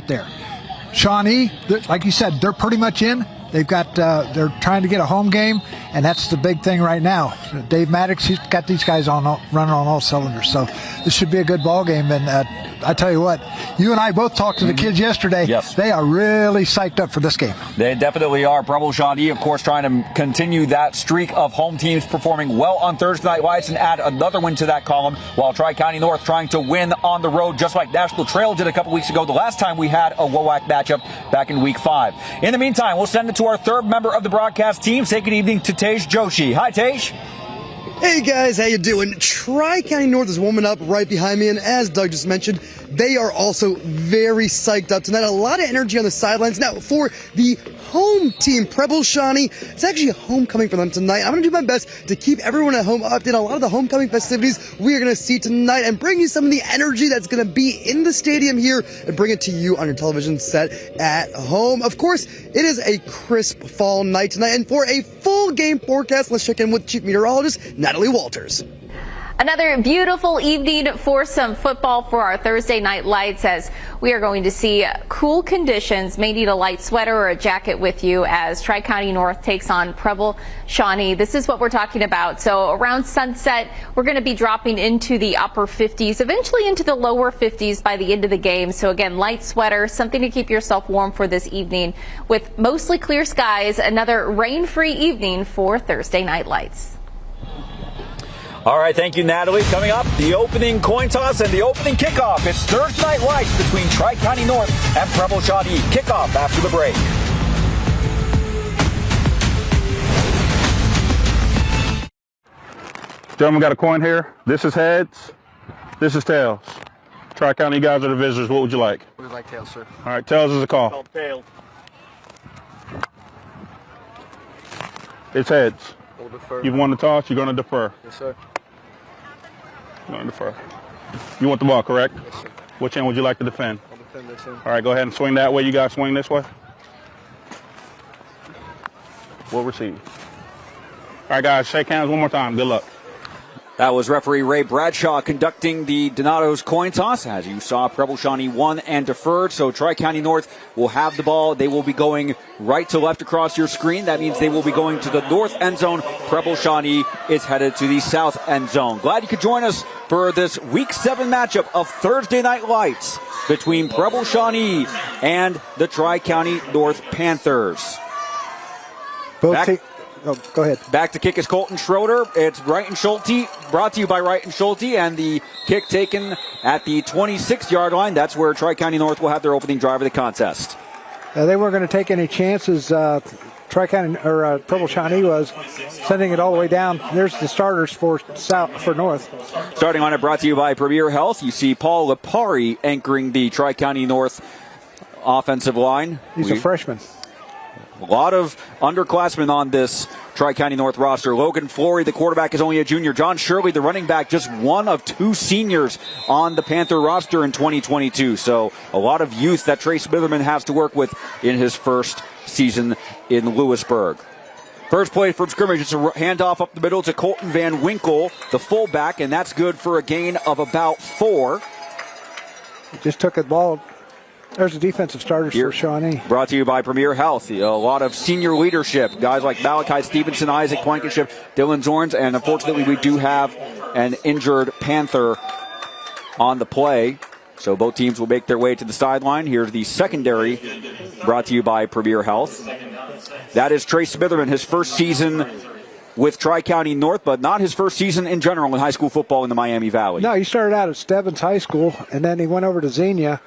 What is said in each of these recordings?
out there. Shawnee, like you said, they're pretty much in. They've got, they're trying to get a home game, and that's the big thing right now. Dave Maddox, he's got these guys running on all cylinders. So this should be a good ball game. And I tell you what, you and I both talked to the kids yesterday. Yes. They are really psyched up for this game. They definitely are. Preble Shawnee, of course, trying to continue that streak of home teams performing well on Thursday Night Lights and add another win to that column, while Tri-County North trying to win on the road, just like National Trail did a couple weeks ago, the last time we had a WOAC matchup back in Week 5. In the meantime, we'll send it to our third member of the broadcast team. Say good evening to Tej Joshi. Hi, Tej. Hey guys, how you doing? Tri-County North is warming up right behind me, and as Doug just mentioned, they are also very psyched up tonight. A lot of energy on the sidelines. Now, for the home team, Preble Shawnee, it's actually a homecoming for them tonight. I'm going to do my best to keep everyone at home updated on a lot of the homecoming festivities we are going to see tonight and bring you some of the energy that's going to be in the stadium here and bring it to you on your television set at home. Of course, it is a crisp fall night tonight, and for a full game forecast, let's check in with Chief Meteorologist Natalie Walters. Another beautiful evening for some football for our Thursday Night Lights, as we are going to see cool conditions. May need a light sweater or a jacket with you as Tri-County North takes on Preble Shawnee. This is what we're talking about. So around sunset, we're going to be dropping into the upper 50s, eventually into the lower 50s by the end of the game. So again, light sweater, something to keep yourself warm for this evening. With mostly clear skies, another rain-free evening for Thursday Night Lights. All right, thank you, Natalie. Coming up, the opening coin toss and the opening kickoff. It's Thursday Night Lights between Tri-County North and Preble Shawnee. Kickoff after the break. Gentlemen, got a coin here. This is heads. This is tails. Tri-County guys are the visitors. What would you like? We would like tails, sir. All right, tails is a call. Called tails. It's heads. We'll defer. You want to toss, you're going to defer. Yes, sir. You're going to defer. You want the ball, correct? Yes, sir. Which end would you like to defend? I'll defend this end. All right, go ahead and swing that way. You guys swing this way. We'll receive. All right, guys, shake hands one more time. Good luck. That was referee Ray Bradshaw conducting the Donato's coin toss. As you saw, Preble Shawnee won and deferred, so Tri-County North will have the ball. They will be going right to left across your screen. That means they will be going to the north end zone. Preble Shawnee is headed to the south end zone. Glad you could join us for this Week 7 matchup of Thursday Night Lights between Preble Shawnee and the Tri-County North Panthers. Go ahead. Back to kick is Colton Schroeder. It's Wright and Schulte, brought to you by Wright and Schulte, and the kick taken at the 26-yard line. That's where Tri-County North will have their opening drive of the contest. They weren't going to take any chances. Tri-County or Preble Shawnee was sending it all the way down. There's the starters for North. Starting on it, brought to you by Premier Health. You see Paul Lipari anchoring the Tri-County North offensive line. He's a freshman. A lot of underclassmen on this Tri-County North roster. Logan Flory, the quarterback, is only a junior. John Shirley, the running back, just one of two seniors on the Panther roster in 2022. So a lot of youth that Trey Smither has to work with in his first season in Lewisburg. First play from scrimmage, it's a handoff up the middle to Colton Van Winkle, the fullback, and that's good for a gain of about 4. He just took the ball. There's the defensive starters for Shawnee. Brought to you by Premier Health. A lot of senior leadership. Guys like Malachi Stevenson, Isaac Blankenship, Dylan Zorns, and unfortunately we do have an injured Panther on the play. So both teams will make their way to the sideline. Here's the secondary, brought to you by Premier Health. That is Trey Smitherman, his first season with Tri-County North, but not his first season in general in high school football in the Miami Valley. No, he started out at Stebbins High School, and then he went over to Xenia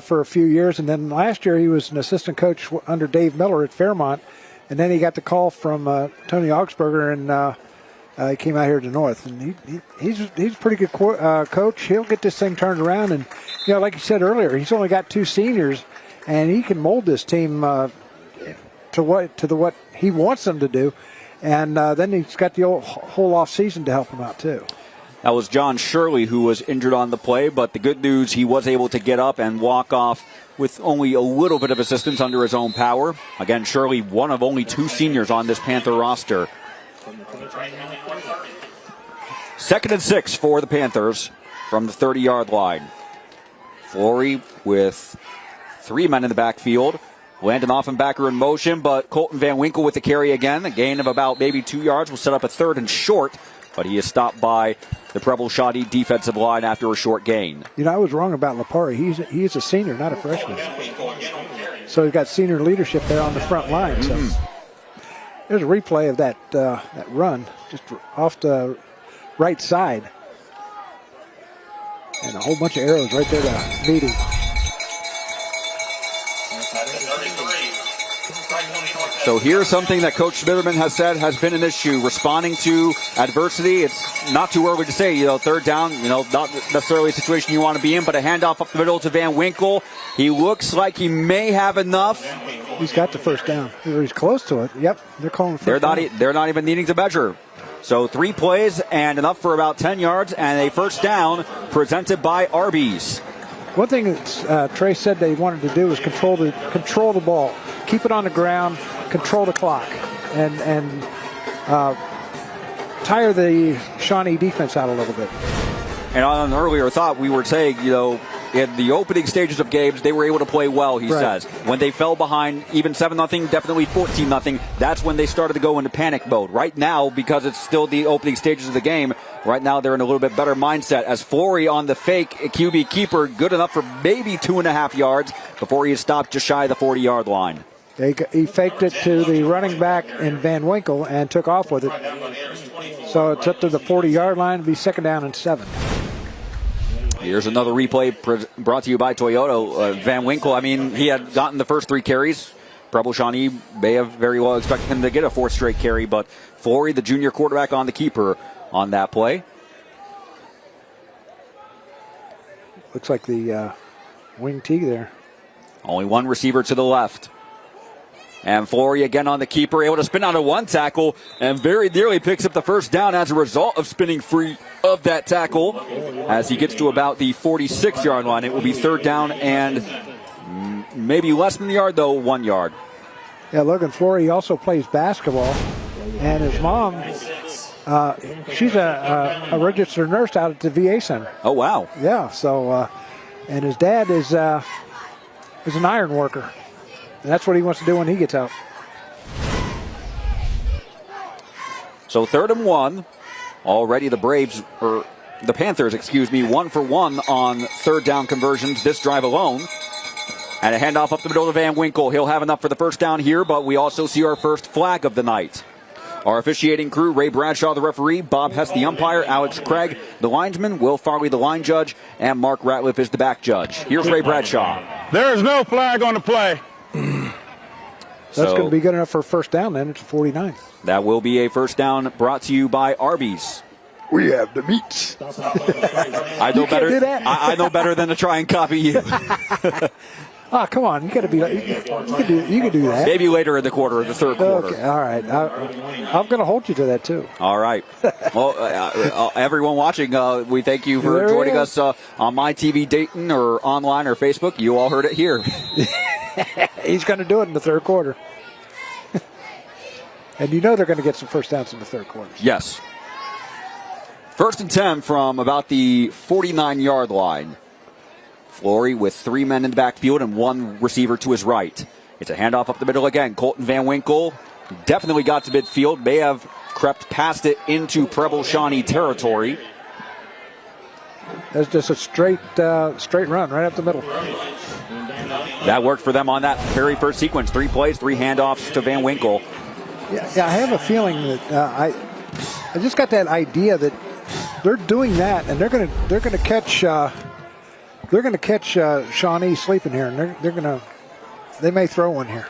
for a few years, and then last year he was an assistant coach under Dave Miller at Fairmont, and then he got the call from Tony Augsburger, and he came out here to North, and he's a pretty good coach. He'll get this thing turned around, and like you said earlier, he's only got 2 seniors, and he can mold this team to what he wants them to do, and then he's got the whole off season to help him out too. That was John Shirley who was injured on the play, but the good news, he was able to get up and walk off with only a little bit of assistance under his own power. Again, Shirley, one of only 2 seniors on this Panther roster. 2nd and 6 for the Panthers from the 30-yard line. Flory with 3 men in the backfield. Landon Offenbacher in motion, but Colton Van Winkle with the carry again. A gain of about maybe 2 yards will set up a 3rd and short, but he is stopped by the Preble Shawnee defensive line after a short gain. You know, I was wrong about Lapari. He's a senior, not a freshman. So he's got senior leadership there on the front line. So there's a replay of that run just off the right side. And a whole bunch of arrows right there to meet him. So here's something that Coach Smitherman has said has been an issue. Responding to adversity, it's not too early to say, 3rd down, not necessarily a situation you want to be in, but a handoff up the middle to Van Winkle. He looks like he may have enough. He's got the 1st down. He's close to it. Yep, they're calling for They're not even needing to measure. So 3 plays and enough for about 10 yards and a 1st down presented by Arby's. One thing that Trey said they wanted to do was control the ball, keep it on the ground, control the clock, and tire the Shawnee defense out a little bit. And on an earlier thought, we were saying, in the opening stages of games, they were able to play well, he says. When they fell behind, even 7-0, definitely 14-0, that's when they started to go into panic mode. Right now, because it's still the opening stages of the game, right now they're in a little bit better mindset. As Flory on the fake QB keeper, good enough for maybe 2.5 yards before he is stopped just shy of the 40-yard line. He faked it to the running back in Van Winkle and took off with it. So it's up to the 40-yard line to be 2nd down and 7. Here's another replay brought to you by Toyota. Van Winkle, he had gotten the first 3 carries. Preble Shawnee may have very well expected him to get a 4th straight carry, but Flory, the junior quarterback, on the keeper on that play. Looks like the wing tee there. Only one receiver to the left. And Flory again on the keeper, able to spin out of 1 tackle and very nearly picks up the 1st down as a result of spinning free of that tackle. As he gets to about the 46-yard line, it will be 3rd down and maybe less than the yard, though, 1 yard. Yeah, Logan Flory also plays basketball, and his mom, she's a registered nurse out at the VA Center. Oh, wow. Yeah, so, and his dad is an iron worker. And that's what he wants to do when he gets out. So 3rd and 1. Already the Panthers, 1 for 1 on 3rd down conversions this drive alone. And a handoff up the middle to Van Winkle. He'll have enough for the 1st down here, but we also see our first flag of the night. Our officiating crew, Ray Bradshaw, the referee, Bob Hess, the umpire, Alex Craig, the linesman, Will Farley, the line judge, and Mark Ratliff is the back judge. Here's Ray Bradshaw. There is no flag on the play. That's going to be good enough for a 1st down then. It's 49. That will be a 1st down brought to you by Arby's. We have the meats. I know better. I know better than to try and copy you. Oh, come on. You got to be like, you can do that. Maybe later in the quarter, the 3rd quarter. Okay, all right. I'm going to hold you to that, too. All right. Well, everyone watching, we thank you for joining us on MyTV Dayton or online or Facebook. You all heard it here. He's going to do it in the 3rd quarter. And they're going to get some 1st downs in the 3rd quarter. Yes. 1st and 10 from about the 49-yard line. Flory with 3 men in the backfield and 1 receiver to his right. It's a handoff up the middle again. Colton Van Winkle definitely got to midfield. May have crept past it into Preble Shawnee territory. That's just a straight run right up the middle. That worked for them on that very first sequence. 3 plays, 3 handoffs to Van Winkle. Yeah, I have a feeling that I just got that idea that they're doing that, and they're gonna catch Shawnee sleeping here, and they may throw one here.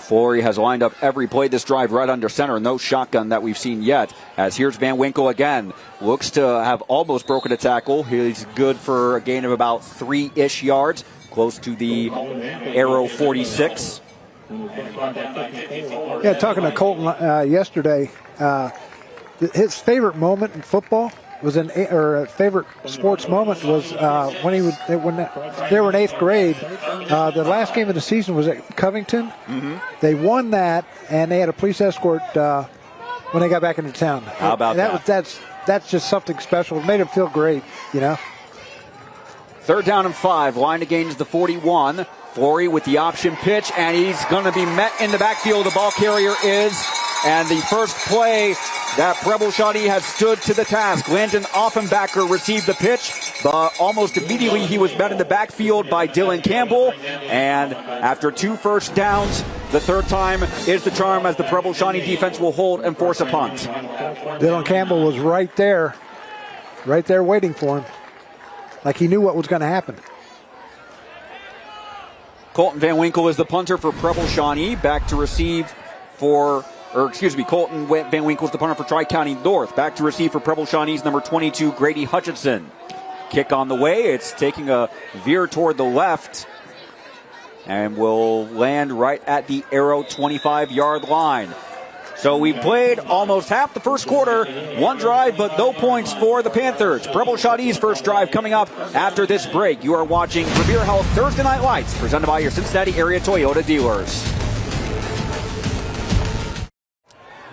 Flory has lined up every play this drive right under center. No shotgun that we've seen yet. As here's Van Winkle again. Looks to have almost broken a tackle. He's good for a gain of about 3-ish yards. Close to the arrow 46. Yeah, talking to Colton yesterday, his favorite moment in football was favorite sports moment was when they were in 8th grade. The last game of the season was at Covington. Mm-hmm. They won that, and they had a police escort when they got back into town. How about that? That's just something special. It made him feel great, 3rd down and 5. Line to gain is the 41. Flory with the option pitch, and he's going to be met in the backfield. The ball carrier is, and the first play that Preble Shawnee has stood to the task. Landon Offenbacher received the pitch, but almost immediately he was met in the backfield by Dylan Campbell. And after 2 first downs, the 3rd time is the charm as the Preble Shawnee defense will hold and force a punt. Dylan Campbell was right there waiting for him, like he knew what was going to happen. Colton Van Winkle is the punter for Preble Shawnee. Back to receive for, Colton Van Winkle is the punter for Tri-County North. Back to receive for Preble Shawnee's number 22, Grady Hutchison. Kick on the way. It's taking a veer toward the left and will land right at the Arrow 25-yard line. So we played almost half the first quarter, 1 drive, but no points for the Panthers. Preble Shawnee's first drive coming up after this break. You are watching Premier Health Thursday Night Lights, presented by your Cincinnati area Toyota dealers.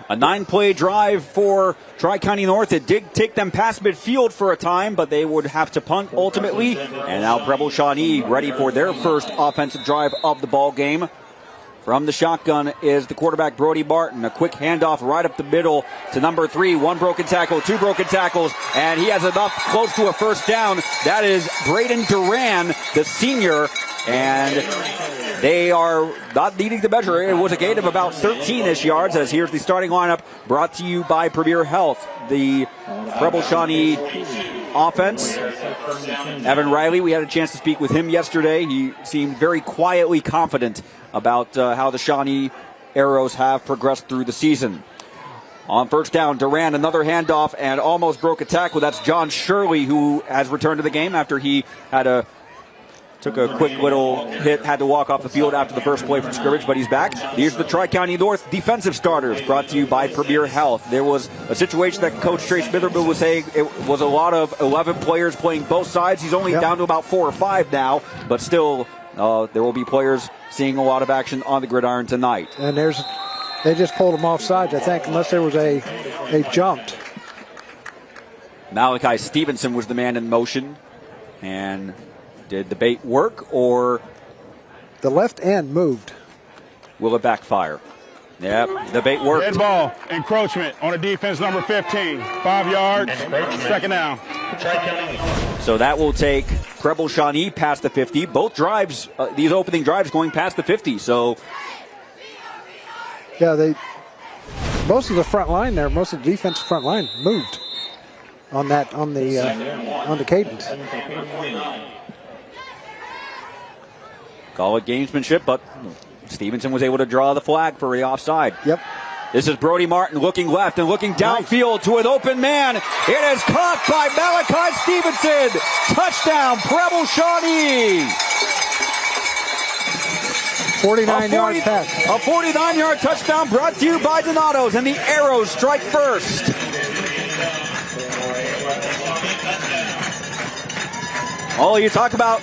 A 9-play drive for Tri-County North. It did take them past midfield for a time, but they would have to punt ultimately. And now Preble Shawnee ready for their first offensive drive of the ball game. From the shotgun is the quarterback, Brody Martin. A quick handoff right up the middle to number 3. 1 broken tackle, 2 broken tackles, and he has enough close to a first down. That is Braden Duran, the senior, and they are not needing to measure. It was a gain of about 13-ish yards, as here's the starting lineup brought to you by Premier Health. The Preble Shawnee offense. Evan Riley, we had a chance to speak with him yesterday. He seemed very quietly confident about how the Shawnee Arrows have progressed through the season. On first down, Duran, another handoff and almost broke a tackle. That's John Shirley, who has returned to the game after he took a quick little hit, had to walk off the field after the first play from scrimmage, but he's back. Here's the Tri-County North defensive starters, brought to you by Premier Health. There was a situation that Coach Trey Smither was saying it was a lot of 11 players playing both sides. He's only down to about 4 or 5 now, but still there will be players seeing a lot of action on the gridiron tonight. And they just pulled him off sides, I think, unless there was a jumped. Malachi Stevenson was the man in motion, and did the bait work, or the left end moved? Will it backfire? Yep, the bait worked. Dead ball, encroachment on a defense number 15. 5 yards, 2nd down. So that will take Preble Shawnee past the 50. Both drives, these opening drives going past the 50. So yeah, most of the front line there, most of the defensive front line moved on the cadence. Call it gamesmanship, but Stevenson was able to draw the flag for the offside. Yep. This is Brody Martin looking left and looking downfield to an open man. It is caught by Malachi Stevenson. Touchdown, Preble Shawnee. 49-yard pass. A 49-yard touchdown brought to you by Donato's, and the Arrows strike first. Oh, you talk about,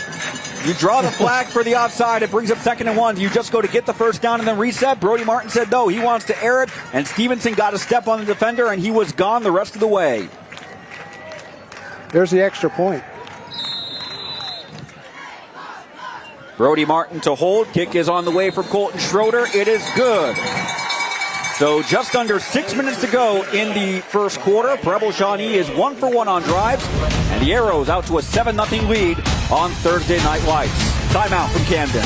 you draw the flag for the offside. It brings up 2nd and 1. You just go to get the first down and then reset. Brody Martin said no. He wants to air it. And Stevenson got a step on the defender, and he was gone the rest of the way. There's the extra point. Brody Martin to hold. Kick is on the way from Colton Schroeder. It is good. So just under 6 minutes to go in the first quarter. Preble Shawnee is 1 for 1 on drives, and the Arrows out to a 7-0 lead on Thursday Night Lights. Timeout from Camden.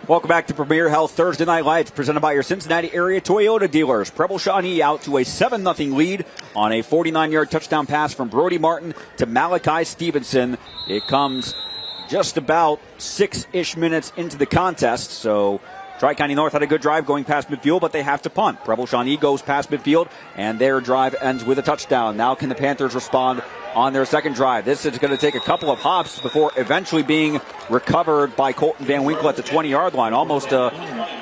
Welcome back to Premier Health Thursday Night Lights, presented by your Cincinnati area Toyota dealers. Preble Shawnee out to a 7-0 lead on a 49-yard touchdown pass from Brody Martin to Malachi Stevenson. It comes just about 6-ish minutes into the contest, so Tri-County North had a good drive going past midfield, but they have to punt. Preble Shawnee goes past midfield, and their drive ends with a touchdown. Now can the Panthers respond on their second drive? This is going to take a couple of hops before eventually being recovered by Colton Van Winkle at the 20-yard line. Almost a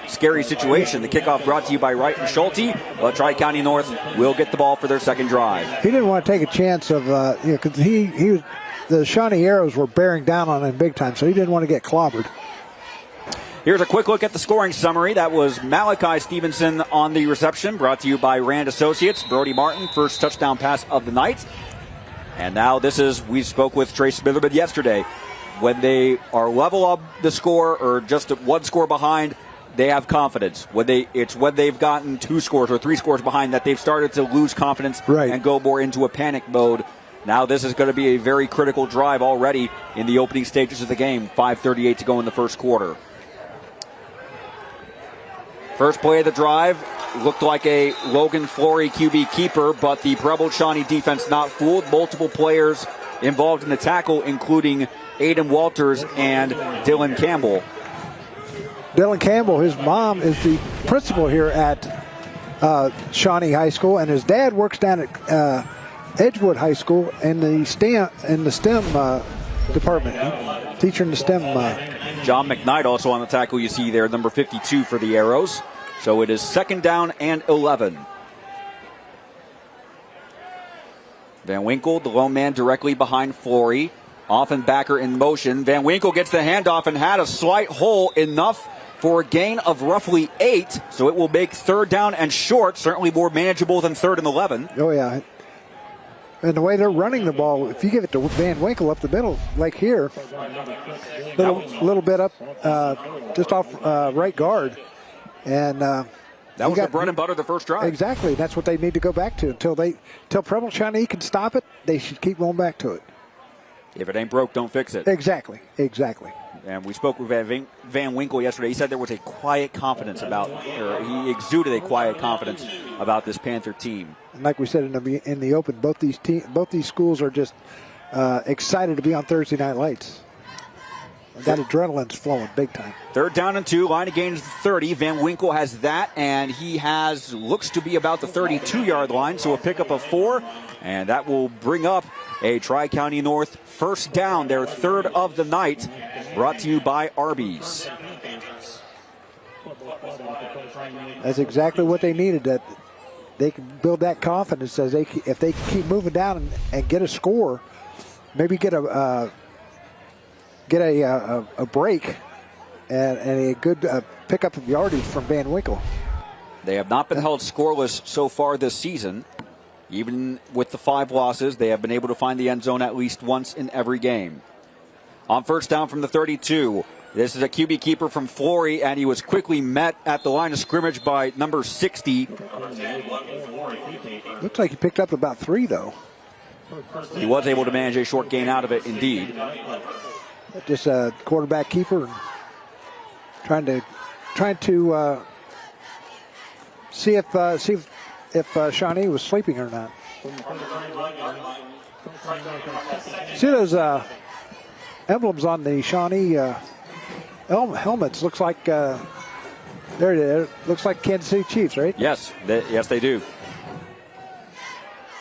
scary situation. The kickoff brought to you by Wright and Schulte, but Tri-County North will get the ball for their second drive. He didn't want to take a chance of, because the Shawnee Arrows were bearing down on him big time, so he didn't want to get clobbered. Here's a quick look at the scoring summary. That was Malachi Stevenson on the reception, brought to you by Rand Associates. Brody Martin, first touchdown pass of the night. And now we spoke with Trey Smither yesterday. When they are level up the score or just one score behind, they have confidence. It's when they've gotten 2 scores or 3 scores behind that they've started to lose confidence and go more into a panic mode. Now this is going to be a very critical drive already in the opening stages of the game. 5:38 to go in the first quarter. First play of the drive looked like a Logan Flory QB keeper, but the Preble Shawnee defense not fooled. Multiple players involved in the tackle, including Aiden Walters and Dylan Campbell. Dylan Campbell, his mom is the principal here at Shawnee High School, and his dad works down at Edgewood High School in the STEM department, teacher in the STEM. John McKnight also on the tackle. You see there, number 52 for the Arrows. So it is 2nd down and 11. Van Winkle, the lone man directly behind Flory. Offenbacker in motion. Van Winkle gets the handoff and had a slight hole, enough for a gain of roughly 8. So it will make 3rd down and short, certainly more manageable than 3rd and 11. Oh, yeah. And the way they're running the ball, if you give it to Van Winkle up the middle, like here, little bit up, just off right guard. And that was the bread and butter of the first drive. Exactly. That's what they need to go back to. Until Preble Shawnee can stop it, they should keep going back to it. If it ain't broke, don't fix it. Exactly. And we spoke with Van Winkle yesterday. He said there was a quiet confidence he exuded a quiet confidence about this Panther team. And like we said in the open, both these schools are just excited to be on Thursday Night Lights. That adrenaline's flowing big time. 3rd down and 2, line of gains 30. Van Winkle has that, and he looks to be about the 32-yard line, so a pickup of 4, and that will bring up a Tri-County North first down, their 3rd of the night, brought to you by Arby's. That's exactly what they needed. That they can build that confidence as if they keep moving down and get a score, maybe get a break and a good pickup of yardage from Van Winkle. They have not been held scoreless so far this season. Even with the 5 losses, they have been able to find the end zone at least once in every game. On first down from the 32, this is a QB keeper from Flory, and he was quickly met at the line of scrimmage by number 60. Looks like he picked up about 3, though. He was able to manage a short gain out of it, indeed. Just a quarterback keeper, trying to see if Shawnee was sleeping or not. See those emblems on the Shawnee helmets? Looks like there it is. Looks like Kansas City Chiefs, right? Yes, they do.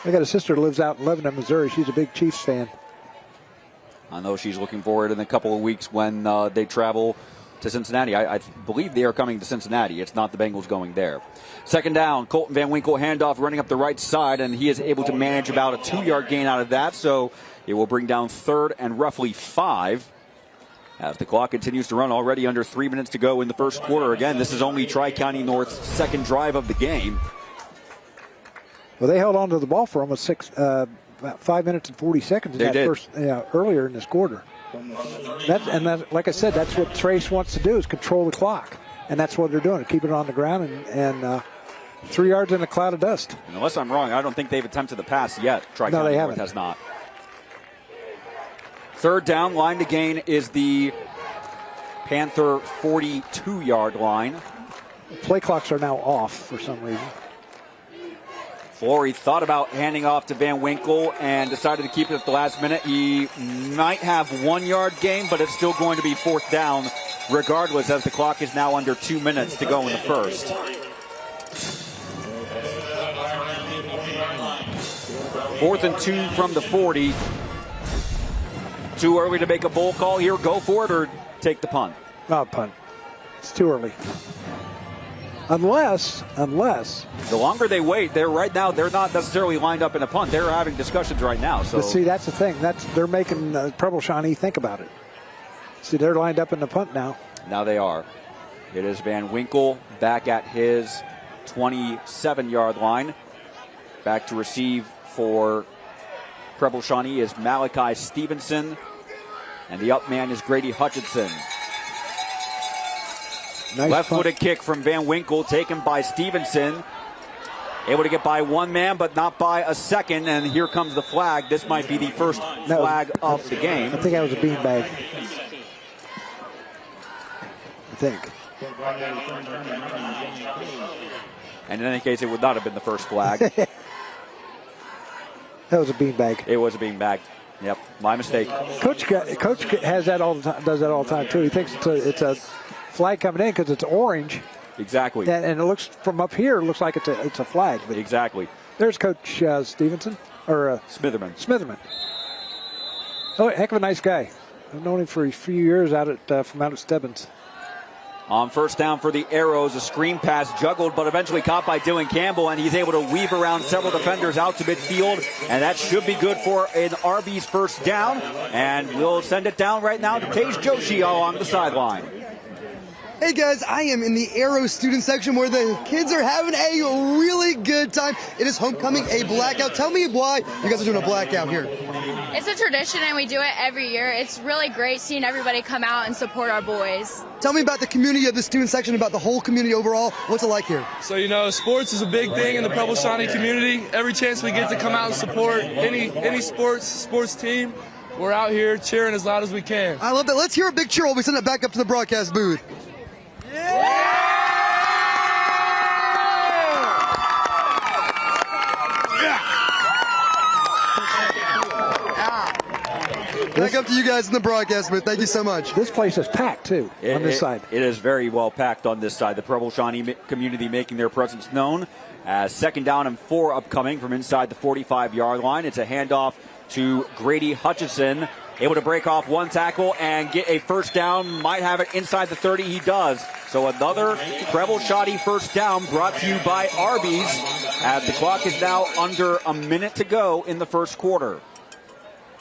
I got a sister who lives out in Lebanon, Missouri. She's a big Chiefs fan. I know she's looking forward in a couple of weeks when they travel to Cincinnati. I believe they are coming to Cincinnati. It's not the Bengals going there. 2nd down, Colton Van Winkle handoff running up the right side, and he is able to manage about a 2-yard gain out of that, so it will bring down 3rd and roughly 5 as the clock continues to run. Already under 3 minutes to go in the first quarter. Again, this is only Tri-County North's 2nd drive of the game. Well, they held on to the ball for almost about 5 minutes and 40 seconds earlier in this quarter. Like I said, that's what Trace wants to do, is control the clock. And that's what they're doing, keeping it on the ground and 3 yards in a cloud of dust. And unless I'm wrong, I don't think they've attempted the pass yet. No, they haven't. Has not. 3rd down, line to gain is the Panther 42-yard line. Play clocks are now off for some reason. Flory thought about handing off to Van Winkle and decided to keep it at the last minute. He might have 1-yard gain, but it's still going to be 4th down regardless, as the clock is now under 2 minutes to go in the first. 4th and 2 from the 40. Too early to make a bowl call here. Go for it or take the punt? Punt. It's too early. Unless the longer they wait, they're not necessarily lined up in a punt. They're having discussions right now. So see, that's the thing. They're making Preble Shawnee think about it. See, they're lined up in the punt now. Now they are. It is Van Winkle back at his 27-yard line. Back to receive for Preble Shawnee is Malachi Stevenson. And the up man is Grady Hutchison. Nice Left-footed kick from Van Winkle, taken by Stevenson. Able to get by one man, but not by a second. And here comes the flag. This might be the first flag of the game. I think that was a beanbag. I think. And in any case, it would not have been the first flag. That was a beanbag. It was a beanbag. Yep, my mistake. Coach has that all the time. Does that all the time too. He thinks it's a flag coming in because it's orange. Exactly. And it looks from up here, it looks like it's a flag. But exactly. There's Coach Stevenson or Smitherman. Oh, heck of a nice guy. I've known him for a few years from out at Stebbins. On first down for the Arrows, a screen pass juggled, but eventually caught by Dylan Campbell, and he's able to weave around several defenders out to midfield, and that should be good for an Arby's first down. And we'll send it down right now to Tej Joshi along the sideline. Hey guys, I am in the Arrow student section where the kids are having a really good time. It is homecoming, a blackout. Tell me why you guys are doing a blackout here. It's a tradition and we do it every year. It's really great seeing everybody come out and support our boys. Tell me about the community of the student section, about the whole community overall. What's it like here? So, sports is a big thing in the Preble Shawnee community. Every chance we get to come out and support any sports team, we're out here cheering as loud as we can. I love that. Let's hear a big cheer while we send it back up to the broadcast booth. Back up to you guys in the broadcast booth. Thank you so much. This place is packed too on this side. It is very well packed on this side. The Preble Shawnee community making their presence known as second down and 4 upcoming from inside the 45-yard line. It's a handoff to Grady Hutchison. Able to break off one tackle and get a first down. Might have it inside the 30. He does. So another Preble Shawnee first down brought to you by Arby's, as the clock is now under a minute to go in the first quarter.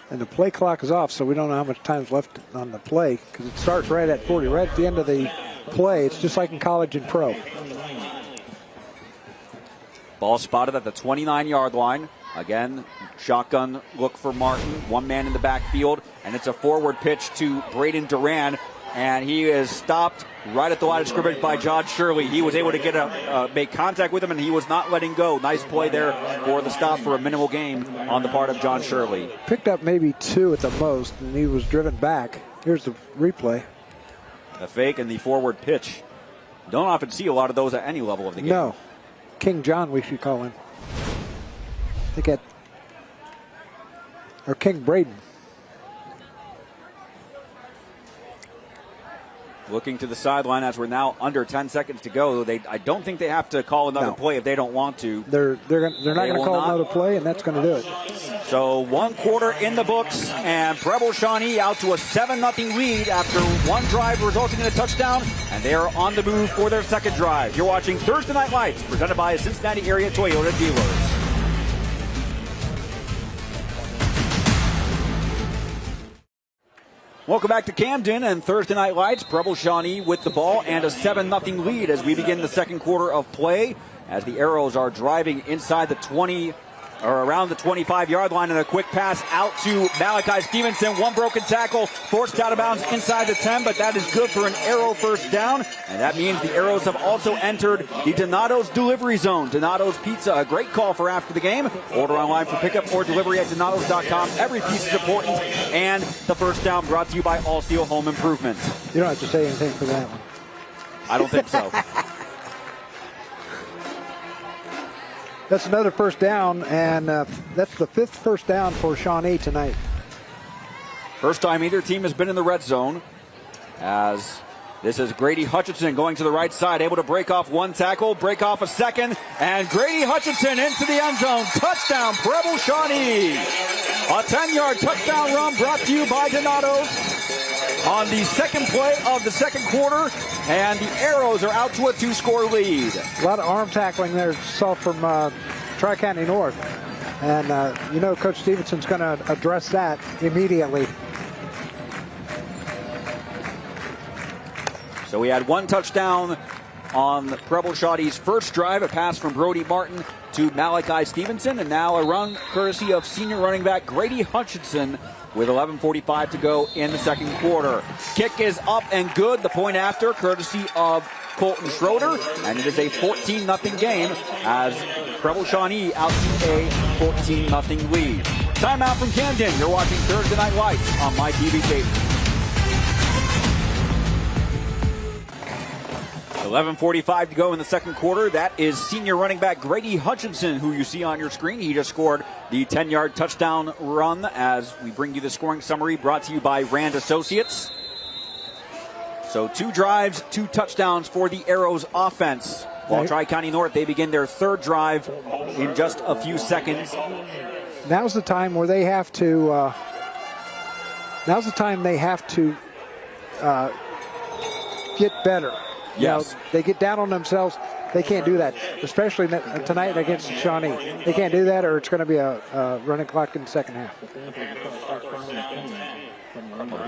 And the play clock is off, so we don't know how much time's left on the play because it starts right at 40, right at the end of the play. It's just like in college and pro. Ball spotted at the 29-yard line. Again, shotgun look for Martin. One man in the backfield, and it's a forward pitch to Braden Duran, and he is stopped right at the line of scrimmage by John Shirley. He was able to make contact with him, and he was not letting go. Nice play there for the stop for a minimal gain on the part of John Shirley. Picked up maybe 2 at the most, and he was driven back. Here's the replay. The fake and the forward pitch. Don't often see a lot of those at any level of the game. No. King John, we should call him. I think or King Braden. Looking to the sideline as we're now under 10 seconds to go. I don't think they have to call another play if they don't want to. They're not going to call another play, and that's going to do it. So 1 quarter in the books, and Preble Shawnee out to a 7-0 lead after one drive resulting in a touchdown, and they are on the move for their second drive. You're watching Thursday Night Lights, presented by Cincinnati area Toyota dealers. Welcome back to Camden and Thursday Night Lights. Preble Shawnee with the ball and a 7-0 lead as we begin the second quarter of play, as the Arrows are driving inside the 20 or around the 25-yard line, and a quick pass out to Malachi Stevenson. One broken tackle, forced out of bounds inside the 10, but that is good for an Arrow first down, and that means the Arrows have also entered the Donato's delivery zone. Donato's Pizza, a great call for after the game. Order online for pickup or delivery at donatos.com. Every piece is important, and the first down brought to you by All Steel Home Improvement. You don't have to say anything for that one. I don't think so. That's another first down, and that's the 5th first down for Shawnee tonight. First time either team has been in the red zone, as this is Grady Hutchison going to the right side, able to break off one tackle, break off a second, and Grady Hutchison into the end zone. Touchdown, Preble Shawnee. A 10-yard touchdown run brought to you by Donato's on the second play of the second quarter, and the Arrows are out to a 2-score lead. A lot of arm tackling there, saw from Tri-County North. And, Coach Stevenson's going to address that immediately. So we had one touchdown on Preble Shawnee's first drive, a pass from Brody Martin to Malachi Stevenson, and now a run courtesy of senior running back Grady Hutchison with 11:45 to go in the second quarter. Kick is up and good. The point after, courtesy of Colton Schroeder, and it is a 14-0 game as Preble Shawnee out to a 14-0 lead. Timeout from Camden. You're watching Thursday Night Lights on My TV Dayton. 11:45 to go in the second quarter. That is senior running back Grady Hutchinson, who you see on your screen. He just scored the 10-yard touchdown run as we bring you the scoring summary brought to you by Rand Associates. So 2 drives, 2 touchdowns for the Arrows offense. While Tri-County North, they begin their third drive in just a few seconds. Now's the time where they have to. Get better. Yes. You know, they get down on themselves. They can't do that, especially tonight against Shawnee. They can't do that, or it's going to be a running clock in the second half. The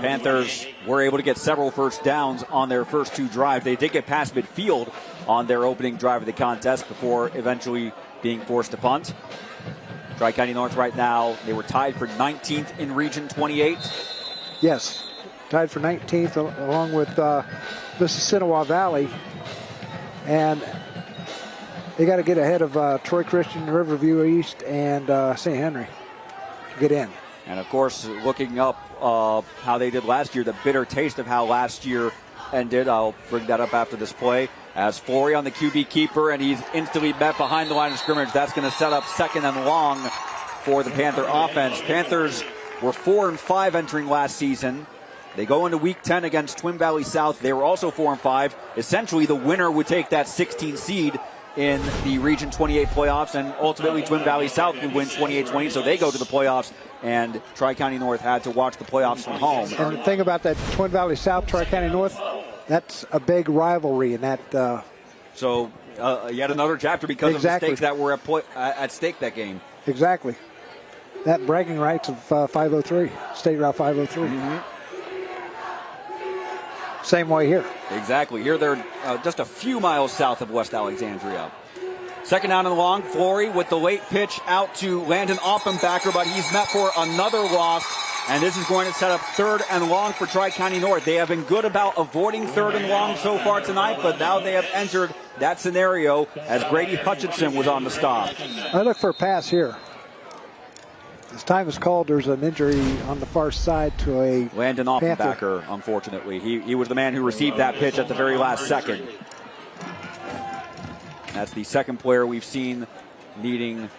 Panthers were able to get several first downs on their first 2 drives. They did get past midfield on their opening drive of the contest before eventually being forced to punt. Tri-County North right now, they were tied for 19th in Region 28. Yes, tied for 19th along with Mississinawa Valley. And they got to get ahead of Troy Christian, Riverview East, and St. Henry to get in. And, of course, looking up how they did last year, the bitter taste of how last year ended. I'll bring that up after this play. As Flory on the QB keeper, and he's instantly met behind the line of scrimmage. That's going to set up 2nd and long for the Panther offense. Panthers were 4-5 entering last season. They go into Week 10 against Twin Valley South. They were also 4-5. Essentially, the winner would take that 16 seed in the Region 28 playoffs, and ultimately Twin Valley South would win 28-20, so they go to the playoffs, and Tri-County North had to watch the playoffs from home. And the thing about that Twin Valley South, Tri-County North, that's a big rivalry in that. So yet another chapter because of mistakes that were at stake that game. Exactly. That bragging rights of 503, State Route 503. Mm-hmm. Same way here. Exactly. Here they're just a few miles south of West Alexandria. 2nd down and long. Flory with the late pitch out to Landon Offenbacher, but he's met for another loss. And this is going to set up 3rd and long for Tri-County North. They have been good about avoiding 3rd and long so far tonight, but now they have entered that scenario as Grady Hutchinson was on the stop. I look for a pass here. As time is called, there's an injury on the far side to a Landon Offenbacher, unfortunately. He was the man who received that pitch at the very last second. That's the second player we've seen needing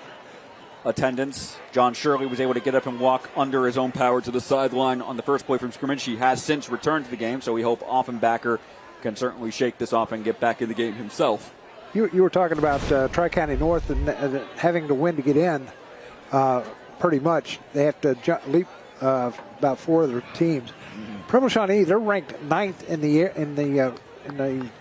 attendance. John Shirley was able to get up and walk under his own power to the sideline on the first play from scrimmage. He has since returned to the game, so we hope Offenbacher can certainly shake this off and get back in the game himself. You were talking about Tri-County North and having to win to get in. Pretty much, they have to leap about 4 other teams. Mm-hmm. Preble Shawnee, they're ranked 9th in the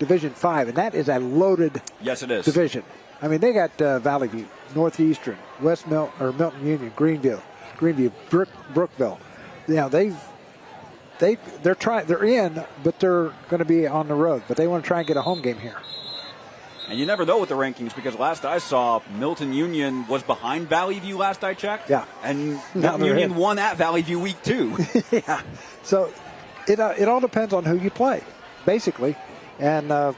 Division 5, and that is a loaded division. I mean, they got Valley View, Northeastern, Milton Union, Greenview, Brookville. You know, they're in, but they're going to be on the road. But they want to try and get a home game here. And you never know with the rankings because last I saw, Milton Union was behind Valley View last I checked. Yeah. And Milton Union won at Valley View Week 2. Yeah. So it all depends on who you play, basically. And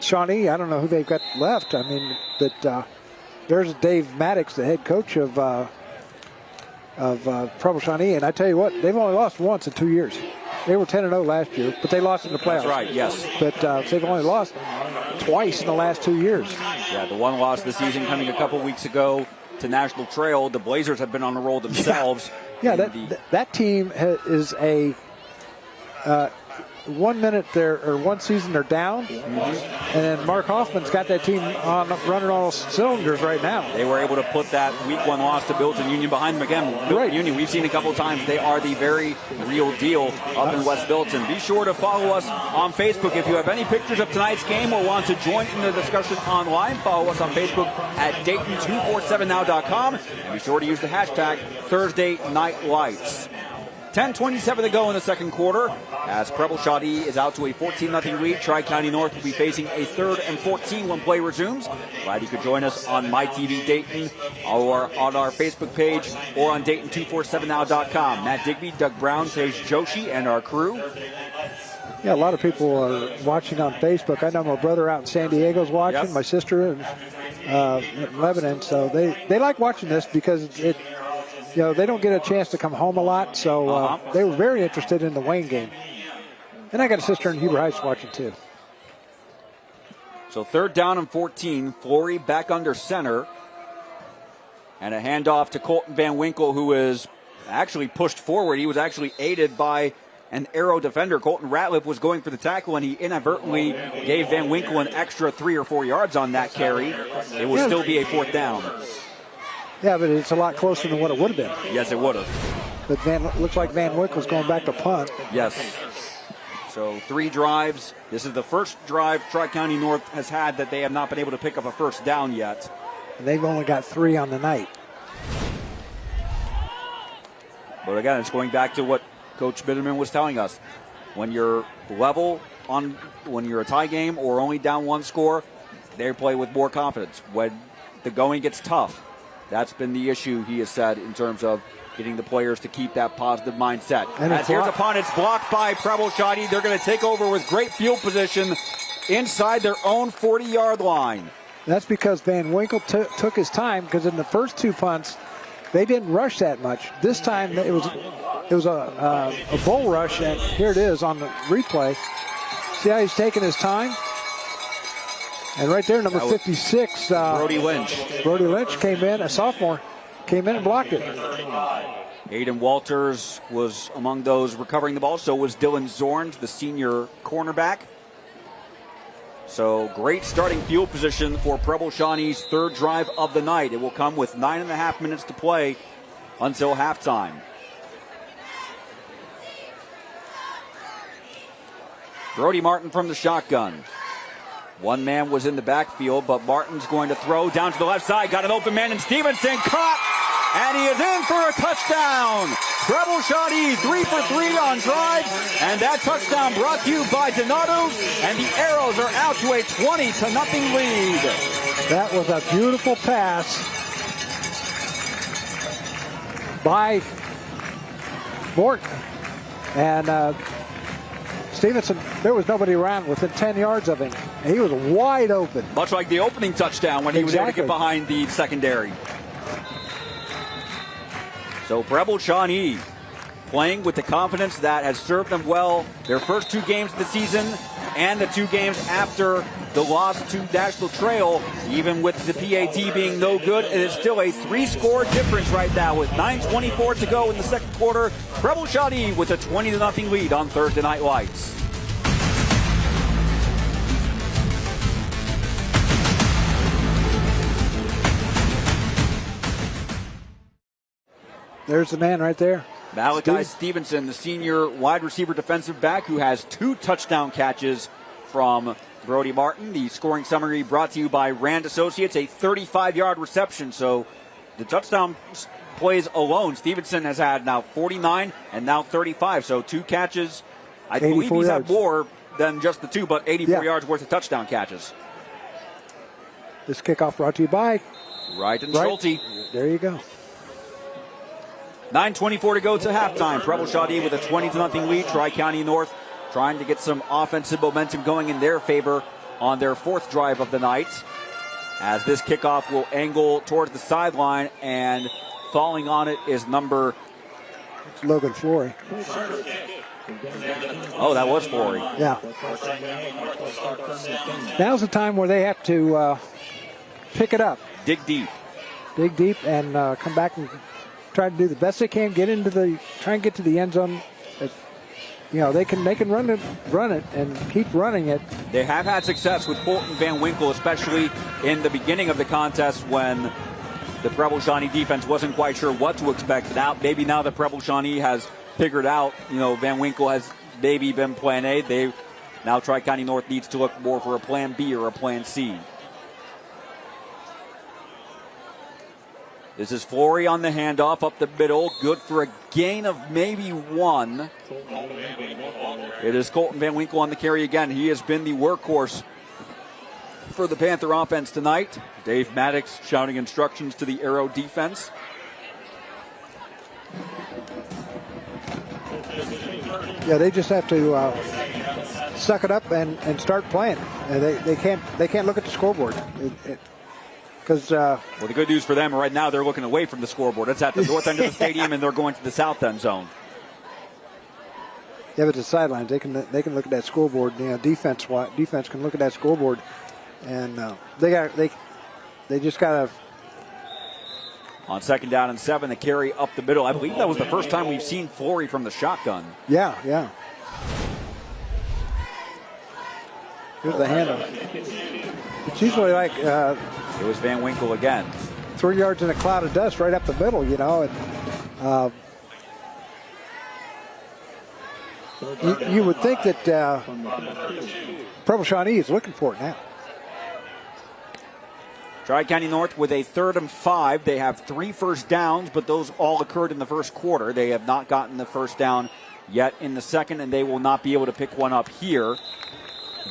Shawnee, I don't know who they've got left. I mean, but there's Dave Maddox, the head coach of Preble Shawnee. And I tell you what, they've only lost once in 2 years. They were 10-0 last year, but they lost in the playoffs. That's right, yes. But they've only lost twice in the last 2 years. Yeah, the one loss this season coming a couple weeks ago to National Trail. The Blazers have been on the roll themselves. Yeah, that team is a 1 minute there or one season they're down, and then Mark Hoffman's got that team running all cylinders right now. They were able to put that Week 1 loss to Milton Union behind them again. Milton Union, we've seen a couple times, they are the very real deal up in West Milton. Be sure to follow us on Facebook. If you have any pictures of tonight's game or want to join in the discussion online, follow us on Facebook at Dayton247now.com. And be sure to use the hashtag Thursday Night Lights. 10:27 to go in the second quarter as Preble Shawnee is out to a 14-0 lead. Tri-County North will be facing a 3rd and 14 when play resumes. Glad you could join us on MyTV Dayton or on our Facebook page or on Dayton247now.com. Matt Digby, Doug Brown, Tej Joshi, and our crew. Yeah, a lot of people are watching on Facebook. I know my brother out in San Diego's watching, Yep. my sister in Lebanon. So they like watching this because they don't get a chance to come home a lot. So they were very interested in the Wayne game. And I got a sister in Huber Heights watching too. So 3rd down and 14. Flory back under center. And a handoff to Colton Van Winkle, who is actually pushed forward. He was actually aided by an Arrow defender. Colton Ratliff was going for the tackle, and he inadvertently gave Van Winkle an extra 3 or 4 yards on that carry. It will still be a 4th down. Yeah, but it's a lot closer than what it would have been. Yes, it would have. But looks like Van Winkle's going back to punt. Yes. So 3 drives. This is the first drive Tri-County North has had that they have not been able to pick up a first down yet. And they've only got 3 on the night. But again, it's going back to what Coach Bitterman was telling us. When you're level when you're a tie game or only down 1 score, they play with more confidence. When the going gets tough, that's been the issue, he has said, in terms of getting the players to keep that positive mindset. And as here's a punt, it's blocked by Preble Shawnee. They're going to take over with great field position inside their own 40-yard line. That's because Van Winkle took his time, because in the first 2 punts, they didn't rush that much. This time it was a bull rush, and here it is on the replay. See how he's taking his time? And right there, number 56. Brody Lynch. Brody Lynch came in, a sophomore, came in and blocked it. Aiden Walters was among those recovering the ball. So was Dylan Zorns, the senior cornerback. So great starting field position for Preble Shawnee's 3rd drive of the night. It will come with 9.5 minutes to play until halftime. Brody Martin from the shotgun. One man was in the backfield, but Martin's going to throw down to the left side. Got an open man in Stevenson. Caught! And he is in for a touchdown. Preble Shawnee 3 for 3 on drives. And that touchdown brought to you by Donato. And the Arrows are out to a 20-0 lead. That was a beautiful pass by Morton. And Stevenson, there was nobody around within 10 yards of him. And he was wide open. Much like the opening touchdown when he was able to get behind the secondary. So Preble Shawnee playing with the confidence that has served them well their first 2 games of the season and the 2 games after the loss to National Trail. Even with the PAT being no good, it is still a 3-score difference right now with 9:24 to go in the second quarter. Preble Shawnee with a 20-0 lead on Thursday Night Lights. There's the man right there. Malachi Stevenson, the senior wide receiver defensive back who has 2 touchdown catches from Brody Martin. The scoring summary brought to you by Rand Associates, a 35-yard reception. So the touchdown plays alone, Stevenson has had now 49 and now 35. So 2 catches. I believe he's had more than just the 2, but 84 yards worth of touchdown catches. This kickoff brought to you by Wright and Schulte. There you go. 9:24 to go to halftime. Preble Shawnee with a 20-0 lead. Tri-County North trying to get some offensive momentum going in their favor on their 4th drive of the night. As this kickoff will angle towards the sideline, and falling on it is number... It's Logan Flory. Oh, that was Flory. Yeah. Now's the time where they have to pick it up. Dig deep. Dig deep and come back and try to do the best they can, try and get to the end zone. They can run it and keep running it. They have had success with Colton Van Winkle, especially in the beginning of the contest when the Preble Shawnee defense wasn't quite sure what to expect. Now that Preble Shawnee has figured out, Van Winkle has maybe been plan A. Now Tri-County North needs to look more for a plan B or a plan C. This is Flory on the handoff up the middle. Good for a gain of maybe 1. It is Colton Van Winkle on the carry again. He has been the workhorse for the Panther offense tonight. Dave Maddox shouting instructions to the Arrow defense. Yeah, they just have to suck it up and start playing. They can't look at the scoreboard. Because well, the good news for them right now, they're looking away from the scoreboard. It's at the north end of the stadium, and they're going to the south end zone. Yeah, but the sidelines, they can look at that scoreboard. You know, defense can look at that scoreboard, and they just gotta. On 2nd down and 7, the carry up the middle. I believe that was the first time we've seen Flory from the shotgun. Yeah. Here's the handoff. It's usually like. It was Van Winkle again. 3 yards in a cloud of dust right up the middle, you know. And you would think that Preble Shawnee is looking for it now. Tri-County North with a 3rd and 5. They have 3 first downs, but those all occurred in the first quarter. They have not gotten the first down yet in the second, and they will not be able to pick one up here.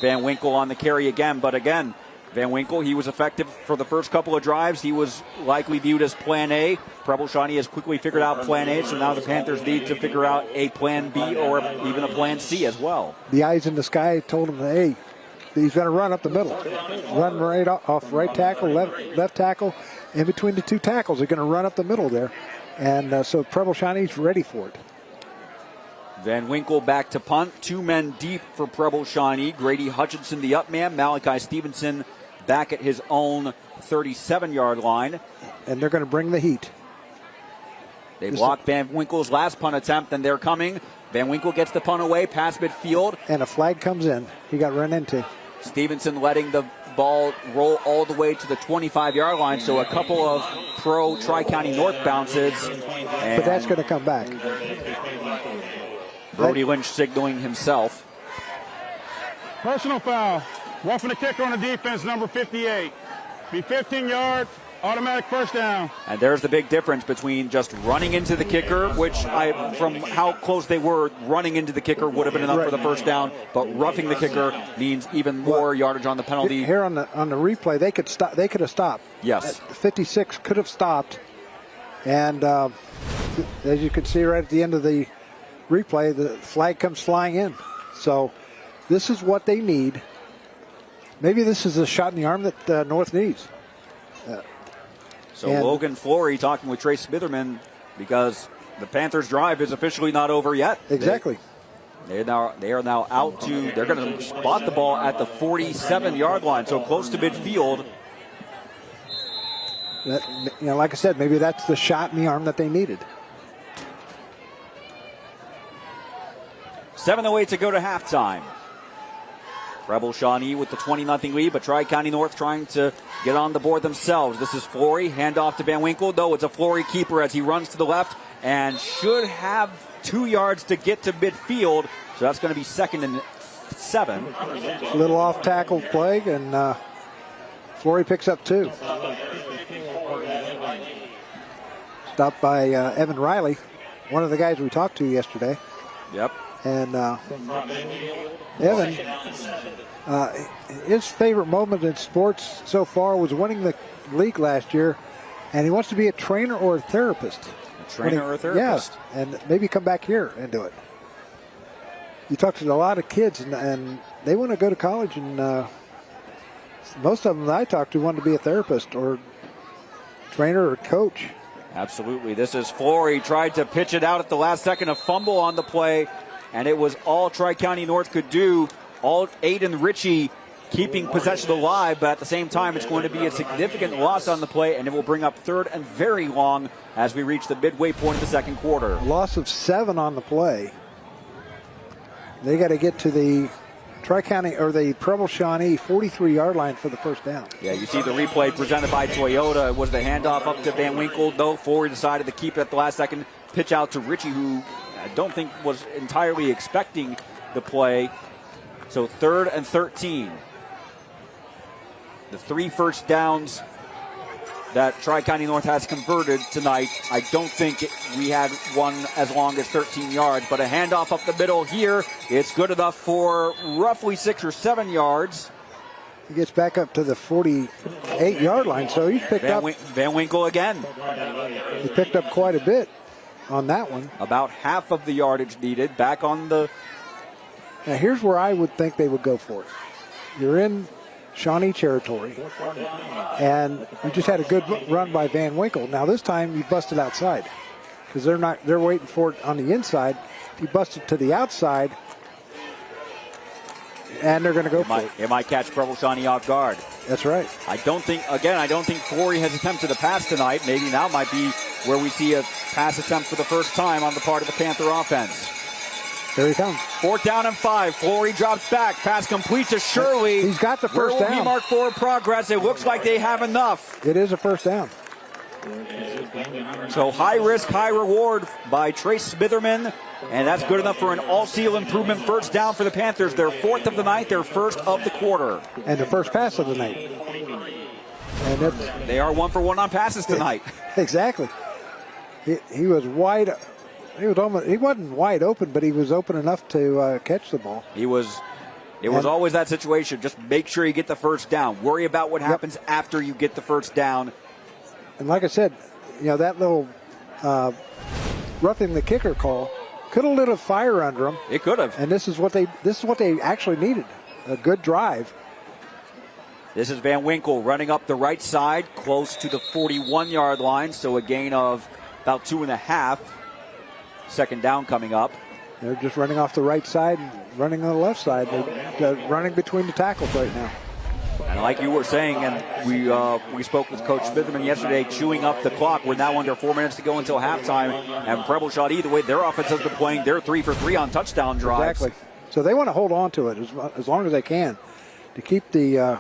Van Winkle on the carry again, but again, Van Winkle, he was effective for the first couple of drives. He was likely viewed as plan A. Preble Shawnee has quickly figured out plan A, so now the Panthers need to figure out a plan B or even a plan C as well. The eyes in the sky told him, hey, he's going to run up the middle. Run right off right tackle, left tackle. In between the 2 tackles, they're going to run up the middle there. And so Preble Shawnee's ready for it. Van Winkle back to punt. 2 men deep for Preble Shawnee. Grady Hutchinson, the up man. Malachi Stevenson back at his own 37-yard line. And they're going to bring the heat. They blocked Van Winkle's last punt attempt, and they're coming. Van Winkle gets the punt away, past midfield. And a flag comes in. He got run into. Stevenson letting the ball roll all the way to the 25-yard line, so a couple of pro Tri-County North bounces. But that's going to come back. Brody Lynch signaling himself. Personal foul. Roughing the kicker on the defense, number 58. Be 15 yards, automatic first down. And there's the big difference between just running into the kicker, which from how close they were, running into the kicker would have been enough for the first down, but roughing the kicker means even more yardage on the penalty. Here on the replay, they could stop. They could have stopped. Yes. 56 could have stopped. And as you can see right at the end of the replay, the flag comes flying in. So this is what they need. Maybe this is a shot in the arm that North needs. So Logan Flory talking with Trey Smitherman because the Panthers' drive is officially not over yet. Exactly. They are now out to, they're going to spot the ball at the 47-yard line, so close to midfield. Like I said, maybe that's the shot in the arm that they needed. 7:08 to go to halftime. Preble Shawnee with the 20-0 lead, but Tri-County North trying to get on the board themselves. This is Flory, handoff to Van Winkle. No, it's a Flory keeper as he runs to the left and should have 2 yards to get to midfield. So that's going to be 2nd and 7. A little off tackle play, and Flory picks up 2. Stopped by Evan Riley, one of the guys we talked to yesterday. Yep. And Evan, his favorite moment in sports so far was winning the league last year, and he wants to be a trainer or a therapist. A trainer or a therapist? Yes, and maybe come back here and do it. You talk to a lot of kids, and they want to go to college, and most of them that I talk to want to be a therapist or trainer or coach. Absolutely. This is Flory, tried to pitch it out at the last second, a fumble on the play. And it was all Tri-County North could do. All Aiden Ritchie keeping possession alive, but at the same time, it's going to be a significant loss on the play, and it will bring up 3rd and very long as we reach the midway point of the second quarter. Loss of 7 on the play. They got to get to the Tri-County or the Preble Shawnee 43-yard line for the first down. Yeah, you see the replay presented by Toyota. It was the handoff up to Van Winkle, though Flory decided to keep it at the last second. Pitch out to Ritchie, who I don't think was entirely expecting the play. So 3rd and 13. The 3 first downs that Tri-County North has converted tonight. I don't think we had one as long as 13 yards, but a handoff up the middle here. It's good enough for roughly 6 or 7 yards. He gets back up to the 48-yard line, so he's picked up. Van Winkle again. He picked up quite a bit on that one. About half of the yardage needed. Back on the... Now, here's where I would think they would go for it. You're in Shawnee territory, and you just had a good run by Van Winkle. Now this time you busted outside because they're waiting for it on the inside. If you bust it to the outside, and they're going to go for it. It might catch Preble Shawnee off guard. That's right. I don't think Flory has attempted a pass tonight. Maybe now might be where we see a pass attempt for the first time on the part of the Panther offense. Here he comes. 4th down and 5. Flory drops back. Pass complete to Shirley. He's got the first down. He marked forward progress. It looks like they have enough. It is a first down. So high risk, high reward by Trey Smitherman. And that's good enough for an all-seal improvement first down for the Panthers. Their 4th of the night, their 1st of the quarter. And the first pass of the night. And they are 1 for 1 on passes tonight. Exactly. He was wide. He wasn't wide open, but he was open enough to catch the ball. It was always that situation. Just make sure you get the first down. Worry about what happens after you get the first down. And like I said, that little roughing the kicker call could have lit a fire under him. It could have. And this is what they actually needed. A good drive. This is Van Winkle running up the right side, close to the 41-yard line. So a gain of about 2.5. 2nd down coming up. They're just running off the right side and running on the left side. They're running between the tackles right now. And like you were saying, and we spoke with Coach Smitherman yesterday, chewing up the clock. We're now under 4 minutes to go until halftime. And Preble Shawnee, the way their offense has been playing, they're 3 for 3 on touchdown drives. Exactly. So they want to hold on to it as long as they can to keep the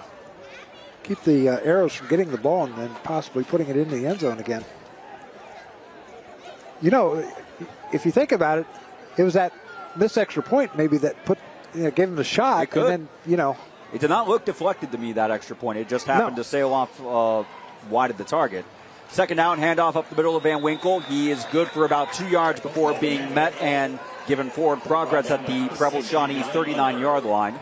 arrows from getting the ball and then possibly putting it in the end zone again. If you think about it, it was that missed extra point maybe that gave him the shot. It could. And then, It did not look deflected to me, that extra point. It just happened to sail off wide of the target. 2nd down, handoff up the middle of Van Winkle. He is good for about 2 yards before being met and given forward progress at the Preble Shawnee 39-yard line.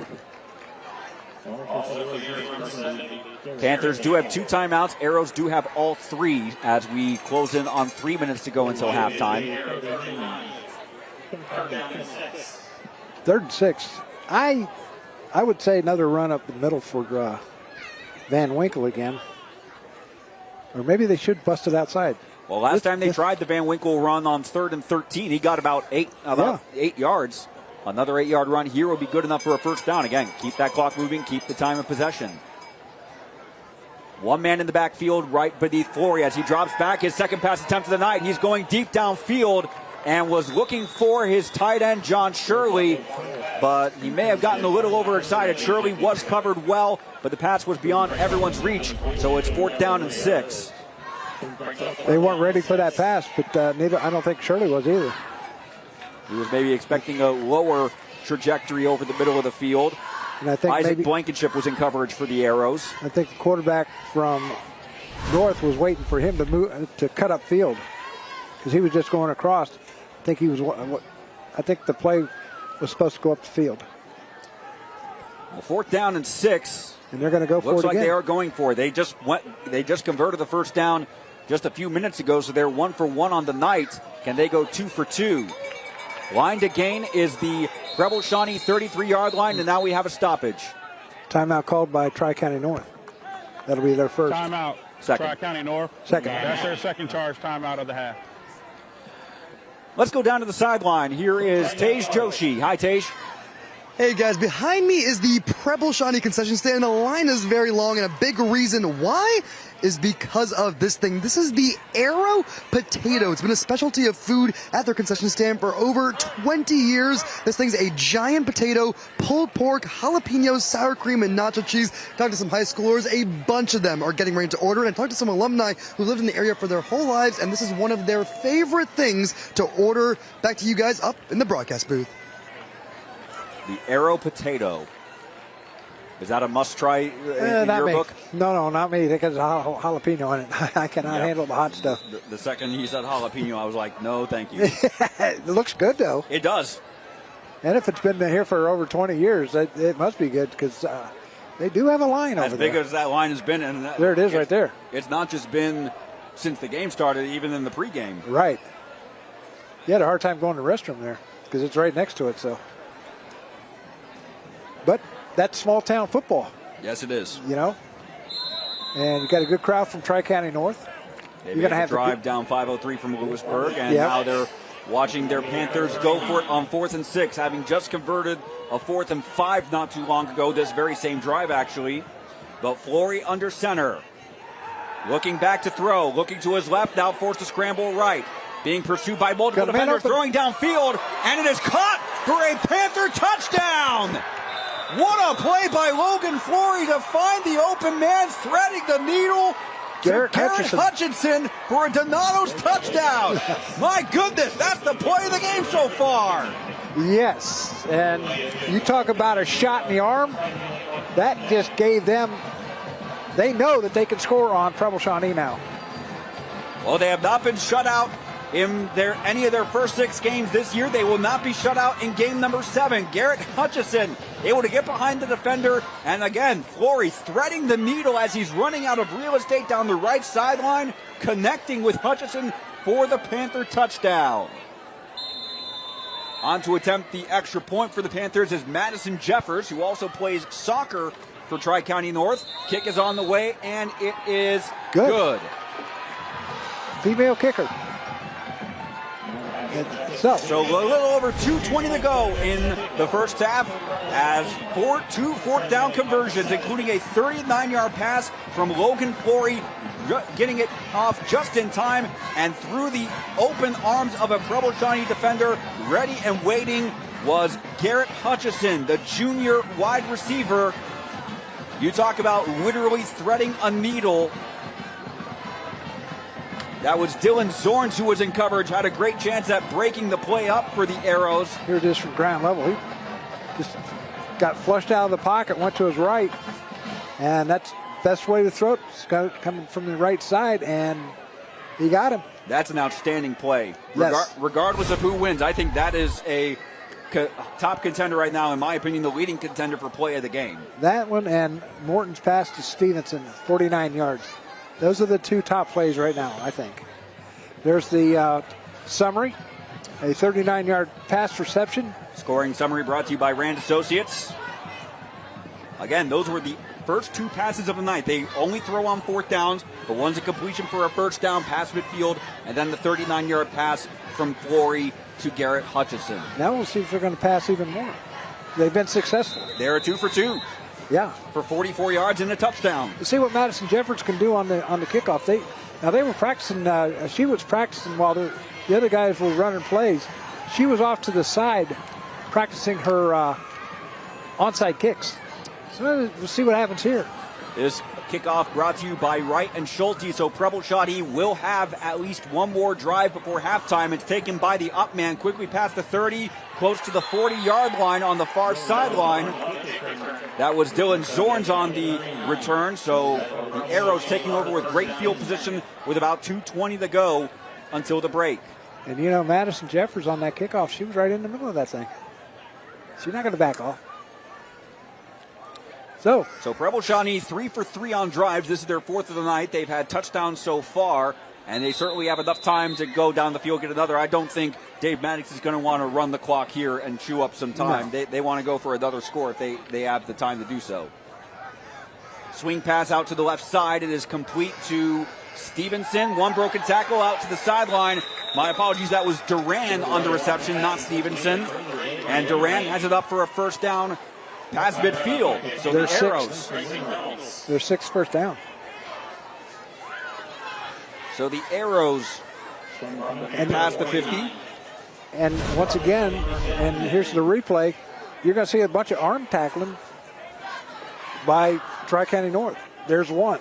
Panthers do have 2 timeouts. Arrows do have all 3 as we close in on 3 minutes to go until halftime. 3rd and 6. I would say another run up the middle for Van Winkle again. Or maybe they should bust it outside. Well, last time they tried the Van Winkle run on 3rd and 13, he got about 8 yards. Another 8-yard run here will be good enough for a first down. Again, keep that clock moving, keep the time of possession. 1 man in the backfield right beneath Flory as he drops back. His 2nd pass attempt of the night. He's going deep downfield and was looking for his tight end, John Shirley, but he may have gotten a little overexcited. Shirley was covered well, but the pass was beyond everyone's reach, so it's 4th down and 6. They weren't ready for that pass, but I don't think Shirley was either. He was maybe expecting a lower trajectory over the middle of the field. And I think Isaac Blankenship was in coverage for the Arrows. I think the quarterback from North was waiting for him to cut up field because he was just going across. I think the play was supposed to go up the field. Well, 4th down and 6. And they're going to go for it again. Looks like they are going for it. They just converted the first down just a few minutes ago, so they're 1 for 1 on the night. Can they go 2 for 2? Line to gain is the Preble Shawnee 33-yard line, and now we have a stoppage. Timeout called by Tri-County North. That'll be their first. Timeout. Second. Tri-County North. Second. That's their 2nd charge timeout of the half. Let's go down to the sideline. Here is Tej Joshi. Hi, Tej. Hey guys, behind me is the Preble Shawnee concession stand. The line is very long, and a big reason why is because of this thing. This is the Arrow potato. It's been a specialty of food at their concession stand for over 20 years. This thing's a giant potato, pulled pork, jalapenos, sour cream, and nacho cheese. Talked to some high schoolers. A bunch of them are getting ready to order. And I talked to some alumni who lived in the area for their whole lives, and this is one of their favorite things to order. Back to you guys up in the broadcast booth. The Arrow potato. Is that a must-try in not your me. book? No, not me. Because jalapeno in it. I cannot handle the hot stuff. The second he said jalapeno, I was like, no, thank you. It looks good, though. It does. And if it's been here for over 20 years, it must be good because they do have a line over there. As big as that line has been. And there it is right there. It's not just been since the game started, even in the pregame. Right. You had a hard time going to the restroom there because it's right next to it. So, but that's small town football. Yes, it is. You know, and you got a good crowd from Tri-County North. You're going to have to drive down 503 from Lewisburg, and now they're watching their Panthers go for it on 4th and 6, having just converted a 4th and 5 not too long ago. This very same drive, actually. But Flory under center, looking back to throw, looking to his left, now forced to scramble right. Being pursued by multiple defenders, throwing downfield, and it is caught for a Panther touchdown. What a play by Logan Flory to find the open man, threading the needle. Garrett Hutchison for a Donato's touchdown. My goodness, that's the play of the game so far. Yes, and you talk about a shot in the arm. That just gave them, they know that they can score on Preble Shawnee now. Well, they have not been shut out in any of their first 6 games this year. They will not be shut out in game number 7. Garrett Hutchison able to get behind the defender. And again, Flory threading the needle as he's running out of real estate down the right sideline, connecting with Hutchison for the Panther touchdown. On to attempt the extra point for the Panthers is Madison Jeffers, who also plays soccer for Tri-County North. Kick is on the way, and it is good. Female kicker. So a little over 2:20 to go in the first half as 2 fourth down conversions, including a 39-yard pass from Logan Flory, getting it off just in time and through the open arms of a Preble Shawnee defender. Ready and waiting was Garrett Hutchison, the junior wide receiver. You talk about literally threading a needle. That was Dylan Zorns who was in coverage, had a great chance at breaking the play up for the Arrows. Here it is from ground level. He just got flushed out of the pocket, went to his right, and that's the best way to throw it. It's coming from the right side, and he got him. That's an outstanding play. Yes. Regardless of who wins, I think that is a top contender right now, in my opinion, the leading contender for play of the game. That one and Morton's pass to Stevenson, 49 yards. Those are the 2 top plays right now, I think. There's the summary, a 39-yard pass reception. Scoring summary brought to you by Rand Associates. Again, those were the first 2 passes of the night. They only throw on 4th downs, but one's a completion for a first down, pass midfield, and then the 39-yard pass from Flory to Garrett Hutchison. Now we'll see if they're going to pass even more. They've been successful. They're a 2 for 2. Yeah, for 44 yards and a touchdown. To see what Madison Jeffords can do on the kickoff. They were practicing. She was practicing while the other guys were running plays. She was off to the side practicing her onside kicks. So we'll see what happens here. This kickoff brought to you by Wright and Schulte. So Preble Shawnee will have at least one more drive before halftime. It's taken by the up man, quickly past the 30, close to the 40-yard line on the far sideline. That was Dylan Zorns on the return. So the Arrows taking over with great field position with about 2:20 to go until the break. And you know, Madison Jeffers on that kickoff, she was right in the middle of that thing. She's not going to back off. So Preble Shawnee 3 for 3 on drives. This is their 4th of the night. They've had touchdowns so far, and they certainly have enough time to go down the field, get another. I don't think Dave Maddox is going to want to run the clock here and chew up some time. No. They want to go for another score if they have the time to do so. Swing pass out to the left side. It is complete to Stevenson. One broken tackle out to the sideline. My apologies, that was Duran on the reception, not Stevenson. And Duran has it up for a first down past midfield. So the Arrows. Their 6th first down. So the Arrows past the 50. And once again, and here's the replay, you're going to see a bunch of arm tackling by Tri-County North. There's one.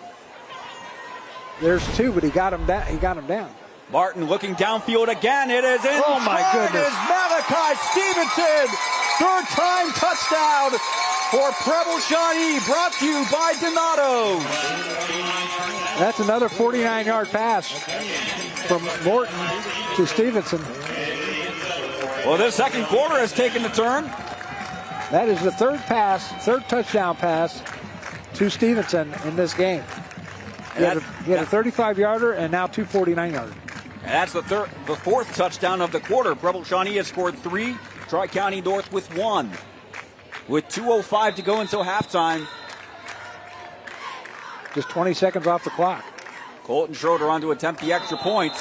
There's 2, but he got him down. Martin looking downfield again. It is in. Oh, my goodness. It is Malachi Stevenson. 3rd time touchdown for Preble Shawnee, brought to you by Donato's. That's another 49-yard pass from Morton to Stevenson. Well, this second quarter has taken the turn. That is the third touchdown pass to Stevenson in this game. He had a 35-yarder and now two 49-yarders. And that's the fourth touchdown of the quarter. Preble Shawnee has scored 3, Tri-County North with 1. With 2:05 to go until halftime. Just 20 seconds off the clock. Colton Schroeder on to attempt the extra point.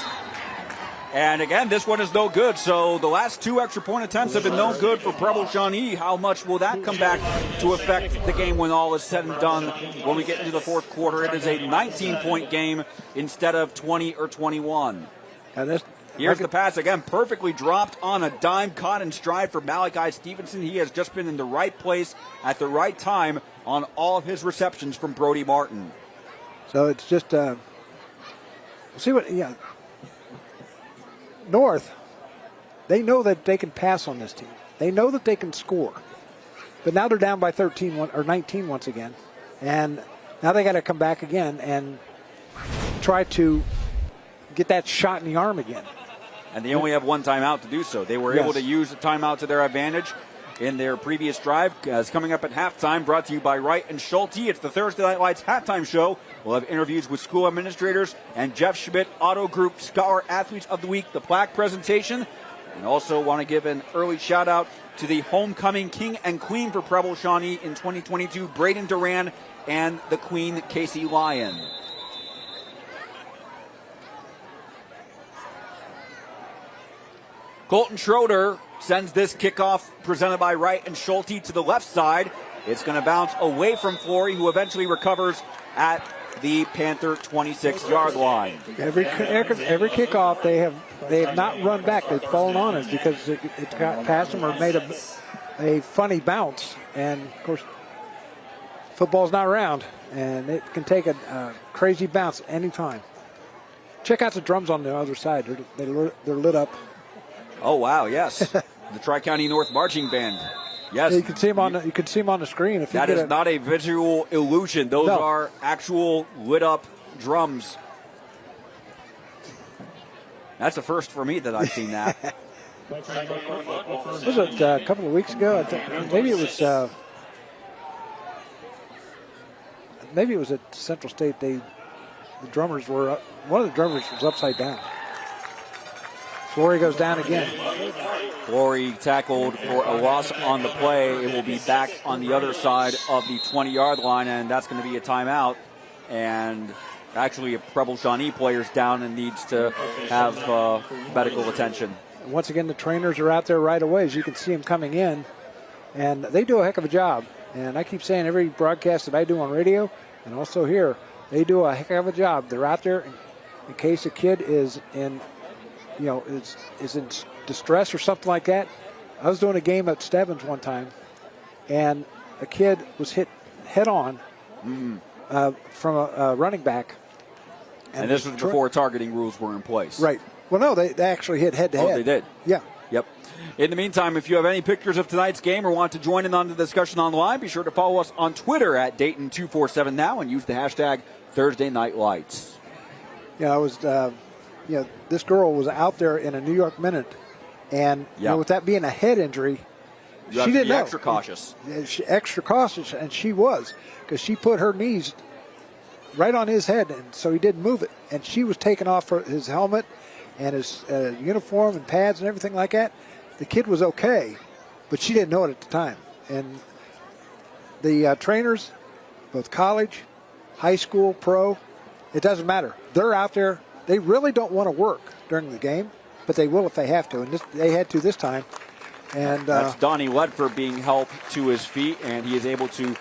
And again, this one is no good. So the last 2 extra point attempts have been no good for Preble Shawnee. How much will that come back to affect the game when all is said and done when we get into the fourth quarter? It is a 19-point game instead of 20 or 21. Here's the pass again, perfectly dropped on a dime, caught in stride for Malachi Stevenson. He has just been in the right place at the right time on all of his receptions from Brody Martin. So it's just, North, they know that they can pass on this team. They know that they can score. But now they're down by 19 once again. And now they got to come back again and try to get that shot in the arm again. And they only have one timeout to do so. They were able to use the timeout to their advantage in their previous drive. As coming up at halftime, brought to you by Wright and Schulte. It's the Thursday Night Lights halftime show. We'll have interviews with school administrators and Jeff Schmidt, Auto Group Scholar Athletes of the Week, the plaque presentation. And also want to give an early shout out to the homecoming king and queen for Preble Shawnee in 2022, Braden Duran, and the queen, Casey Lyon. Colton Schroeder sends this kickoff presented by Wright and Schulte to the left side. It's going to bounce away from Flory, who eventually recovers at the Panther 26-yard line. Every kickoff they have not run back. They've fallen on it because it got past them or made a funny bounce. And of course, football's not round, and it can take a crazy bounce anytime. Check out the drums on the other side. They're lit up. Oh wow! Yes, the Tri-County North Marching Band. Yes, yeah, you can see them on the screen. If that is not a visual illusion. Those are actual lit up drums. That's a first for me that I've seen that. Was it a couple of weeks ago? Maybe it was at Central State. One of the drummers was upside down. Flory goes down again. Flory tackled for a loss on the play. It will be back on the other side of the 20-yard line, and that's going to be a timeout. And actually, a Preble Shawnee player's down and needs to have medical attention. Once again, the trainers are out there right away. As you can see them coming in, and they do a heck of a job. And I keep saying every broadcast that I do on radio and also here, they do a heck of a job. They're out there in case a kid is in distress or something like that. I was doing a game at Stebbins one time, and a kid was hit head on from a running back. And this was before targeting rules were in place. Right. Well, no, they actually hit head to head. Oh, they did? Yeah. Yep. In the meantime, if you have any pictures of tonight's game or want to join in on the discussion online, be sure to follow us on Twitter at Dayton247now and use the hashtag Thursday Night Lights. Yeah, I was... this girl was out there in a New York Minute, and with that being a head injury, she didn't know. Extra cautious. Extra cautious, and she was, because she put her knees right on his head, and so he didn't move it. And she was taking off his helmet and his uniform and pads and everything like that. The kid was okay, but she didn't know it at the time. And the trainers, both college, high school, pro, it doesn't matter. They're out there. They really don't want to work during the game, but they will if they have to, and they had to this time. And that's Donnie Ledford being helped to his feet, and he is able to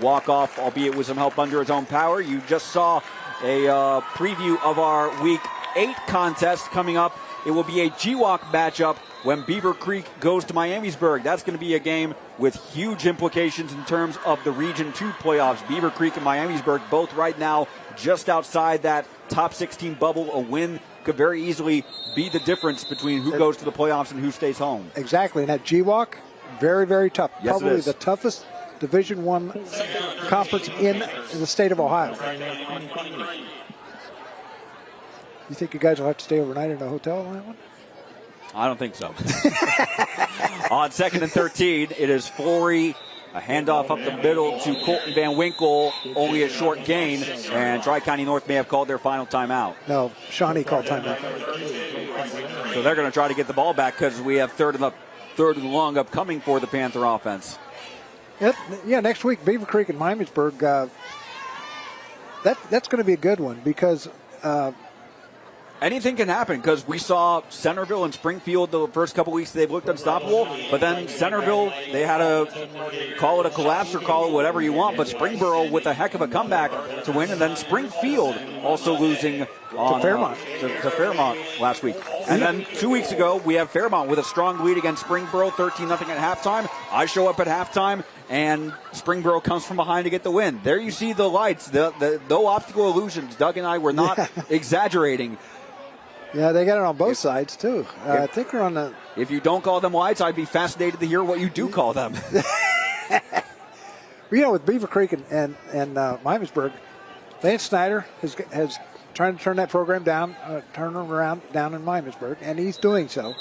walk off, albeit with some help under his own power. You just saw a preview of our Week 8 contest coming up. It will be a GWAC matchup when Beaver Creek goes to Miamisburg. That's going to be a game with huge implications in terms of the Region 2 playoffs. Beaver Creek and Miamisburg both right now just outside that top 16 bubble. A win could very easily be the difference between who goes to the playoffs and who stays home. Exactly, and that GWAC, Very, very tough. Yes, it Probably is. the toughest Division I conference in the state of Ohio. You think you guys will have to stay overnight in a hotel on that one? I don't think so. On 2nd and 13, it is Flory. A handoff up the middle to Colton Van Winkle, only a short gain, and Tri-County North may have called their final timeout. No, Shawnee called timeout. So they're going to try to get the ball back because we have third and long upcoming for the Panther offense. Yeah, next week, Beaver Creek and Miamisburg. That's going to be a good one because anything can happen because we saw Centerville and Springfield the first couple weeks they looked unstoppable, but then Centerville, they had to call it a collapse or call it whatever you want, but Springboro with a heck of a comeback to win, and then Springfield also losing on, to Fairmont. To Fairmont last week. And then 2 weeks ago, we have Fairmont with a strong lead against Springboro, 13-0 at halftime. I show up at halftime, and Springboro comes from behind to get the win. There you see the lights, the no optical illusions. Doug and I were not exaggerating. Yeah, they got it on both sides, too. I think we're on the... If you don't call them lights, I'd be fascinated to hear what you do call them. With Beaver Creek and Miamisburg, Lance Snyder has trying to turn that program down, turn them around down in Miamisburg, and he's doing so.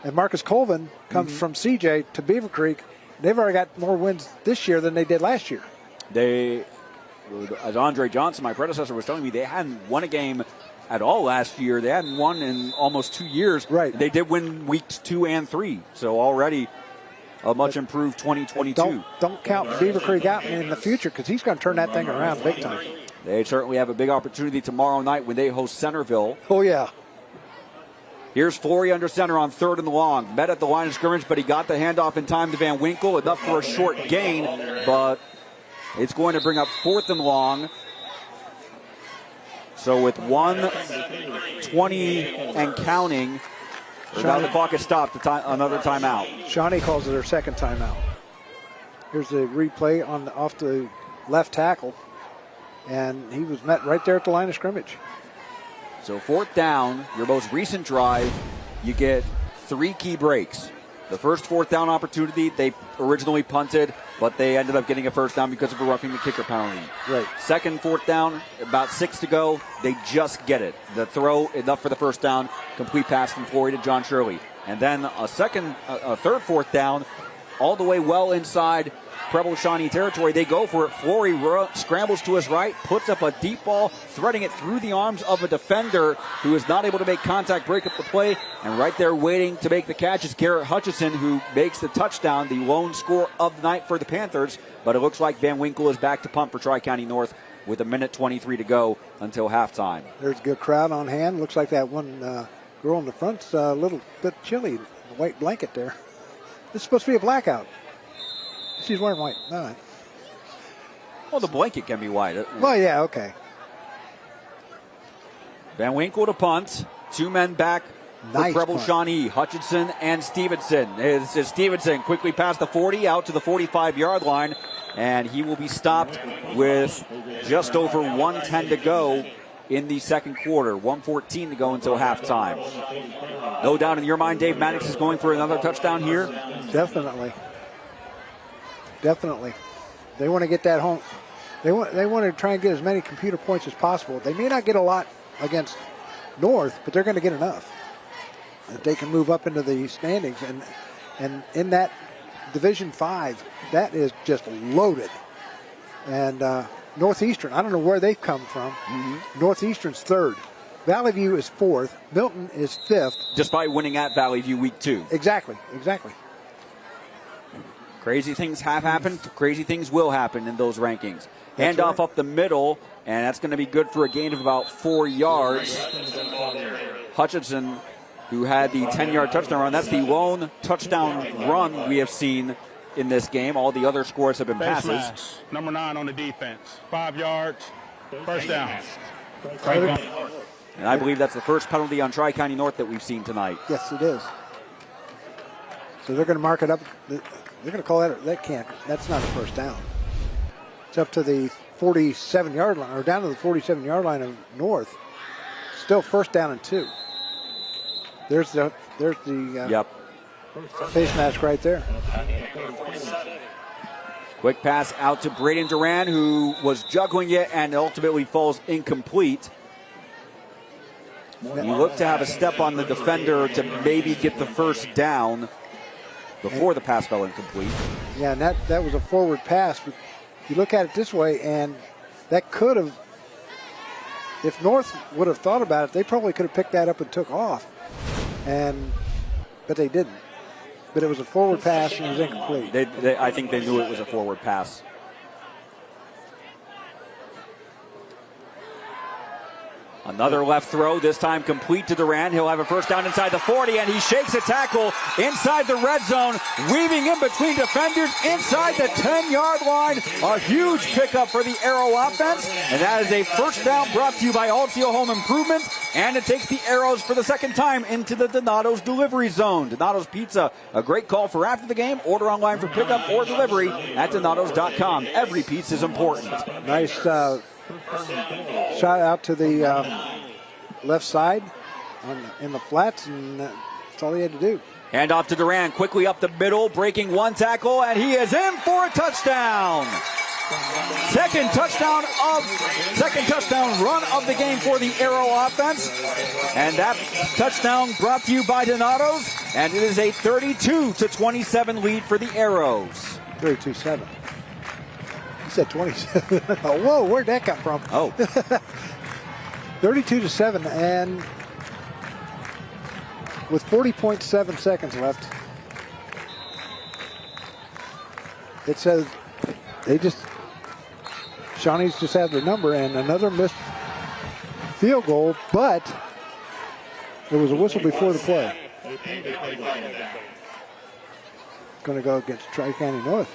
And Marcus Colvin comes from CJ to Beaver Creek. They've already got more wins this year than they did last year. As Andre Johnson, my predecessor, was telling me, they hadn't won a game at all last year. They hadn't won in almost 2 years. Right. They did win weeks 2 and 3. So already a much improved 2022. Don't count Beaver Creek out in the future because he's going to turn that thing around big time. They certainly have a big opportunity tomorrow night when they host Centerville. Oh, yeah. Here's Flory under center on 3rd and long. Met at the line of scrimmage, but he got the handoff in time to Van Winkle. Enough for a short gain, but it's going to bring up 4th and long. So with 1:20 and counting, now the clock is stopped. Another timeout. Shawnee calls it their second timeout. Here's the replay off the left tackle, and he was met right there at the line of scrimmage. So 4th down, your most recent drive, you get 3 key breaks. The first 4th down opportunity, they originally punted, but they ended up getting a first down because of a roughing the kicker penalty. Right. Second 4th down, about 6 to go, they just get it. The throw, enough for the first down, complete pass from Flory to John Shirley. And then a third 4th down, all the way well inside Preble Shawnee territory. They go for it. Flory scrambles to his right, puts up a deep ball, threading it through the arms of a defender who is not able to make contact, break up the play. And right there waiting to make the catch is Garrett Hutchison, who makes the touchdown, the lone score of the night for the Panthers. But it looks like Van Winkle is back to punt for Tri-County North with 1:23 to go until halftime. There's a good crowd on hand. Looks like that one girl in the front's a little bit chilly. The white blanket there. It's supposed to be a blackout. She's wearing white. All right. Well, the blanket can be white. Well, yeah, okay. Van Winkle to punt. 2 men back for Nice Preble punt. Shawnee, Hutchinson and Stevenson. It's Stevenson quickly past the 40 out to the 45-yard line, and he will be stopped with just over 1:10 to go in the second quarter. 1:14 to go until halftime. No doubt in your mind, Dave Maddox is going for another touchdown here. Definitely. They want to get that home. They want to try and get as many computer points as possible. They may not get a lot against North, but they're going to get enough that they can move up into the standings. And in that Division 5, that is just loaded. And Northeastern, I don't know where they've come from. Northeastern's 3rd. Valley View is 4th. Milton is 5th. Despite winning at Valley View week 2. Exactly. Crazy things have happened. Crazy things will happen in those rankings. That's Handoff right. up the middle, and that's going to be good for a gain of about 4 yards. Hutchinson, who had the 10-yard touchdown run, that's the lone touchdown run we have seen in this game. All the other scores have been Face passes. mask, number 9 on the defense. 5 yards, first down. And I believe that's the first penalty on Tri-County North that we've seen tonight. Yes, it is. So they're going to mark it up. They're going to call that. That's not a first down. It's up to the 47-yard line, or down to the 47-yard line of North. Still first down and 2. There's the. Yep. face mask right there. Quick pass out to Braden Duran, who was juggling it and ultimately falls incomplete. You look to have a step on the defender to maybe get the first down before the pass fell incomplete. Yeah, and that was a forward pass. But you look at it this way, and that could have, if North would have thought about it, they probably could have picked that up and took off. But they didn't. But it was a forward pass and it was incomplete. I think they knew it was a forward pass. Another left throw, this time complete to Duran. He'll have a first down inside the 40, and he shakes a tackle inside the red zone, weaving in between defenders inside the 10-yard line. A huge pickup for the Arrow offense, and that is a first down brought to you by Altio Home Improvement, and it takes the Arrows for the second time into the Donato's delivery zone. Donato's Pizza, a great call for after the game. Order online for pickup or delivery at donatos.com. Every piece is important. Nice shot out to the left side in the flats, and that's all he had to do. Hand off to Duran, quickly up the middle, breaking one tackle, and he is in for a touchdown. Second touchdown run of the game for the Arrow offense. And that touchdown brought to you by Donato's, and it is a 32-27 lead for the Arrows. 32-7. He said 27. Whoa, where'd that come from? Oh. 32-7, and with 40.7 seconds left, it says Shawnee's just had their number, and another missed field goal, but there was a whistle before the play. Going to go against Tri-County North.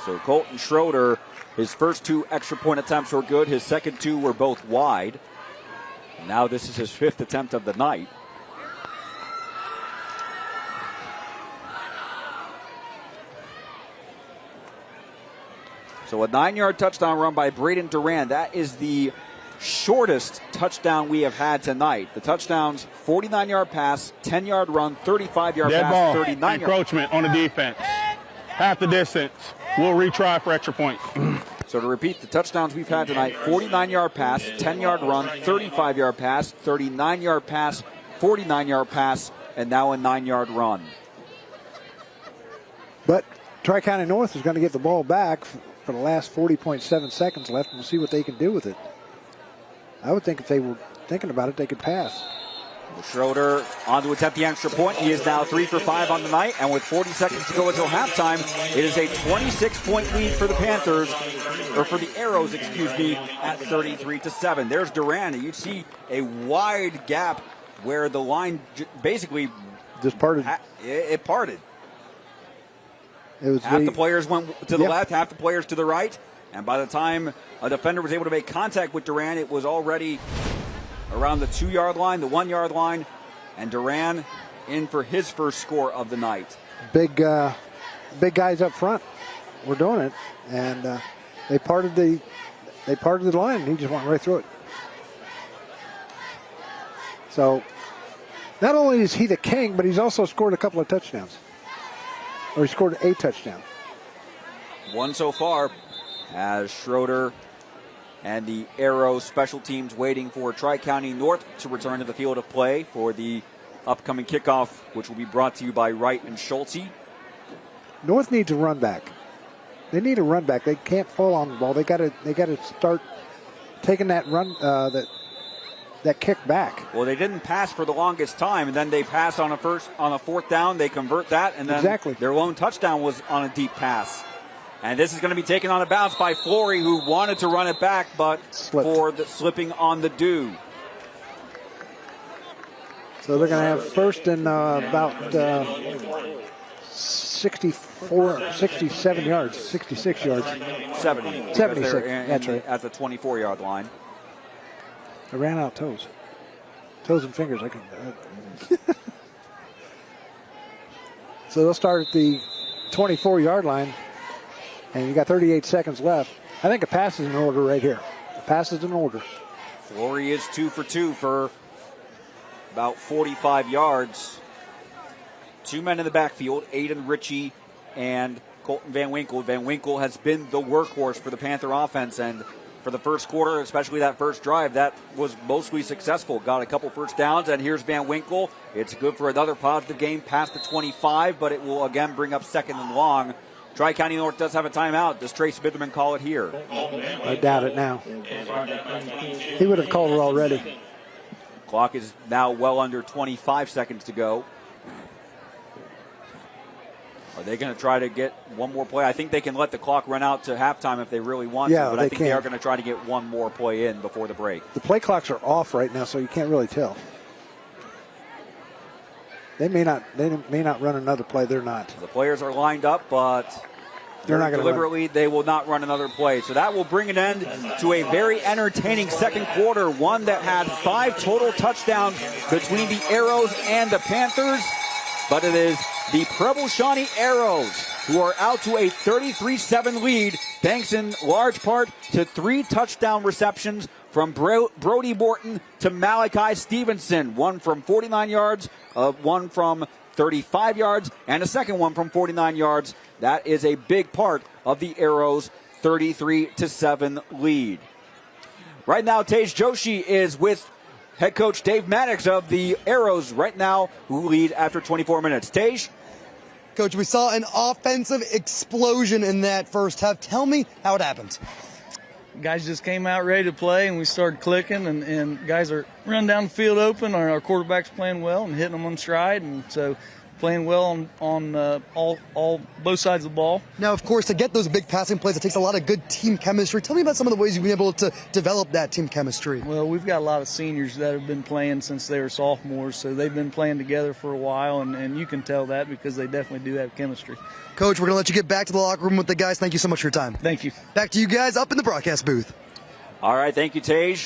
So Colton Schroeder, his first two extra point attempts were good. His second two were both wide. Now this is his fifth attempt of the night. So a 9-yard touchdown run by Braden Duran. That is the shortest touchdown we have had tonight. The touchdowns, 49-yard pass, 10-yard run, 35-yard Dead pass, ball. 39-yard. Encroachment on the defense. Half the distance. We'll retry for extra points. So to repeat, the touchdowns we've had tonight, 49-yard pass, 10-yard run, 35-yard pass, 39-yard pass, 49-yard pass, and now a 9-yard run. But Tri-County North is going to get the ball back for the last 40.7 seconds left, and we'll see what they can do with it. I would think if they were thinking about it, they could pass. Schroeder on to attempt the extra point. He is now 3 for 5 on the night, and with 40 seconds to go until halftime, it is a 26-point lead for the Panthers, or for the Arrows, excuse me, at 33-7. There's Duran. You see a wide gap where the line basically just parted. It parted. It was half the players went to the left, half the players to the right, and by the time a defender was able to make contact with Duran, it was already around the 2-yard line, the 1-yard line, and Duran in for his first score of the night. Big guys up front were doing it, and they parted the line, and he just went right through it. So not only is he the king, but he's also scored a couple of touchdowns, or he scored a touchdown. One so far, as Schroeder and the Arrow special teams waiting for Tri-County North to return to the field of play for the upcoming kickoff, which will be brought to you by Wright and Schulte. North needs a run back. They need a run back. They can't fall on the ball. They got to start taking that run that kick back. Well, they didn't pass for the longest time, and then they pass on a fourth down. They convert that, and then their lone touchdown was on a deep pass. And this is going to be taken on a bounce by Flory, who wanted to run it back, but for the slipping on the dew. So they're going to have first and about 67 yards, 66 yards. 70. 76, that's right. At the 24-yard line. I ran out of toes. Toes and fingers. So they'll start at the 24-yard line. And you got 38 seconds left. I think a pass is in order right here. A pass is in order. Flory is 2 for 2 for about 45 yards. 2 men in the backfield, Aiden Ritchie and Colton Van Winkle. Van Winkle has been the workhorse for the Panther offense, and for the first quarter, especially that first drive, that was mostly successful. Got a couple first downs, and here's Van Winkle. It's good for another positive game past the 25, but it will again bring up 2nd and long. Tri-County North does have a timeout. Does Trey Smither call it here? I doubt it now. He would have called it already. Clock is now well under 25 seconds to go. Are they going to try to get one more play? I think they can let the clock run out to halftime if they really want to, but I think they are going to try to get one more play in before the break. The play clocks are off right now, so you can't really tell. They may not run another play. They're not. The players are lined up, but they're not going to deliberately. They will not run another play. So that will bring an end to a very entertaining second quarter, one that had 5 total touchdowns between the Arrows and the Panthers. But it is the Preble Shawnee Arrows who are out to a 33-7 lead, thanks in large part to 3 touchdown receptions from Brody Morton to Malachi Stevenson. One from 49 yards, one from 35 yards, and a second one from 49 yards. That is a big part of the Arrows' 33-7 lead. Right now, Tej Joshi is with head coach Dave Maddox of the Arrows right now, who lead after 24 minutes. Tej? Coach, we saw an offensive explosion in that first half. Tell me how it happened. Guys just came out ready to play, and we started clicking, and guys are running down the field open. Our quarterback's playing well and hitting them on stride, and so playing well on all both sides of the ball. Now, of course, to get those big passing plays, it takes a lot of good team chemistry. Tell me about some of the ways you've been able to develop that team chemistry. Well, we've got a lot of seniors that have been playing since they were sophomores, so they've been playing together for a while, and you can tell that because they definitely do have chemistry. Coach, we're going to let you get back to the locker room with the guys. Thank you so much for your time. Thank you. Back to you guys up in the broadcast booth. All right, thank you, Tej.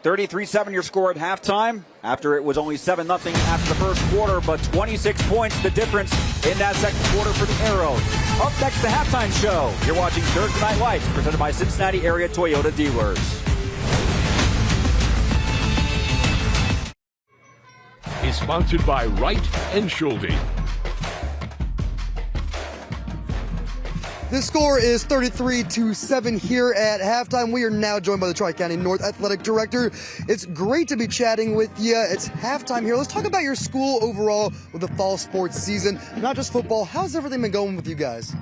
33-7 your score at halftime, after it was only 7-0 after the first quarter, but 26 points the difference in that second quarter for the Arrows. Up next, the halftime show. You're watching Thursday Night Lights, presented by Cincinnati area Toyota dealers. Is sponsored by Wright and Schulte. The score is 33-7 here at halftime. We are now joined by the Tri-County North Athletic Director. It's great to be chatting with you. It's halftime here. Let's talk about your school overall with the fall sports season, not just football. How's everything been going with you guys?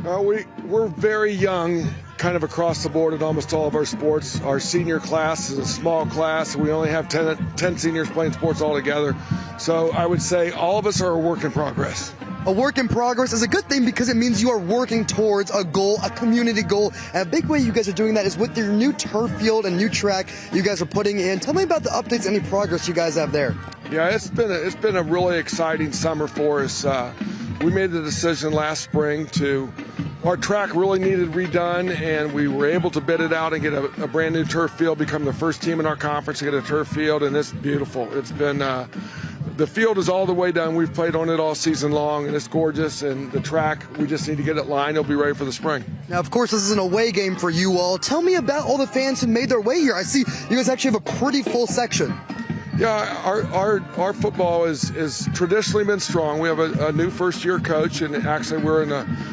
We're very young, kind of across the board in almost all of our sports. Our senior class is a small class. We only have 10 seniors playing sports altogether. So I would say all of us are a work in progress. A work in progress is a good thing because it means you are working towards a goal, a community goal. And a big way you guys are doing that is with your new turf field and new track you guys are putting in. Tell me about the updates, any progress you guys have there. Yeah, it's been a really exciting summer for us. We made the decision last spring our track really needed redone, and we were able to bid it out and get a brand new turf field, become the first team in our conference to get a turf field, and it's beautiful. It's been the field is all the way done. We've played on it all season long, and it's gorgeous. And the track, we just need to get it lined. It'll be ready for the spring. Now, of course, this is an away game for you all. Tell me about all the fans who made their way here. I see you guys actually have a pretty full section. Yeah, our football is traditionally been strong. We have a new first-year coach, and actually we're in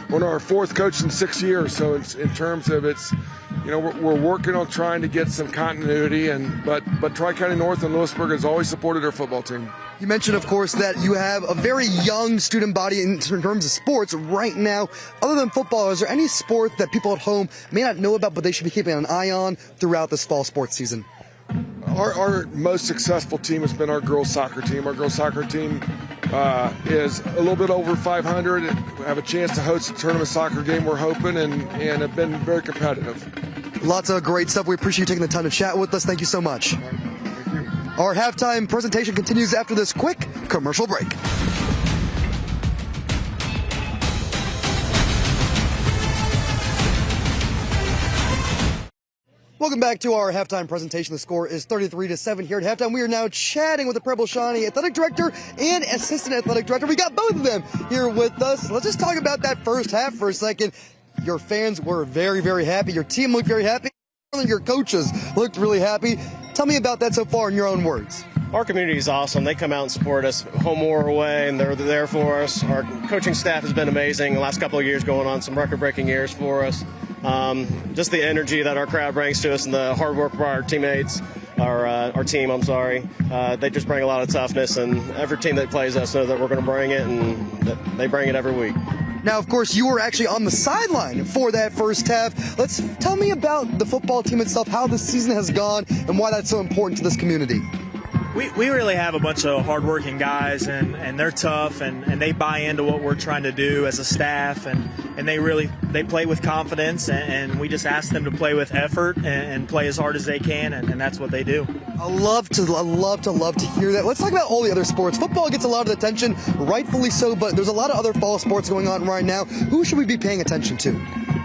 one of our fourth coach in 6 years. So in terms of we're working on trying to get some continuity, but Tri-County North and Lewisburg has always supported our football team. You mentioned, of course, that you have a very young student body in terms of sports right now. Other than football, is there any sport that people at home may not know about but they should be keeping an eye on throughout this fall sports season? Our most successful team has been our girls soccer team. Our girls soccer team is a little bit over 500. We have a chance to host a tournament soccer game, we're hoping, and have been very competitive. Lots of great stuff. We appreciate you taking the time to chat with us. Thank you so much. Our halftime presentation continues after this quick commercial break. Welcome back to our halftime presentation. The score is 33-7 here at halftime. We are now chatting with the Preble Shawnee Athletic Director and Assistant Athletic Director. We got both of them here with us. Let's just talk about that first half for a second. Your fans were very, very happy. Your team looked very happy. Your coaches looked really happy. Tell me about that so far in your own words. our community is awesome. They come out and support us home or away, and they're there for us. Our coaching staff has been amazing the last couple of years, going on some record-breaking years for us. Just the energy that our crowd brings to us and the hard work of our teammates, our team, they just bring a lot of toughness, and every team that plays us know that we're going to bring it, and that they bring it every week. Now, of course, you were actually on the sideline for that first half. Tell me about the football team itself, how the season has gone, and why that's so important to this community. We really have a bunch of hardworking guys, and they're tough, and they buy into what we're trying to do as a staff, and they play with confidence, and we just ask them to play with effort and play as hard as they can, and that's what they do. I love to hear that. Let's talk about all the other sports. Football gets a lot of attention, rightfully so, but there's a lot of other fall sports going on right now. Who should we be paying attention to?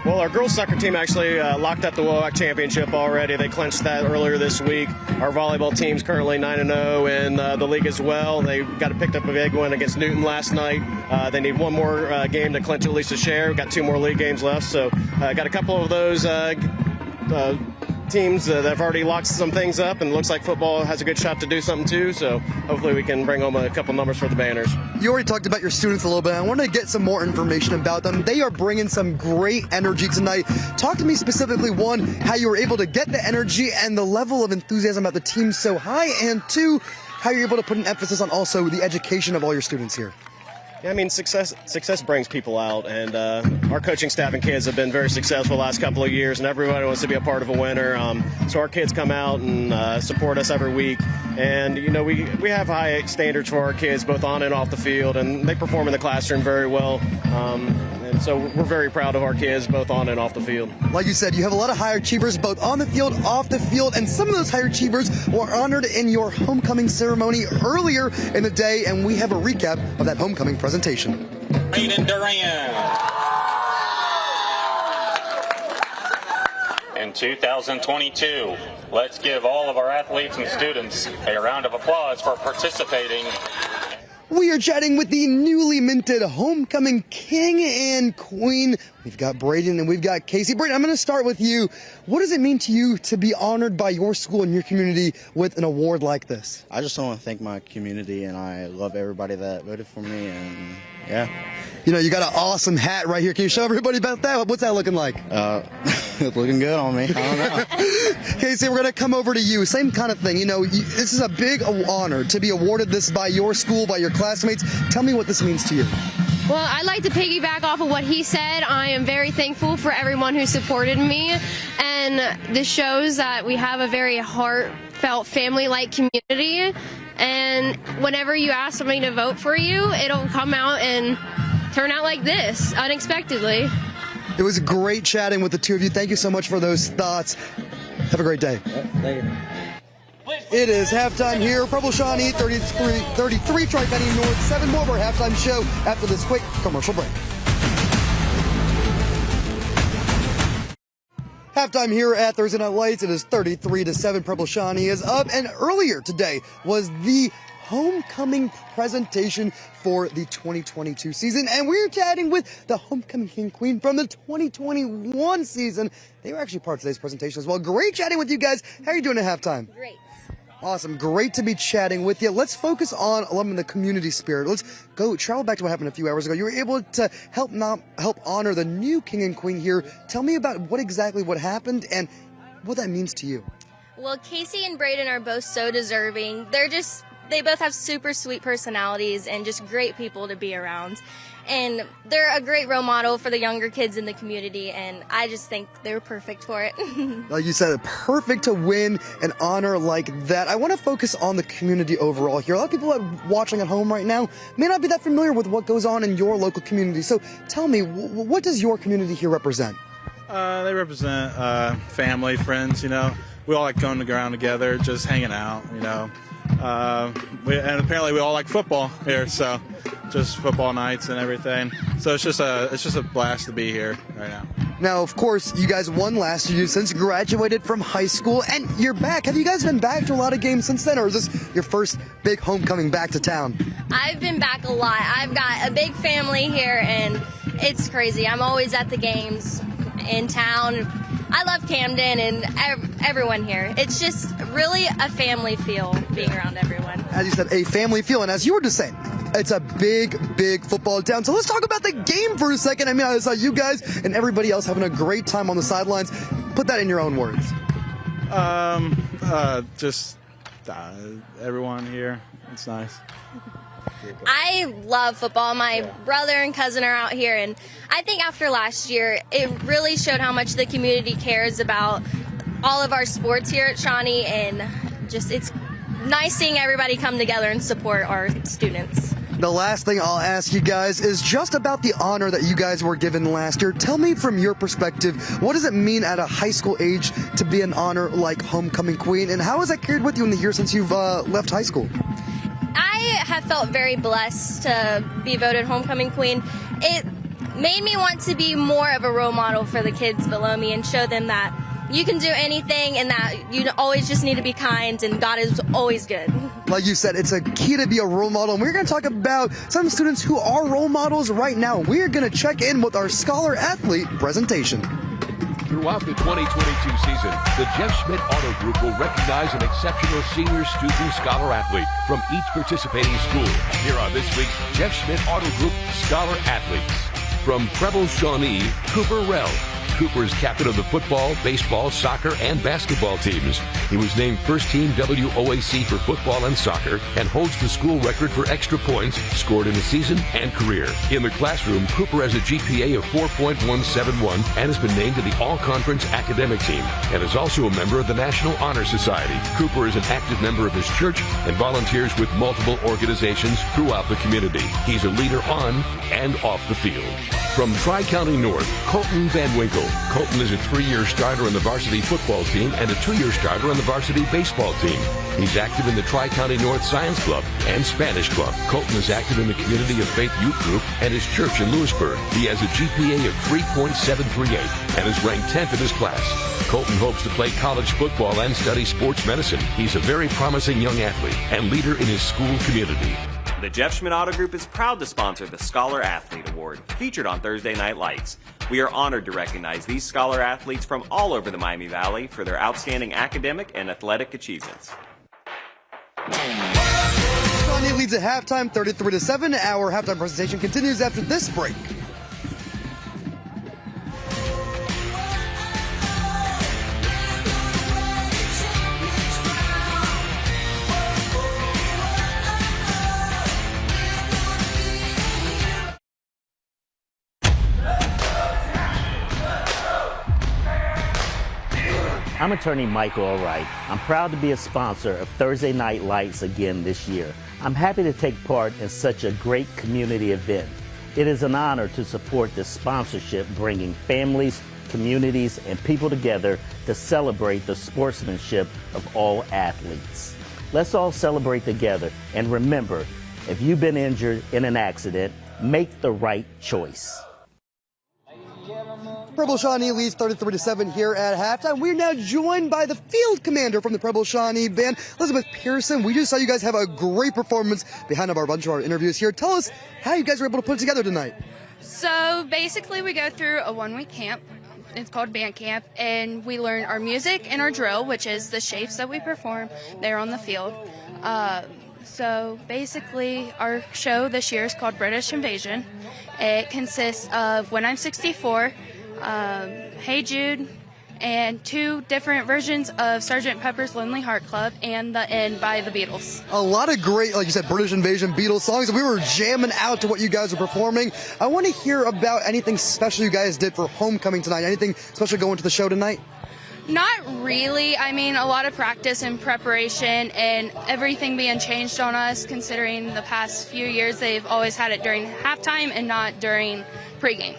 Well, our girls soccer team actually locked up the WOAC championship already. They clinched that earlier this week. Our volleyball team's currently 9-0 in the league as well. They picked up a big win against Newton last night. They need one more game to clinch at least a share. We've got 2 more league games left, so got a couple of those teams that have already locked some things up, and looks like football has a good shot to do something too, so hopefully we can bring home a couple numbers for the banners. You already talked about your students a little bit. I want to get some more information about them. They are bringing some great energy tonight. Talk to me specifically, 1, how you were able to get the energy and the level of enthusiasm about the team so high, and 2, how you're able to put an emphasis on also the education of all your students here. Yeah, I mean, success brings people out, and our coaching staff and kids have been very successful the last couple of years, and everybody wants to be a part of a winner. So our kids come out and support us every week, and we have high standards for our kids both on and off the field, and they perform in the classroom very well. And so we're very proud of our kids both on and off the field. Like you said, you have a lot of high achievers both on the field, off the field, and some of those high achievers were honored in your homecoming ceremony earlier in the day, and we have a recap of that homecoming presentation. Aiden Duran. In 2022, let's give all of our athletes and students a round of applause for participating. We are chatting with the newly minted homecoming king and queen. We've got Braden and we've got Casey. Braden, I'm going to start with you. What does it mean to you to be honored by your school and your community with an award like this? I just want to thank my community, and I love everybody that voted for me, and yeah. You got an awesome hat right here. Can you show everybody about that? What's that looking like? Looking good on me. I don't know. Casey, we're going to come over to you. Same kind of thing. This is a big honor to be awarded this by your school, by your classmates. Tell me what this means to you. Well, I'd like to piggyback off of what he said. I am very thankful for everyone who supported me, and this shows that we have a very heartfelt, family-like community, and whenever you ask somebody to vote for you, it'll come out and turn out like this, unexpectedly. It was great chatting with the two of you. Thank you so much for those thoughts. Have a great day. It is halftime here. Preble Shawnee 33, Tri-County North 7. More of our halftime show after this quick commercial break. Halftime here at Thursday Night Lights. It is 33-7. Preble Shawnee is up, and earlier today was the homecoming presentation for the 2022 season, and we're chatting with the homecoming king queen from the 2021 season. They were actually part of today's presentation as well. Great chatting with you guys. How are you doing at halftime? Great. Awesome. Great to be chatting with you. Let's focus on the community spirit. Let's travel back to what happened a few hours ago. You were able to help honor the new king and queen here. Tell me about what happened and what that means to you. Well, Casey and Braden are both so deserving. They both have super sweet personalities and just great people to be around. And they're a great role model for the younger kids in the community, and I just think they're perfect for it. Like you said, perfect to win an honor like that. I want to focus on the community overall here. A lot of people watching at home right now may not be that familiar with what goes on in your local community. So tell me, what does your community here represent? They represent family, friends, We all like going around together, just hanging out, and apparently we all like football here, so just football nights and everything. So it's just a blast to be here right now. Now, of course, you guys won last year since you graduated from high school, and you're back. Have you guys been back to a lot of games since then, or is this your first big homecoming back to town? I've been back a lot. I've got a big family here, and it's crazy. I'm always at the games in town. I love Camden and everyone here. It's just really a family feel being around everyone. As you said, a family feel, and as you were just saying, it's a big, big football town. So let's talk about the game for a second. I mean, I saw you guys and everybody else having a great time on the sidelines. Put that in your own words. Everyone here. It's nice. I love football. My brother and cousin are out here, and I think after last year, it really showed how much the community cares about all of our sports here at Shawnee, and just it's nice seeing everybody come together and support our students. The last thing I'll ask you guys is just about the honor that you guys were given last year. Tell me from your perspective, what does it mean at a high school age to be an honor like Homecoming Queen, and how has that carried with you in the year since you've left high school? I have felt very blessed to be voted Homecoming Queen. It made me want to be more of a role model for the kids below me and show them that you can do anything and that you always just need to be kind and God is always good. Like you said, it's a key to be a role model, and we're going to talk about some students who are role models right now. We're going to check in with our Scholar Athlete presentation. Throughout the 2022 season, the Jeff Schmidt Auto Group will recognize an exceptional senior student scholar athlete from each participating school. Here are this week's Jeff Schmidt Auto Group Scholar Athletes. From Preble, Shawnee, Cooper Rell. Cooper is captain of the football, baseball, soccer, and basketball teams. He was named first team WOAC for football and soccer and holds the school record for extra points scored in a season and career. In the classroom, Cooper has a GPA of 4.171 and has been named to the All-Conference Academic Team and is also a member of the National Honor Society. Cooper is an active member of his church and volunteers with multiple organizations throughout the community. He's a leader on and off the field. From Tri-County North, Colton Van Winkle. Colton is a 3-year starter on the varsity football team and a 2-year starter on the varsity baseball team. He's active in the Tri-County North Science Club and Spanish Club. Colton is active in the Community of Faith Youth Group and his church in Lewisburg. He has a GPA of 3.738 and is ranked 10th in his class. Colton hopes to play college football and study sports medicine. He's a very promising young athlete and leader in his school community. The Jeff Schmidt Auto Group is proud to sponsor the Scholar Athlete Award, featured on Thursday Night Lights. We are honored to recognize these scholar athletes from all over the Miami Valley for their outstanding academic and athletic achievements. Shawnee leads at halftime, 33-7. Our halftime presentation continues after this break. I'm attorney Michael Allwright. I'm proud to be a sponsor of Thursday Night Lights again this year. I'm happy to take part in such a great community event. It is an honor to support this sponsorship, bringing families, communities, and people together to celebrate the sportsmanship of all athletes. Let's all celebrate together, and remember, if you've been injured in an accident, make the right choice. Preble Shawnee leads 33-7 here at halftime. We're now joined by the field commander from the Preble Shawnee band, Elizabeth Pearson. We just saw you guys have a great performance behind a bunch of our interviews here. Tell us how you guys were able to put it together tonight. So basically we go through a 1-week camp. It's called band camp, and we learn our music and our drill, which is the shapes that we perform there on the field. So basically our show this year is called British Invasion. It consists of When I'm 64, Hey Jude, and 2 different versions of Sgt. Pepper's Lonely Heart Club and The End by the Beatles. A lot of great, like you said, British Invasion, Beatles songs. We were jamming out to what you guys are performing. I want to hear about anything special you guys did for homecoming tonight. Anything special going to the show tonight? Not really. I mean, a lot of practice and preparation and everything being changed on us, considering the past few years they've always had it during halftime and not during pregame.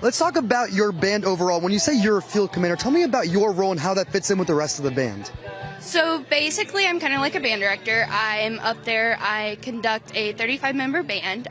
Let's talk about your band overall. When you say you're a field commander, tell me about your role and how that fits in with the rest of the band. So basically, I'm kind of like a band director. I'm up there. I conduct a 35-member band.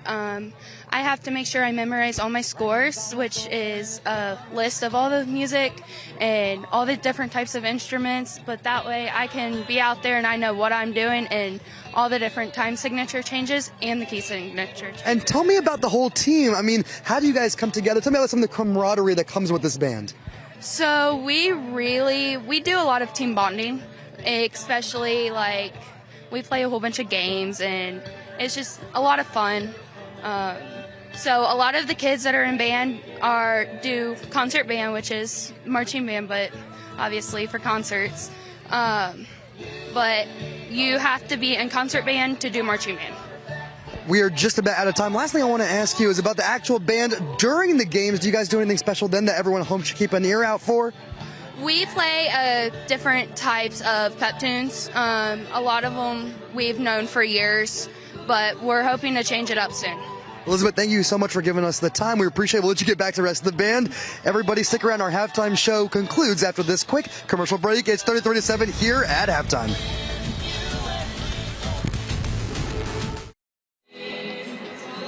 I have to make sure I memorize all my scores, which is a list of all the music and all the different types of instruments. But that way I can be out there and I know what I'm doing and all the different time signature changes and the key signature changes. And tell me about the whole team. I mean, how do you guys come together? Tell me about some of the camaraderie that comes with this band. So we do a lot of team bonding, especially like we play a whole bunch of games and it's just a lot of fun. So a lot of the kids that are in band do concert band, which is marching band, but obviously for concerts. But you have to be in concert band to do marching band. We are just about out of time. Last thing I want to ask you is about the actual band during the games. Do you guys do anything special then that everyone at home should keep an ear out for? We play different types of pep tunes. A lot of them we've known for years, but we're hoping to change it up soon. Elizabeth, thank you so much for giving us the time. We appreciate it. We'll let you get back to the rest of the band. Everybody stick around. Our halftime show concludes after this quick commercial break. It's 33-7 here at halftime.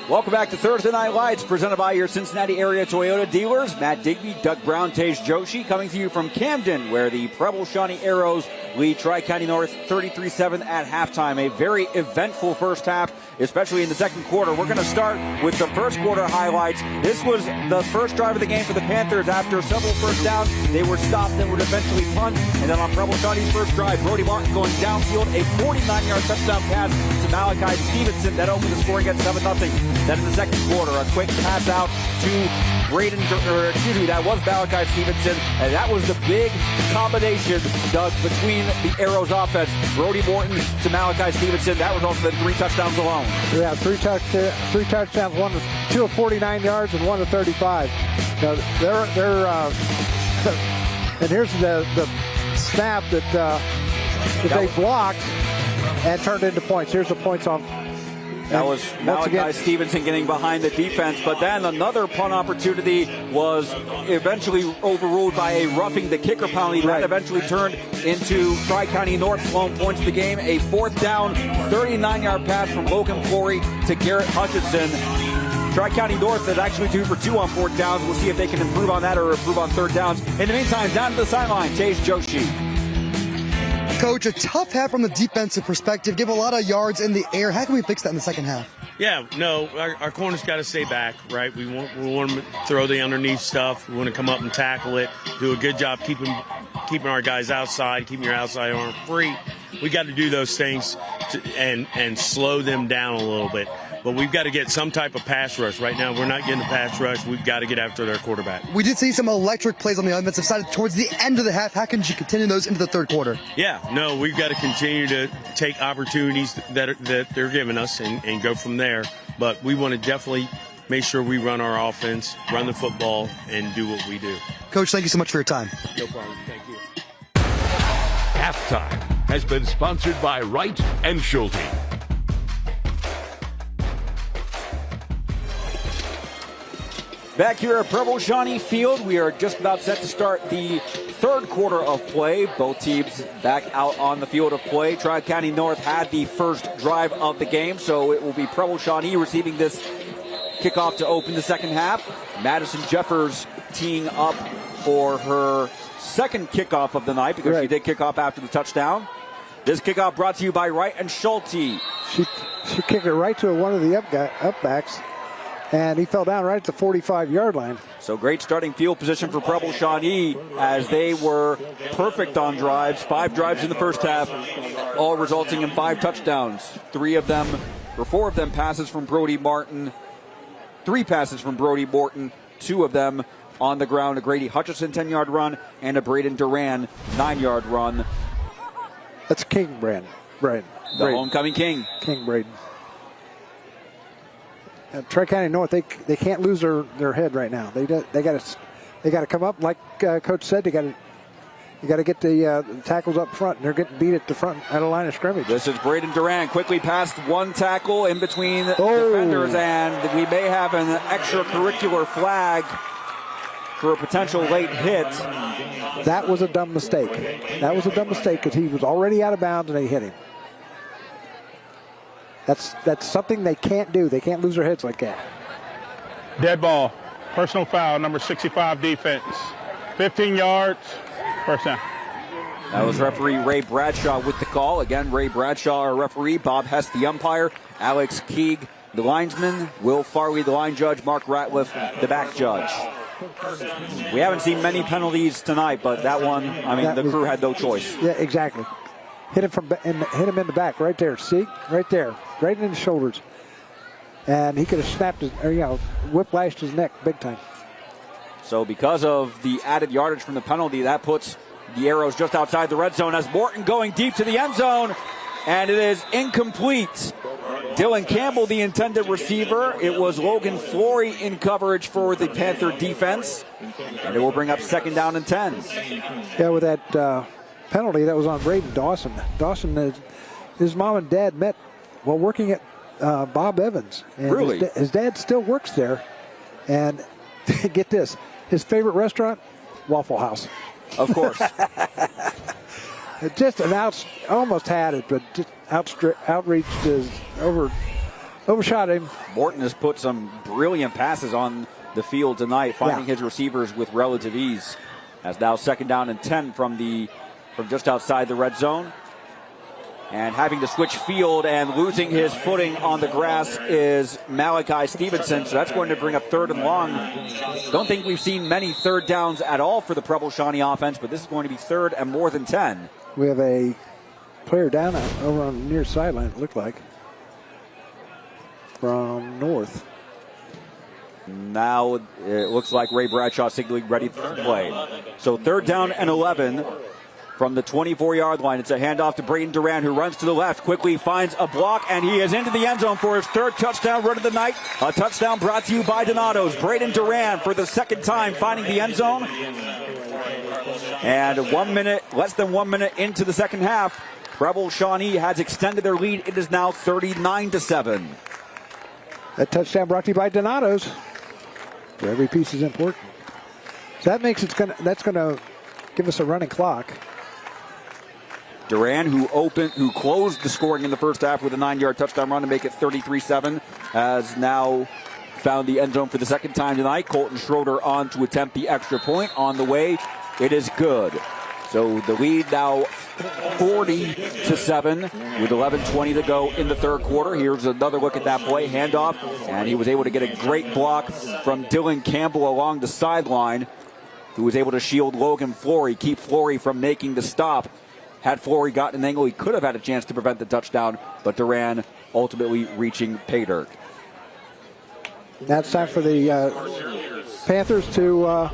Welcome back to Thursday Night Lights, presented by your Cincinnati area Toyota dealers. Matt Digby, Doug Brown, Tage Joshi, coming to you from Camden, where the Preble Shawnee Arrows lead Tri-County North 33-7 at halftime. A very eventful first half, especially in the second quarter. We're going to start with some first quarter highlights. This was the first drive of the game for the Panthers. After several first downs, they were stopped and would eventually punt. And then on Preble Shawnee's first drive, Brody Martin going downfield, a 49-yard touchdown pass to Malachi Stevenson. That opened the scoring at 7-0. Then in the second quarter, a quick pass out to that was Malachi Stevenson, and that was the big combination, Doug, between the Arrows offense. Brody Morton to Malachi Stevenson. That resulted in 3 touchdowns alone. Yeah, three touchdowns, two of 49 yards and one of 35. Now, and here's the snap that they blocked and turned into points. Here's the points on. That was Malachi Stevenson getting behind the defense, but then another punt opportunity was eventually overruled by a roughing the kicker penalty. That eventually turned into Tri-County North's lone points of the game. A 4th down, 39-yard pass from Logan Corey to Garrett Hutchison. Tri-County North is actually 2 for 2 on 4th downs. We'll see if they can improve on that or improve on 3rd downs. In the meantime, down to the sideline, Tage Joshi. Coach, a tough half from the defensive perspective. Give a lot of yards in the air. How can we fix that in the second half? Yeah, no, our corners got to stay back, right? We want them to throw the underneath stuff. We want to come up and tackle it. Do a good job keeping our guys outside, keeping your outside arm free. We got to do those things and slow them down a little bit. But we've got to get some type of pass rush. Right now, we're not getting a pass rush. We've got to get after their quarterback. We did see some electric plays on the offensive side towards the end of the half. How can you continue those into the third quarter? Yeah, no, we've got to continue to take opportunities that they're giving us and go from there. But we want to definitely make sure we run our offense, run the football, and do what we do. Coach, thank you so much for your time. No problem. Thank you. Halftime has been sponsored by Wright and Schulte. Back here at Preble Shawnee Field, we are just about set to start the third quarter of play. Both teams back out on the field of play. Tri-County North had the first drive of the game, so it will be Preble Shawnee receiving this kickoff to open the second half. Madison Jeffers teeing up for her second kickoff of the night because she did kick off after the touchdown. This kickoff brought to you by Wright and Schulte. She kicked it right to one of the upbacks. And he fell down right at the 45-yard line. So great starting field position for Preble Shawnee as they were perfect on drives. 5 drives in the first half, all resulting in 5 touchdowns. 4 of them passes from Brody Martin. 3 passes from Brody Morton. 2 of them on the ground. A Grady Hutchison 10-yard run and a Braden Duran 9-yard run. That's King Braden. The homecoming King. King Braden. Tri-County North, they can't lose their head right now. They got to come up like Coach said. You got to get the tackles up front. And they're getting beat at the front at a line of scrimmage. This is Braden Duran quickly past one tackle in between defenders, and we may have an extracurricular flag for a potential late hit. That was a dumb mistake. Because he was already out of bounds and they hit him. That's something they can't do. They can't lose their heads like that. Dead ball. Personal foul, number 65 defense. 15 yards. First down. That was referee Ray Bradshaw with the call. Again, Ray Bradshaw, our referee. Bob Hess, the umpire. Alex Keeg, the linesman. Will Farley, the line judge. Mark Ratliff, the back judge. We haven't seen many penalties tonight, but that one, I mean, the crew had no choice. Yeah, exactly. Hit him in the back right there. See? Right there. Right in the shoulders. And he could have snapped his, or, whiplashed his neck big time. So because of the added yardage from the penalty, that puts the Arrows just outside the red zone as Morton going deep to the end zone. And it is incomplete. Dylan Campbell, the intended receiver. It was Logan Flory in coverage for the Panther defense. And it will bring up 2nd down and 10. Yeah, with that penalty, that was on Braden Dawson. Dawson, his mom and dad met while working at Bob Evans. And really? His dad still works there. And get this, his favorite restaurant, Waffle House. Of course. Just almost had it, but just outreached his, overshot him. Morton has put some brilliant passes on the field tonight, finding his receivers with relative ease. As now 2nd down and 10 from just outside the red zone. And having to switch field and losing his footing on the grass is Malachi Stevenson. So that's going to bring up 3rd and long. Don't think we've seen many 3rd downs at all for the Preble Shawnee offense, but this is going to be 3rd and more than 10. We have a player down over on the near sideline, it looked like, from North. Now it looks like Ray Bradshaw signaling ready to play. So 3rd down and 11 from the 24-yard line. It's a handoff to Braden Duran, who runs to the left, quickly finds a block, and he is into the end zone for his 3rd touchdown run of the night. A touchdown brought to you by Donato's. Braden Duran for the 2nd time finding the end zone. And less than 1 minute into the 2nd half, Preble Shawnee has extended their lead. It is now 39-7. That touchdown brought to you by Donato's. So every piece is important. So that's gonna give us a running clock. Duran, who closed the scoring in the first half with a 9-yard touchdown run to make it 33-7, has now found the end zone for the 2nd time tonight. Colton Schroeder on to attempt the extra point. On the way, it is good. So the lead now 40-7 with 11:20 to go in the 3rd quarter. Here's another look at that play. Handoff, and he was able to get a great block from Dylan Campbell along the sideline, who was able to shield Logan Flory, keep Flory from making the stop. Had Flory gotten an angle, he could have had a chance to prevent the touchdown, but Duran ultimately reaching pay dirt. Now it's time for the Panthers to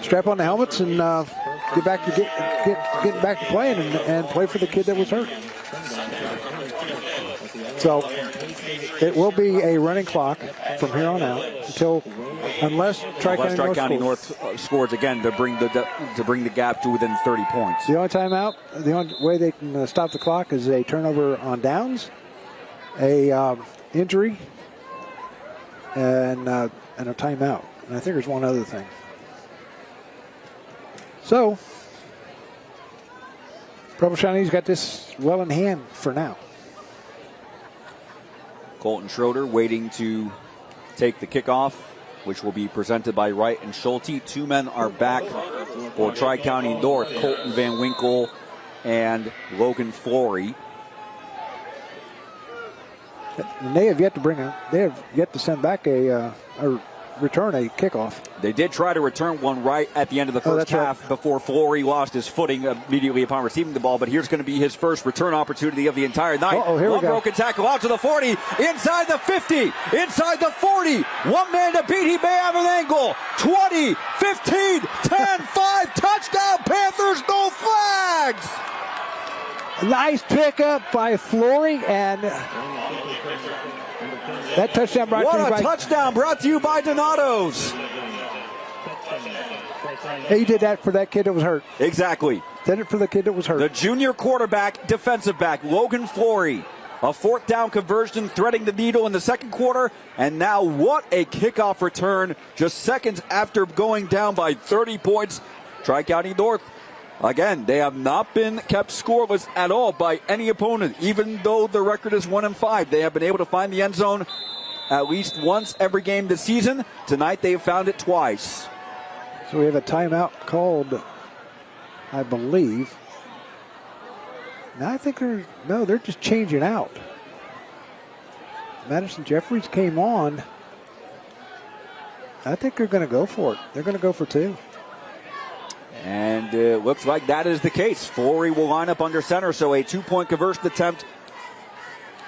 strap on the helmets and get back to playing and play for the kid that was hurt. So it will be a running clock from here on out unless Tri-County North scores again to bring the gap to within 30 points. The only way they can stop the clock is a turnover on downs, a injury, and a timeout. And I think there's one other thing. So Preble Shawnee's got this well in hand for now. Colton Schroeder waiting to take the kickoff, which will be presented by Wright and Schulte. 2 men are back for Tri-County North, Colton Van Winkle and Logan Flory. And they have yet to send back return a kickoff. They did try to return one right at the end of the first half before Flory lost his footing immediately upon receiving the ball, but here's going to be his first return opportunity of the entire night. One broken tackle out to the 40, inside the 50, inside the 40. One man to beat, he may have an angle. 20, 15, 10, 5, touchdown Panthers, no flags! Nice pickup by Flory, and that touchdown brought to you by... touchdown brought to you by Donato's. He did that for that kid that was hurt. Exactly. Did it for the kid that was hurt. The junior quarterback, defensive back, Logan Flory. A 4th down conversion, threading the needle in the 2nd quarter. And now what a kickoff return just seconds after going down by 30 points. Tri-County North. Again, they have not been kept scoreless at all by any opponent. Even though the record is 1-5, they have been able to find the end zone at least once every game this season. Tonight, they have found it twice. So we have a timeout called, I believe. Now I think they're just changing out. Madison Jeffries came on I think they're going to go for it. They're going to go for 2. And it looks like that is the case. Flory will line up under center, so a 2-point conversion attempt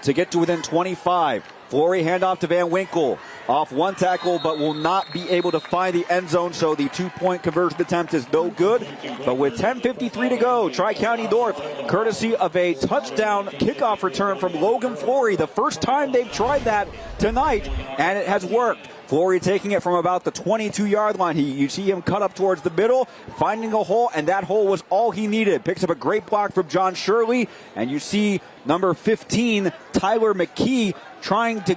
to get to within 25. Flory handoff to Van Winkle. Off one tackle, but will not be able to find the end zone, so the 2-point conversion attempt is no good. But with 10:53 to go, Tri-County North, courtesy of a touchdown kickoff return from Logan Flory, the first time they've tried that tonight, and it has worked. Flory taking it from about the 22-yard line. You see him cut up towards the middle, finding a hole, and that hole was all he needed. Picks up a great block from John Shirley, and you see number 15, Ty Lee McKee, trying to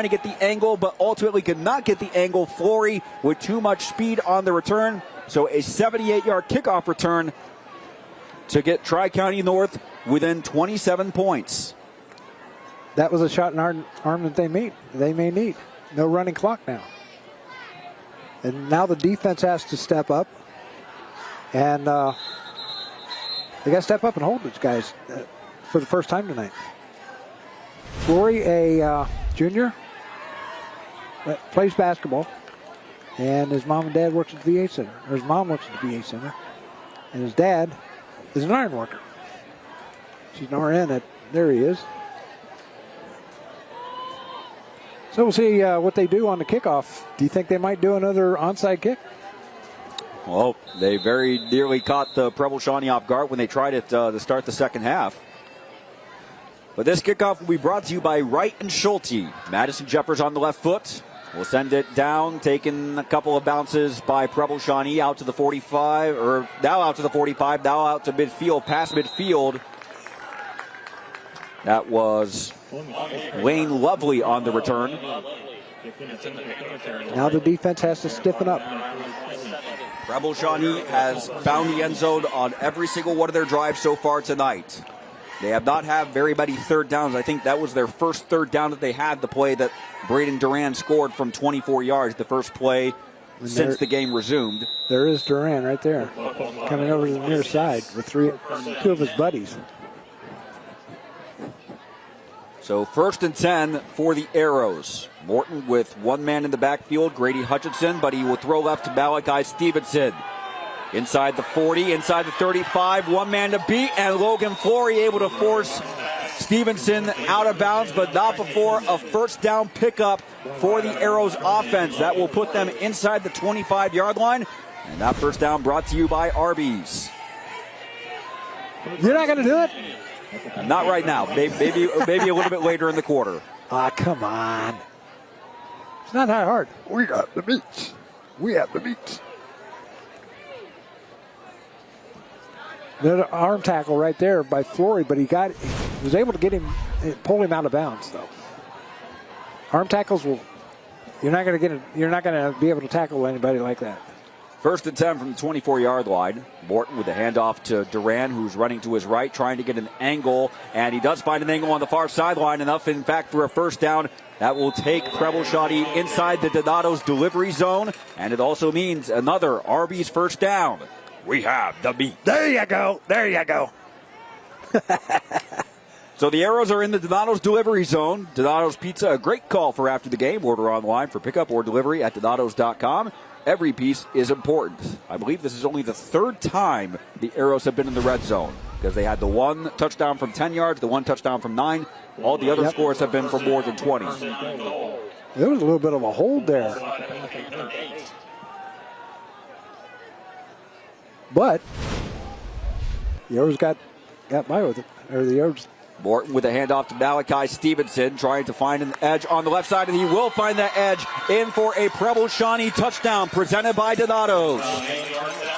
get the angle, but ultimately could not get the angle. Flory with too much speed on the return. So a 78-yard kickoff return to get Tri-County North within 27 points. That was a shot in arm that they may need. No running clock now. And now the defense has to step up. And they got to step up and hold these guys for the first time tonight. Flory, a junior, plays basketball. And his mom and dad works at the VA Center. Or his mom works at the VA Center. And his dad is an iron worker. She's an RN. There he is. So we'll see what they do on the kickoff. Do you think they might do another onside kick? Well, they very nearly caught the Preble Shawnee off guard when they tried it to start the second half. But this kickoff will be brought to you by Wright and Schulte. Madison Jeffers on the left foot. Will send it down, taking a couple of bounces by Preble Shawnee out to the 45, or now out to the 45, now out to midfield, past midfield. That was Wayne Lovely on the return. Now the defense has to stiffen up. Preble Shawnee has found the end zone on every single one of their drives so far tonight. They have not had very many third downs. I think that was their first third down that they had, the play that Braden Duran scored from 24 yards, the first play since the game resumed. There is Duran right there, coming over to the near side with two of his buddies. So 1st and 10 for the Arrows. Morton with one man in the backfield, Grady Hutchinson, but he will throw left to Malachi Stevenson. Inside the 40, inside the 35, one man to beat, and Logan Flory able to force Stevenson out of bounds, but not before a first down pickup for the Arrows offense. That will put them inside the 25-yard line, and that first down brought to you by Arby's. You're not going to do it? Not right now. Maybe a little bit later in the quarter. Ah, come on. It's not that hard. We got the meats. We have the meats. The arm tackle right there by Flory, but he was able to get him, pull him out of bounds though. Arm tackles you're not going to be able to tackle anybody like that. 1st and 10 from the 24-yard line. Morton with a handoff to Duran, who's running to his right, trying to get an angle, and he does find an angle on the far sideline, enough in fact for a first down. That will take Preble Shawnee inside the Donato's delivery zone, and it also means another Arby's first down. We have the meat. There you go. There you go. So the Arrows are in the Donato's delivery zone. Donato's Pizza, a great call for after the game. Order online for pickup or delivery at donatos.com. Every piece is important. I believe this is only the 3rd time the Arrows have been in the red zone, because they had the one touchdown from 10 yards, the one touchdown from 9. All the other scores have been for more than 20. There was a little bit of a hold there. But the Arrows got by with it. Or the Arrows. Morton with a handoff to Malachi Stevenson, trying to find an edge on the left side, and he will find that edge in for a Preble Shawnee touchdown presented by Donato's.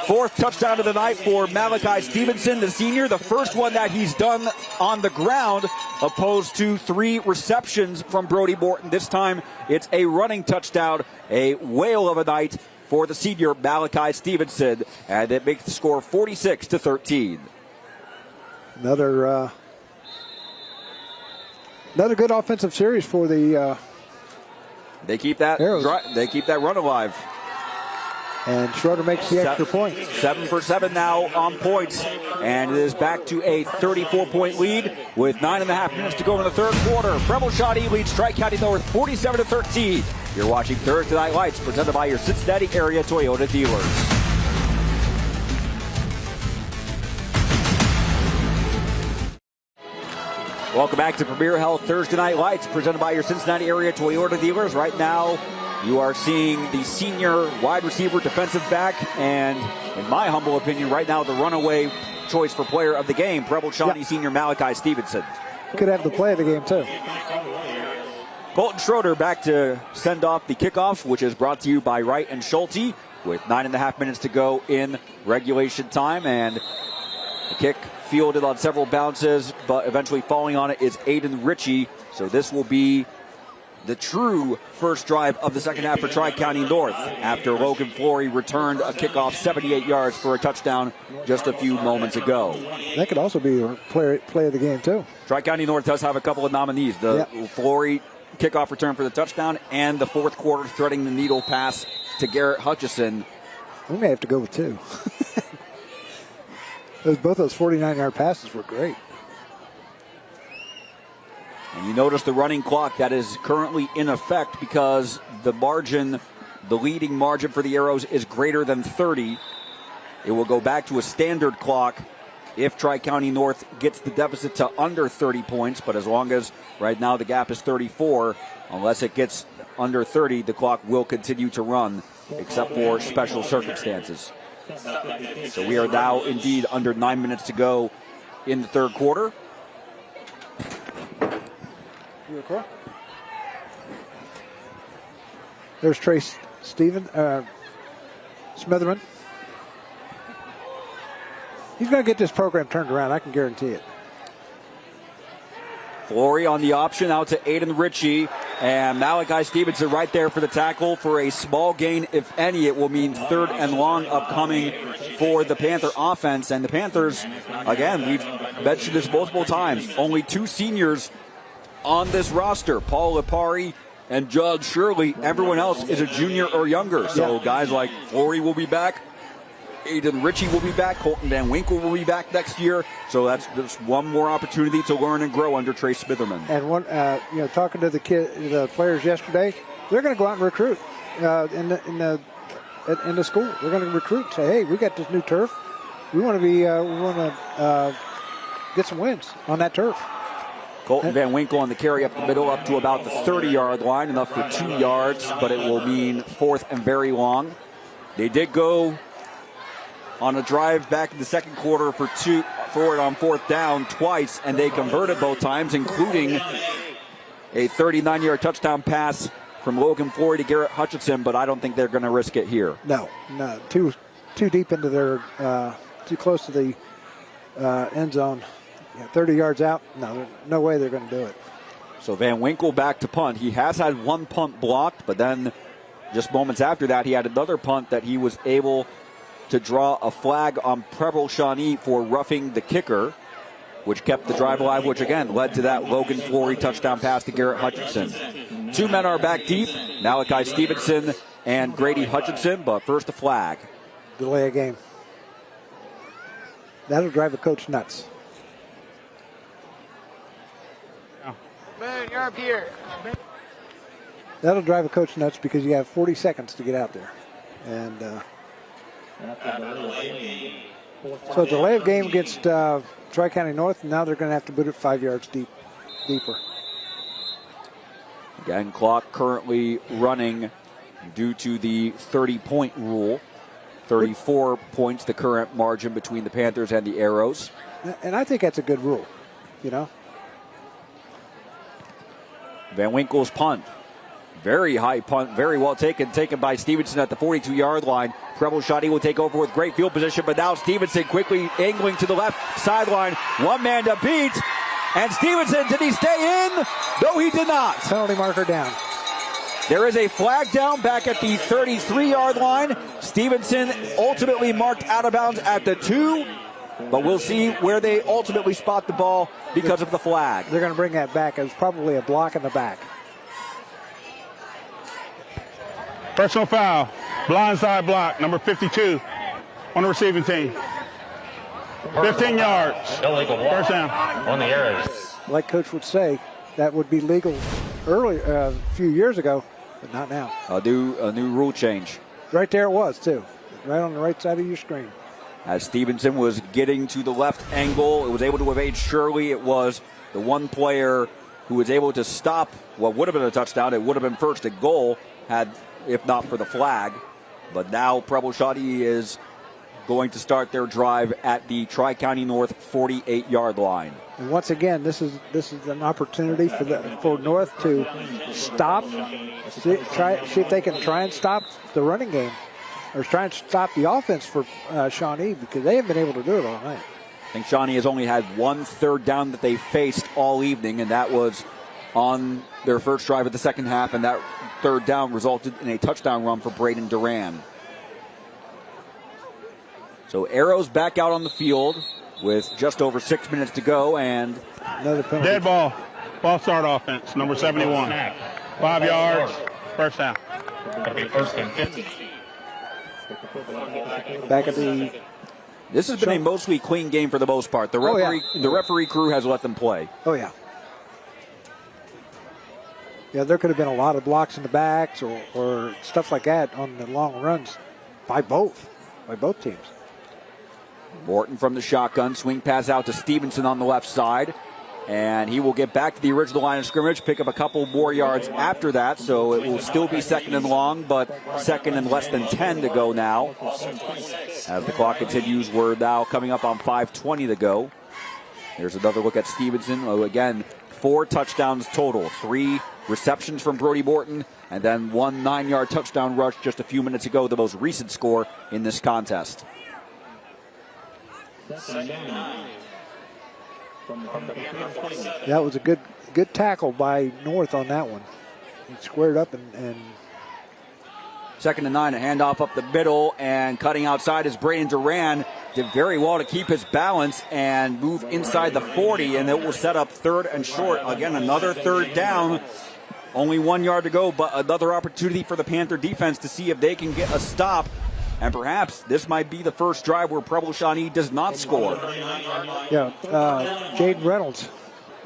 4th touchdown of the night for Malachi Stevenson, the senior, the first one that he's done on the ground, opposed to 3 receptions from Brody Morton. This time it's a running touchdown, a whale of a night for the senior Malachi Stevenson, and it makes the score 46-13. Another good offensive series for the They keep that Arrows. They keep that run alive. And Schroeder makes the extra point. 7 for 7 now on points. And it is back to a 34-point lead with 9.5 minutes to go in the third quarter. Preble Shawnee leads Tri-County North 47-13. You're watching Thursday Night Lights presented by your Cincinnati area Toyota dealers. Welcome back to Premier Health Thursday Night Lights presented by your Cincinnati area Toyota dealers. Right now, you are seeing the senior wide receiver defensive back, and in my humble opinion, right now the runaway choice for player of the game, Preble Shawnee senior Malachi Stevenson. Could have the play of the game, too. Colton Schroeder back to send off the kickoff, which is brought to you by Wright and Schulte with 9.5 minutes to go in regulation time. And the kick fielded on several bounces, but eventually falling on it is Aiden Ritchie. So this will be the true first drive of the second half for Tri-County North after Logan Flory returned a kickoff 78 yards for a touchdown just a few moments ago. That could also be a play of the game, too. Tri-County North does have a couple of nominees. The Flory kickoff return for the touchdown and the fourth quarter threading the needle pass to Garrett Hutchison. We may have to go with 2. Both those 49-yard passes were great. And you notice the running clock that is currently in effect because the leading margin for the Arrows is greater than 30. It will go back to a standard clock if Tri-County North gets the deficit to under 30 points. But as long as right now the gap is 34, unless it gets under 30, the clock will continue to run, except for special circumstances. So we are now indeed under 9 minutes to go in the third quarter. You okay? There's Trey Smitherman. He's going to get this program turned around, I can guarantee it. Flory on the option out to Aiden Ritchie, and Malachi Stevenson right there for the tackle for a small gain, if any. It will mean third and long upcoming for the Panther offense. And the Panthers, again, we've mentioned this multiple times, only 2 seniors on this roster, Paul Lipari and Judd Shirley. Everyone else is a junior or younger. So guys like Flory will be back. Aiden Ritchie will be back. Colton Van Winkle will be back next year. So that's just one more opportunity to learn and grow under Trey Smitherman. And talking to the players yesterday, they're going to go out and recruit in the school. They're going to recruit. Say, hey, we got this new turf. We want to get some wins on that turf. Colton Van Winkle on the carry up the middle, up to about the 30-yard line, enough for 2 yards, but it will mean fourth and very long. They did go on a drive back in the second quarter for it on fourth down twice, and they converted both times, including a 39-yard touchdown pass from Logan Flory to Garrett Hutchison, but I don't think they're going to risk it here. No, too deep into their, too close to the end zone. 30 yards out, no way they're going to do it. So Van Winkle back to punt. He has had one punt blocked, but then just moments after that, he had another punt that he was able to draw a flag on Preble Shawnee for roughing the kicker, which kept the drive alive, which again led to that Logan Flory touchdown pass to Garrett Hutchison. 2 men are back deep, Malachi Stevenson and Grady Hutchinson, but first a flag. Delay a game. That'll drive a coach nuts. Man, you're up here. That'll drive a coach nuts because you have 40 seconds to get out there. And so delay of game against Tri-County North, and now they're going to have to boot it 5 yards deeper. Again, clock currently running due to the 30-point rule. 34 points, the current margin between the Panthers and the Arrows. And I think that's a good rule, Van Winkle's punt. Very high punt, very well taken by Stevenson at the 42-yard line. Preble Shawnee will take over with great field position, but now Stevenson quickly angling to the left sideline. One man to beat, and Stevenson, did he stay in? No, he did not. Penalty marker down. There is a flag down back at the 33-yard line. Stevenson ultimately marked out of bounds at the 2, but we'll see where they ultimately spot the ball because of the flag. They're going to bring that back. It was probably a block in the back. Personal foul. Blindside block, number 52 on the receiving team. 15 yards. First down. On the Arrows. Like Coach would say, that would be legal early a few years ago, but not now. A new rule change. Right there it was, too. Right on the right side of your screen. As Stevenson was getting to the left angle, it was able to evade Shirley. It was the one player who was able to stop what would have been a touchdown. It would have been first and goal, if not for the flag. But now Preble Shawnee is going to start their drive at the Tri-County North 48-yard line. And once again, this is an opportunity for North to stop, see if they can try and stop the running game, or try and stop the offense for Shawnee, because they haven't been able to do it all night. I think Shawnee has only had one third down that they faced all evening, and that was on their first drive of the second half, and that third down resulted in a touchdown run for Braden Duran. So Arrows back out on the field with just over 6 minutes to go, and another penalty. Dead ball. False start offense, number 71. 5 yards. First down. First and 50. Back at the... This has been a mostly clean game for the most part. The referee crew has let them play. Oh, yeah. Yeah, there could have been a lot of blocks in the backs or stuff like that on the long runs by both teams. Morton from the shotgun, swing pass out to Stevenson on the left side, and he will get back to the original line of scrimmage, pick up a couple more yards after that, so it will still be second and long, but second and less than 10 to go now. As the clock continues, we're now coming up on 5:20 to go. There's another look at Stevenson. Again, 4 touchdowns total, 3 receptions from Brody Morton, and then 1 9-yard touchdown rush just a few minutes ago, the most recent score in this contest. That was a good tackle by North on that one. He squared up and second and 9, a handoff up the middle, and cutting outside is Braden Duran. Did very well to keep his balance and move inside the 40, and it will set up third and short. Again, another third down. Only 1 yard to go, but another opportunity for the Panther defense to see if they can get a stop. And perhaps this might be the first drive where Preble Shawnee does not score. Yeah, Jaden Reynolds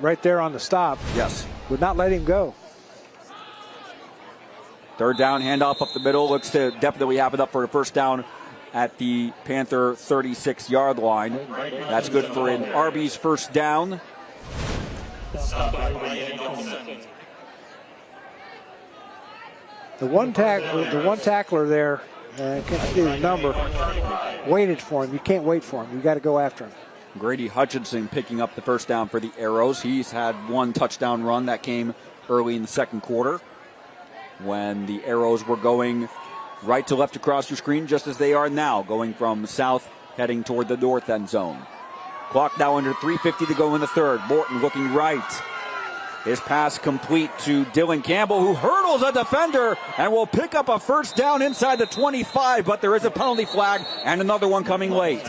right there on the stop. Yes. Would not let him go. Third down, handoff up the middle. Looks to definitely have it up for a first down at the Panther 36-yard line. That's good for an Arby's first down. The one tackler there, I can't see the number, waited for him. You can't wait for him. You got to go after him. Grady Hutchinson picking up the first down for the Arrows. He's had 1 touchdown run that came early in the second quarter when the Arrows were going right to left across your screen, just as they are now, going from south heading toward the north end zone. Clock now under 3:50 to go in the third. Morton looking right. His pass complete to Dylan Campbell, who hurdles a defender and will pick up a first down inside the 25, but there is a penalty flag and another one coming late.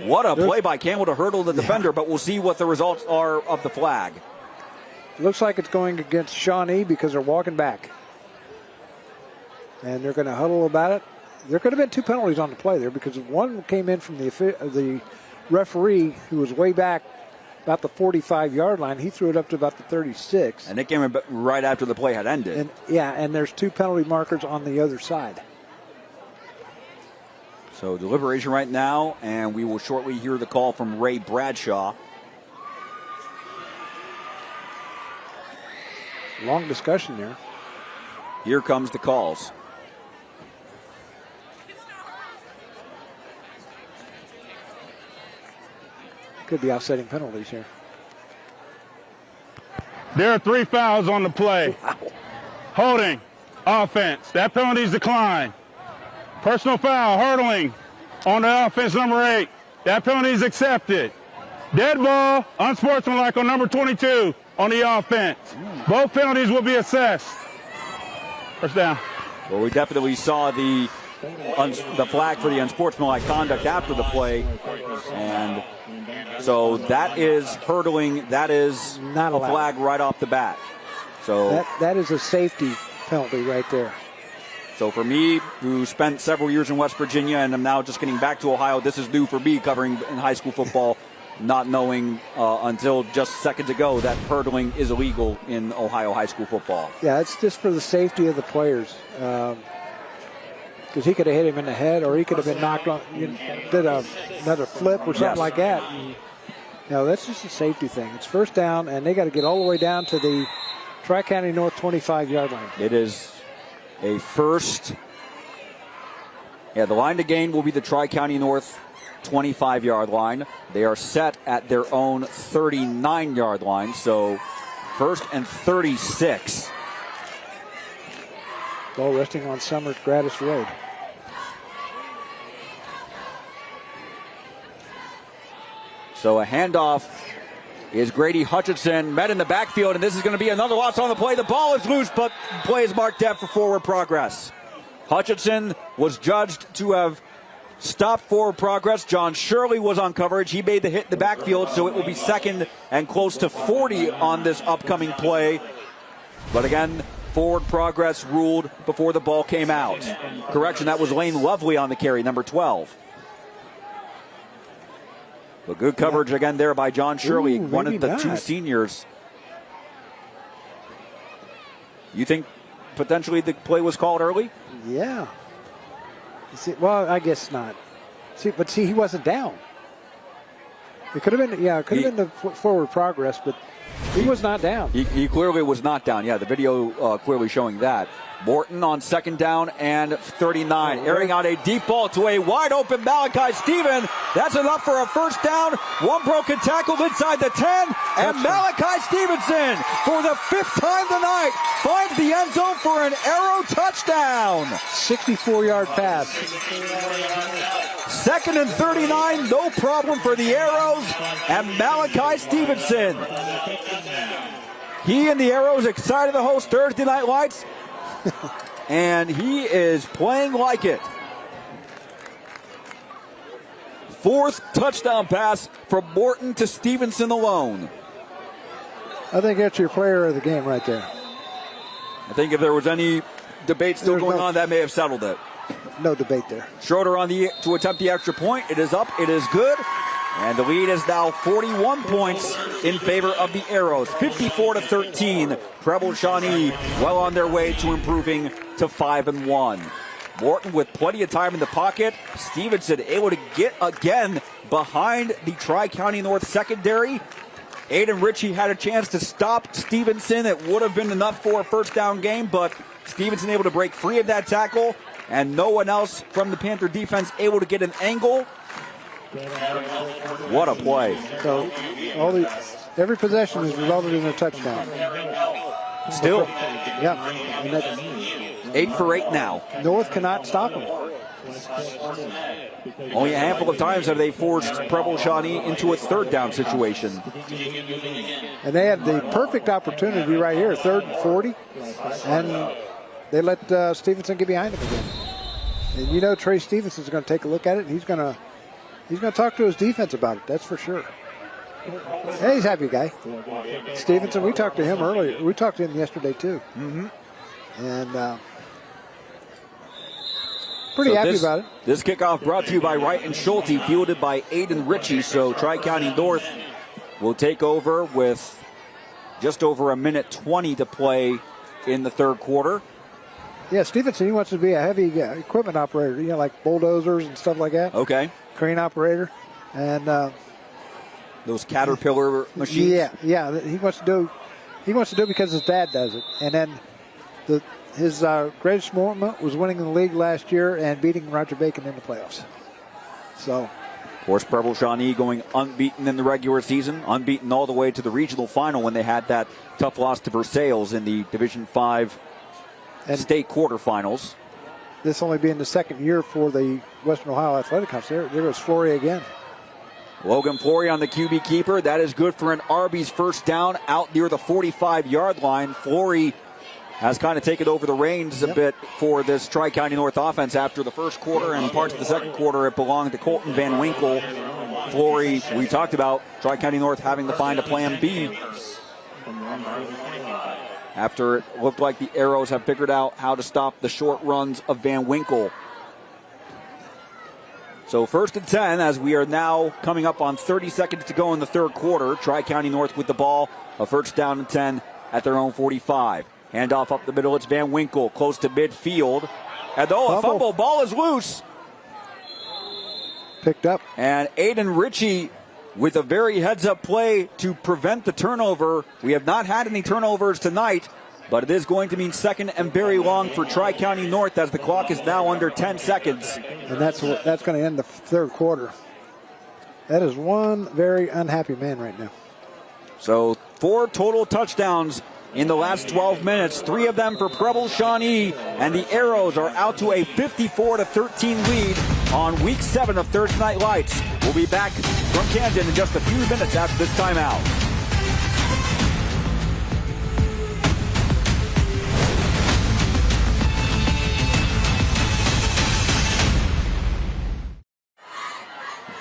What a play by Campbell to hurdle the defender, but we'll see what the results are of the flag. Looks like it's going against Shawnee because they're walking back. And they're going to huddle about it. There could have been 2 penalties on the play there because one came in from the referee who was way back about the 45-yard line. He threw it up to about the 36. And it came in right after the play had ended. And there's 2 penalty markers on the other side. So deliberation right now, and we will shortly hear the call from Ray Bradshaw. Long discussion there. Here comes the calls. Could be offsetting penalties here. There are 3 fouls on the play. Wow. Holding, offense. That penalty's declined. Personal foul, hurdling on the offense, number 8. That penalty is accepted. Dead ball, unsportsmanlike on number 22 on the offense. Both penalties will be assessed. First down. Well, we definitely saw the flag for the unsportsmanlike conduct after the play. And so that is hurdling. That is not a flag right off the bat. So that is a safety penalty right there. So for me, who spent several years in West Virginia and am now just getting back to Ohio, this is new for me covering in high school football, not knowing until just seconds ago that hurdling is illegal in Ohio high school football. Yeah, it's just for the safety of the players. Because he could have hit him in the head, or he could have been knocked on, did another flip or something like that. And, that's just a safety thing. It's first down, and they got to get all the way down to the Tri-County North 25-yard line. It is a first. Yeah, the line to gain will be the Tri-County North 25-yard line. They are set at their own 39-yard line, so first and 36. Ball resting on Summers Gratis Road. So a handoff is Grady Hutchison, met in the backfield, and this is going to be another loss on the play. The ball is loose, but play is marked down for forward progress. Hutchison was judged to have stopped forward progress. John Shirley was on coverage. He made the hit in the backfield, so it will be second and close to 40 on this upcoming play. But again, forward progress ruled before the ball came out. Correction, that was Lane Lovely on the carry, number 12. But good coverage again there by John Shirley, one of the two seniors. You think potentially the play was called early? Yeah. Well, I guess not. But he wasn't down. It could have been, it could have been the forward progress, but he was not down. He clearly was not down. Yeah, the video clearly showing that. Morton on second down and 39. Airing out a deep ball to a wide open Malachi Stephen. That's enough for a first down. One broken tackle inside the 10. And Malachi Stevenson, for the 5th time tonight, finds the end zone for an Arrow touchdown. 64-yard pass. Second and 39, no problem for the Arrows. And Malachi Stevenson. He and the Arrows excited to host Thursday Night Lights. And he is playing like it. 4th touchdown pass from Morton to Stevenson alone. I think that's your player of the game right there. I think if there was any debate still going on, that may have settled it. No debate there. Schroeder to attempt the extra point. It is up. It is good. And the lead is now 41 points in favor of the Arrows. 54-13. Preble Shawnee well on their way to improving to 5-1. Morton with plenty of time in the pocket. Stevenson able to get again behind the Tri-County North secondary. Aiden Ritchie had a chance to stop Stevenson. It would have been enough for a first down game, but Stevenson able to break free of that tackle, and no one else from the Panther defense able to get an angle. What a play. So every possession has resulted in a touchdown. Still. Yeah. And that's 8 for 8 now. North cannot stop them. Only a handful of times have they forced Preble Shawnee into a third down situation. And they had the perfect opportunity right here, 3rd and 40. And they let Stevenson get behind him again. And Trey Stevenson's going to take a look at it, and he's going to talk to his defense about it, that's for sure. Hey, he's a happy guy. Stevenson, we talked to him earlier. We talked to him yesterday, too. Mm-hmm. And pretty happy about it. This kickoff brought to you by Wright and Schulte, fielded by Aiden Ritchie. So Tri-County North will take over with just over 1:20 to play in the third quarter. Yeah, Stevenson, he wants to be a heavy equipment operator, like bulldozers and stuff like that. Okay. Crane operator. And those Caterpillar machines. Yeah. He wants to do it because his dad does it. And then his greatest moment was winning the league last year and beating Roger Bacon in the playoffs. So, of course, Preble Shawnee going unbeaten in the regular season, unbeaten all the way to the regional final when they had that tough loss to Versailles in the Division 5 state quarterfinals. This only being the second year for the Western Ohio Athletic Conference. There goes Flory again. Logan Flory on the QB keeper. That is good for an Arby's first down out near the 45-yard line. Flory has kind of taken over the reins a bit for this Tri-County North offense after the first quarter and parts of the second quarter. It belonged to Colton Van Winkle. Flory, we talked about Tri-County North having to find a plan B. after it looked like the Arrows have figured out how to stop the short runs of Van Winkle. So 1st and 10 as we are now coming up on 30 seconds to go in the third quarter. Tri-County North with the ball. A 1st down and 10 at their own 45. Handoff up the middle. It's Van Winkle close to midfield. And a fumble. Ball is loose. Picked up. And Aiden Ritchie with a very heads-up play to prevent the turnover. We have not had any turnovers tonight, but it is going to mean 2nd and very long for Tri-County North as the clock is now under 10 seconds. And that's going to end the third quarter. That is one very unhappy man right now. So 4 total touchdowns in the last 12 minutes, 3 of them for Preble Shawnee, and the Arrows are out to a 54-13 lead on Week 7 of Thursday Night Lights. We'll be back from Camden in just a few minutes after this timeout.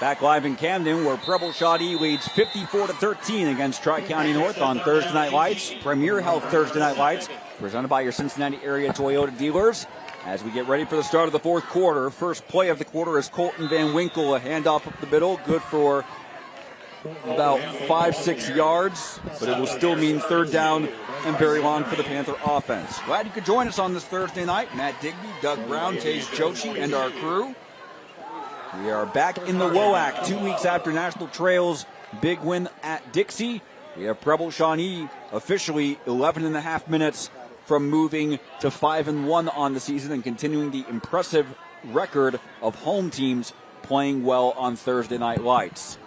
Back live in Camden, where Preble Shawnee leads 54-13 against Tri-County North on Thursday Night Lights. Premier Health Thursday Night Lights, presented by your Cincinnati area Toyota dealers. As we get ready for the start of the fourth quarter, first play of the quarter is Colton Van Winkle, a handoff up the middle, good for about 5-6 yards, but it will still mean 3rd down and very long for the Panther offense. Glad you could join us on this Thursday night. Matt Digby, Doug Brown, Tage Joshi, and our crew. We are back in the WOAC 2 weeks after National Trail's big win at Dixie. We have Preble Shawnee officially 11.5 minutes from moving to 5-1 on the season and continuing the impressive record of home teams playing well on Thursday Night Lights.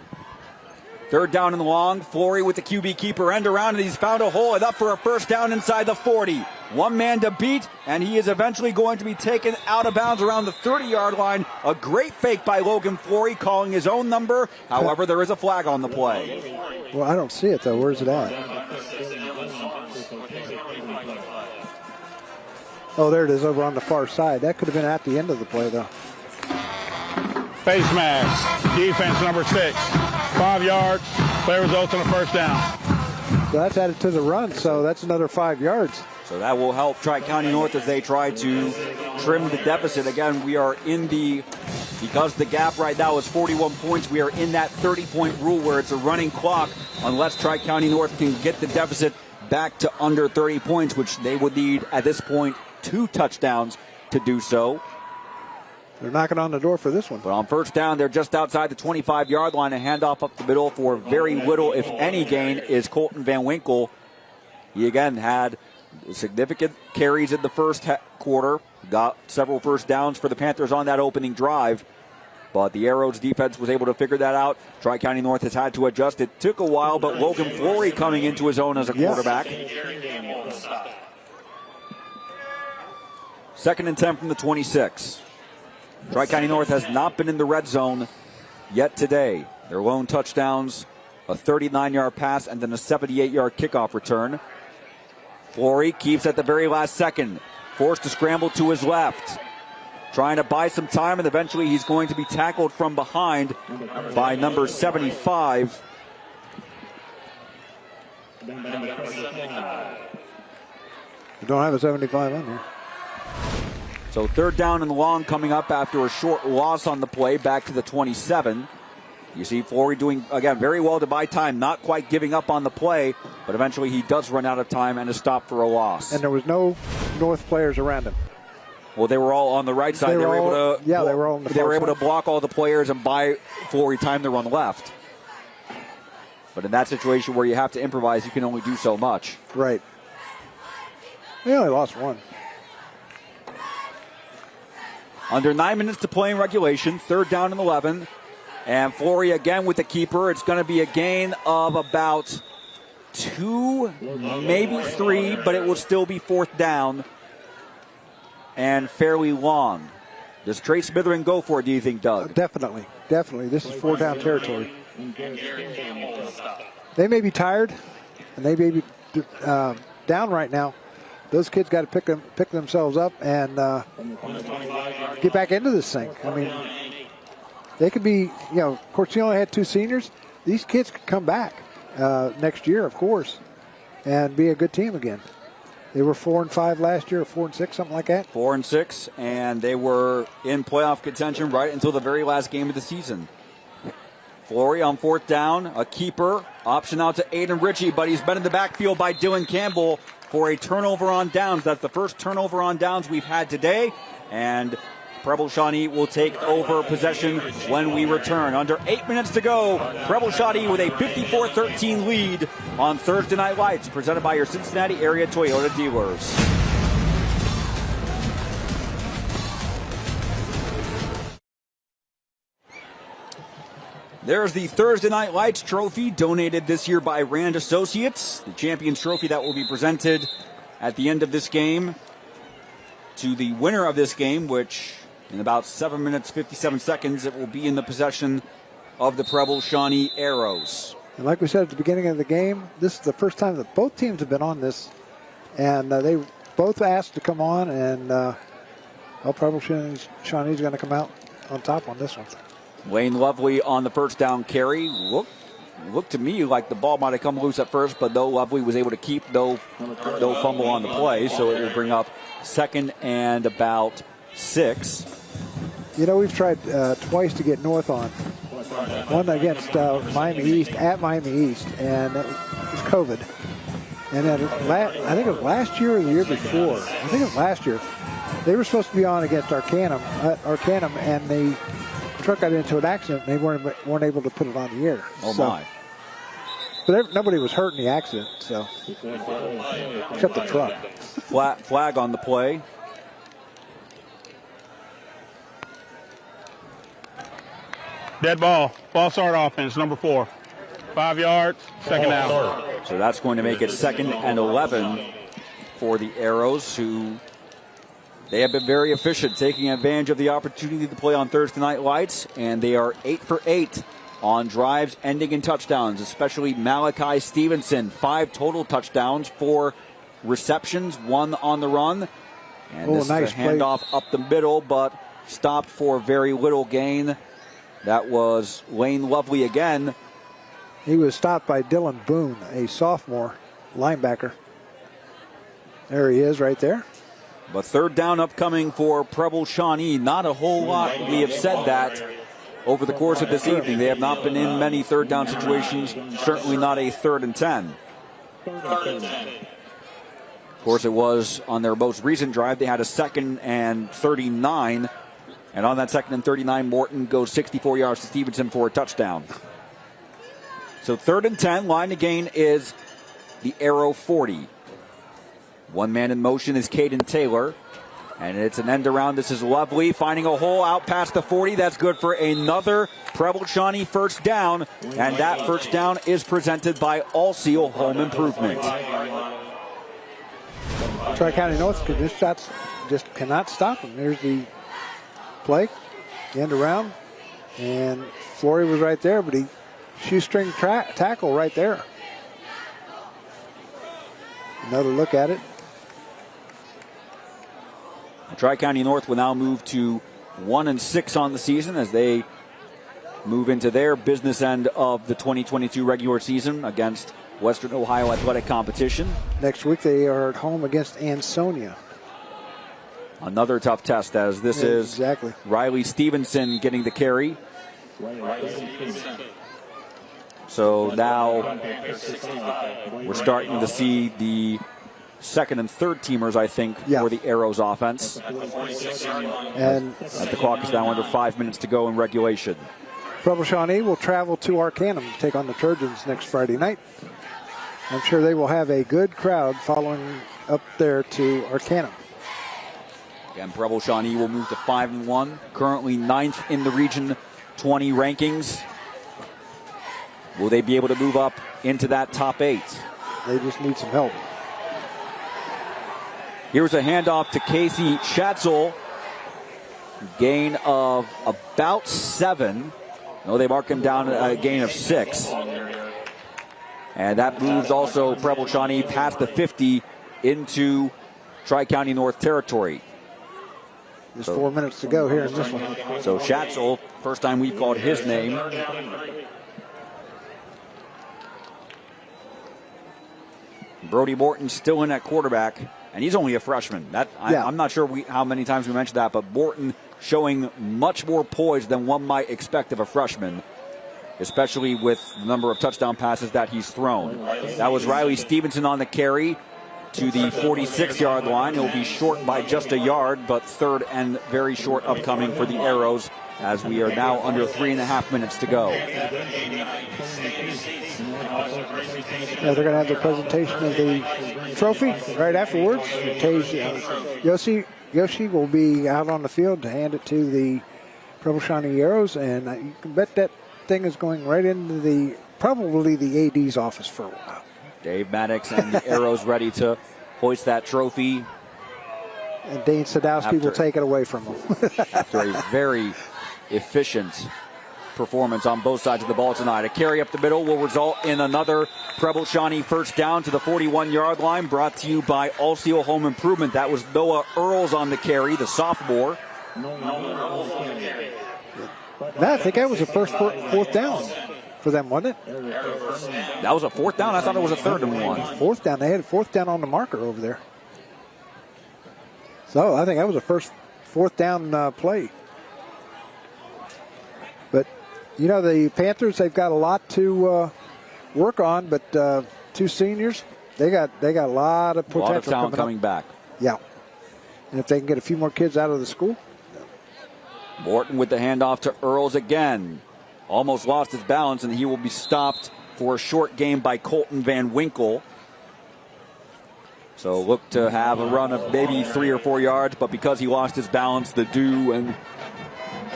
3rd down and long. Flory with the QB keeper end around, and he's found a hole enough for a 1st down inside the 40. One man to beat, and he is eventually going to be taken out of bounds around the 30-yard line. A great fake by Logan Flory, calling his own number. However, there is a flag on the play. Well, I don't see it, though. Where's it at? Oh, there it is over on the far side. That could have been at the end of the play, though. Face mask. Defense number 6. 5 yards. Play results in a 1st down. So that's added to the run, so that's another 5 yards. So that will help Tri-County North as they try to trim the deficit. Again, we are in because the gap right now is 41 points, we are in that 30-point rule where it's a running clock unless Tri-County North can get the deficit back to under 30 points, which they would need at this point 2 touchdowns to do so. They're knocking on the door for this one. But on 1st down, they're just outside the 25-yard line. A handoff up the middle for very little, if any, gain is Colton Van Winkle. He again had significant carries in the first quarter. Got several 1st downs for the Panthers on that opening drive. But the Arrows defense was able to figure that out. Tri-County North has had to adjust. It took a while, but Logan Flory coming into his own as a quarterback. 2nd and 10 from the 26. Tri-County North has not been in the red zone yet today. Their lone touchdowns, a 39-yard pass and then a 78-yard kickoff return. Flory keeps at the very last second, forced to scramble to his left, trying to buy some time, and eventually he's going to be tackled from behind by number 75. You don't have a 75 on there. So 3rd down and long coming up after a short loss on the play back to the 27. You see Flory doing, again, very well to buy time, not quite giving up on the play, but eventually he does run out of time and is stopped for a loss. And there was no North players around him. Well, they were all on the right side. They were able to block all the players and buy Flory time to run left. But in that situation where you have to improvise, you can only do so much. Right. They only lost one. Under 9 minutes to play in regulation, 3rd down and 11. And Flory again with the keeper. It's going to be a gain of about 2, maybe 3, but it will still be 4th down and fairly long. Does Trey Smither go for it, do you think, Doug? Definitely. This is 4 down territory. They may be tired, and they may be down right now. Those kids got to pick themselves up and get back into this thing. I mean, they could be, of course, you only had 2 seniors. These kids could come back next year, of course, and be a good team again. They were 4-5 last year, or 4-6, something like that. 4-6, and they were in playoff contention right until the very last game of the season. Flory on 4th down, a keeper, option out to Aiden Ritchie, but he's been in the backfield by Dylan Campbell for a turnover on downs. That's the first turnover on downs we've had today, and Preble Shawnee will take over possession when we return. Under 8 minutes to go, Preble Shawnee with a 54-13 lead on Thursday Night Lights, presented by your Cincinnati area Toyota dealers. There's the Thursday Night Lights trophy, donated this year by Rand Associates, the Champions Trophy that will be presented at the end of this game to the winner of this game, which in about 7 minutes, 57 seconds, it will be in the possession of the Preble Shawnee Arrows. And like we said at the beginning of the game, this is the first time that both teams have been on this. And they both asked to come on, and Preble Shawnee's going to come out on top on this one. Wayne Lovely on the first down carry. Looked to me like the ball might have come loose at first, but though Lovely was able to keep no fumble on the play, so it will bring up 2nd and about 6. You know, we've tried twice to get North on. One against Miami East, at Miami East, and it was COVID. And then I think it was last year or the year before. I think it was last year. They were supposed to be on against Arcanum, and the truck got into an accident, and they weren't able to put it on the air. Oh, my. But nobody was hurt in the accident, so except the truck. Flag on the play. Dead ball. Ball start offense, number 4. 5 yards, 2nd down. So that's going to make it 2nd and 11 for the Arrows, who they have been very efficient, taking advantage of the opportunity to play on Thursday Night Lights, and they are 8 for 8 on drives ending in touchdowns, especially Malachi Stevenson. 5 total touchdowns, 4 receptions, 1 on the run. And this nice is a handoff up the middle, but stopped for very little gain. That was Wayne Lovely again. He was stopped by Dylan Boone, a sophomore linebacker. There he is right there. But 3rd down upcoming for Preble Shawnee. Not a whole lot. We have said that over the course of this evening. They have not been in many 3rd down situations. Certainly not a 3rd and 10. Of course, it was on their most recent drive. They had a 2nd and 39. And on that 2nd and 39, Morton goes 64 yards to Stevenson for a touchdown. So 3rd and 10. Line to gain is the Arrow 40. One man in motion is Caden Taylor. And it's an end around. This is Lovely finding a hole out past the 40. That's good for another Preble Shawnee first down. And that first down is presented by All Seal Home Improvement. Tri-County North, this shots just cannot stop him. There's the play, the end around. And Flory was right there, but he shoestring tackle right there. Another look at it. Tri-County North will now move to 1-6 on the season as they move into their business end of the 2022 regular season against Western Ohio Athletic Competition. Next week they are at home against Ansonia. Another tough test, as this is exactly Riley Stevenson getting the carry. So now we're starting to see the 2nd and 3rd teamers, I think, for the Arrows offense. And as the clock is now under 5 minutes to go in regulation. Preble Shawnee will travel to Arcanum to take on the Trojans next Friday night. I'm sure they will have a good crowd following up there to Arcanum. Again, Preble Shawnee will move to 5-1, currently 9th in the Region 20 rankings. Will they be able to move up into that top 8? They just need some help. Here's a handoff to Casey Schatzel. Gain of about 7. No, they mark him down a gain of 6. And that moves also Preble Shawnee past the 50 into Tri-County North territory. There's 4 minutes to go here in this one. So Schatzel, first time we've called his name. Brody Morton still in at quarterback and he's only a freshman. I'm not sure how many times we mentioned that, but Morton showing much more poise than one might expect of a freshman, especially with the number of touchdown passes that he's thrown. That was Riley Stevenson on the carry to the 46-yard line. He'll be short by just a yard, but third and very short upcoming for the Arrows as we are now under 3.5 minutes to go. Yeah, they're going to have the presentation of the trophy right afterwards. Yoshi will be out on the field to hand it to the Preble Shawnee Arrows, and you can bet that thing is going right into probably the AD's office for a while. Dave Maddox and the Arrows ready to hoist that trophy. And Dane Sadowski will take it away from him. After a very efficient performance on both sides of the ball tonight. A carry up the middle will result in another Preble Shawnee first down to the 41-yard line, brought to you by Allseal Home Improvement. That was Noah Earls on the carry, the sophomore. I think that was the first fourth down for them, wasn't it? That was a fourth down? I thought it was a 3rd and 1. Fourth down. They had a fourth down on the marker over there. So I think that was the first fourth down play. But, you know, the Panthers, they've got a lot to work on, but 2 seniors, they got a lot of potential. A lot of talent coming back. Yeah. And if they can get a few more kids out of the school. Morton with the handoff to Earls again. Almost lost his balance, and he will be stopped for a short gain by Colton Van Winkle. So look to have a run of maybe 3 or 4 yards, but because he lost his balance, the dew and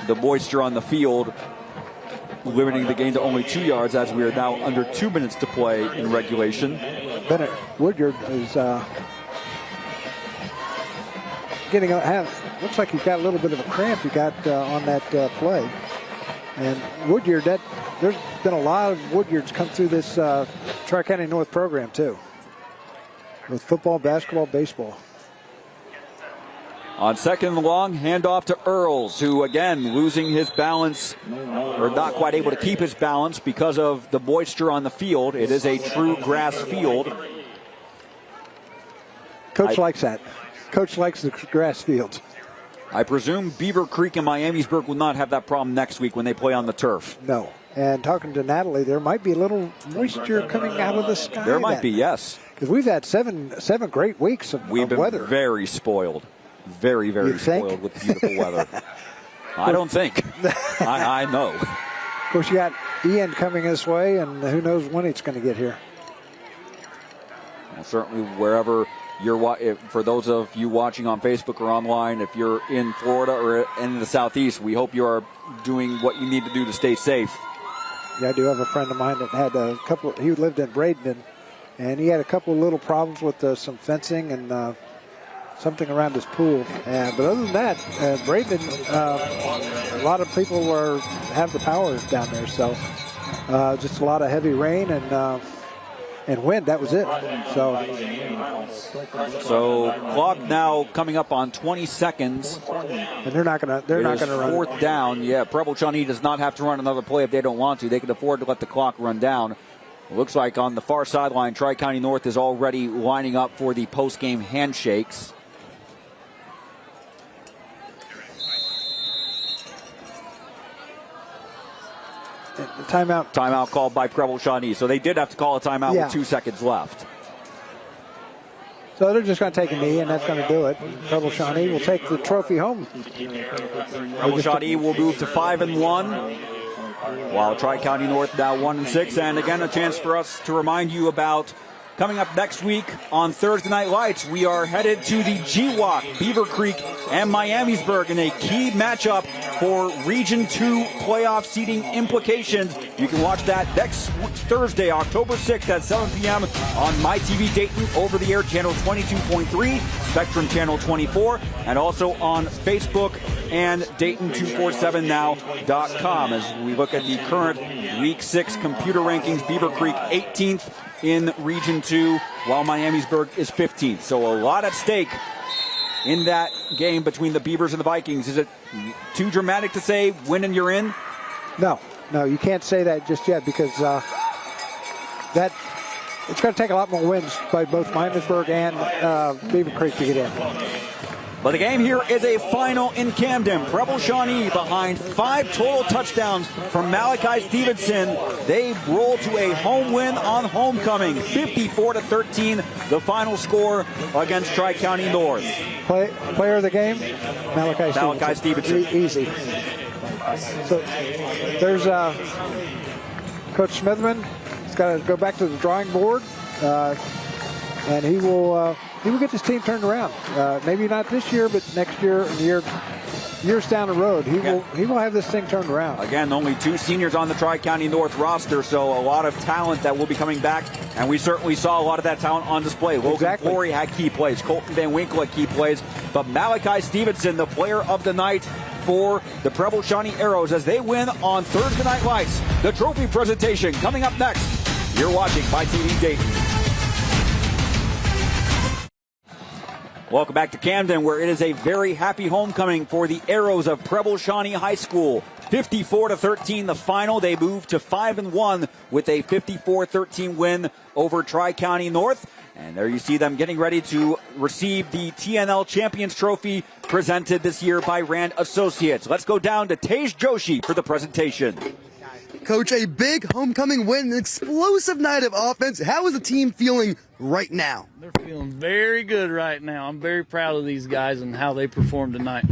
the moisture on the field, limiting the gain to only 2 yards as we are now under 2 minutes to play in regulation. Bennett Woodyard is looks like he's got a little bit of a cramp he got on that play. And Woodyard, there's been a lot of Woodyards come through this Tri-County North program too, with football, basketball, baseball. On 2nd and long, handoff to Earls, who again losing his balance, or not quite able to keep his balance because of the moisture on the field. It is a true grass field. Coach likes that. Coach likes the grass fields. I presume Beaver Creek and Miamisburg will not have that problem next week when they play on the turf. No. And talking to Natalie, there might be a little moisture coming out of the sky. There might be, yes. Because we've had seven great weeks of we've been weather. Very spoiled. Very, very spoiled with beautiful weather. I don't think. I know. Of course, you got Ian coming this way, and who knows when it's going to get here. Well, certainly wherever for those of you watching on Facebook or online, if you're in Florida or in the Southeast, we hope you are doing what you need to do to stay safe. Yeah, I do have a friend of mine that had a couple. He lived in Braden, and he had a couple of little problems with some fencing and something around his pool. But other than that, Braden, a lot of people have the power down there. So just a lot of heavy rain and wind. That was it. So clock now coming up on 20 seconds. And they're not going to run. 4th down. Yeah, Preble Shawnee does not have to run another play if they don't want to. They can afford to let the clock run down. It looks like on the far sideline, Tri-County North is already lining up for the post-game handshakes. Timeout. Timeout called by Preble Shawnee. So they did have to call a timeout with 2 seconds left. So they're just going to take a knee, and that's going to do it. Preble Shawnee will take the trophy home. Preble Shawnee will move to 5-1, while Tri-County North now 1-6. And again, a chance for us to remind you about coming up next week on Thursday Night Lights. We are headed to the GWAC, Beaver Creek and Miamisburg in a key matchup for Region 2 playoff seeding implications. You can watch that next Thursday, October 6th at 7 p.m. on MyTV Dayton, over-the-air channel 22.3, Spectrum channel 24, and also on Facebook and Dayton247now.com. As we look at the current Week 6 computer rankings, Beaver Creek 18th in Region 2, while Miamisburg is 15th. So a lot at stake in that game between the Beavers and the Vikings. Is it too dramatic to say win and you're in? No, you can't say that just yet, because that it's going to take a lot more wins by both Miamisburg and Beaver Creek to get in. But the game here is a final in Camden. Preble Shawnee behind 5 total touchdowns from Malachi Stevenson. They roll to a home win on homecoming. 54-13, the final score against Tri-County North. Player of the game, Malachi Stevenson. Easy. So there's Coach Smithman. He's got to go back to the drawing board, and he will get this team turned around. Maybe not this year, but next year and years down the road, he will have this thing turned around. Again, only 2 seniors on the Tri-County North roster, so a lot of talent that will be coming back, and we certainly saw a lot of that talent on display. Logan Flory had key plays. Colton Van Winkle had key plays, but Malachi Stevenson, the player of the night for the Preble Shawnee Arrows as they win on Thursday Night Lights. The trophy presentation coming up next. You're watching My TV Dayton. Welcome back to Camden, where it is a very happy homecoming for the Arrows of Preble Shawnee High School. 54-13 the final. They move to 5-1 with a 54-13 win over Tri-County North. And there you see them getting ready to receive the TNL Champions Trophy presented this year by Rand Associates. Let's go down to Tej Joshi for the presentation. Coach, a big homecoming win, an explosive night of offense. How is the team feeling right now? They're feeling very good right now. I'm very proud of these guys and how they performed tonight.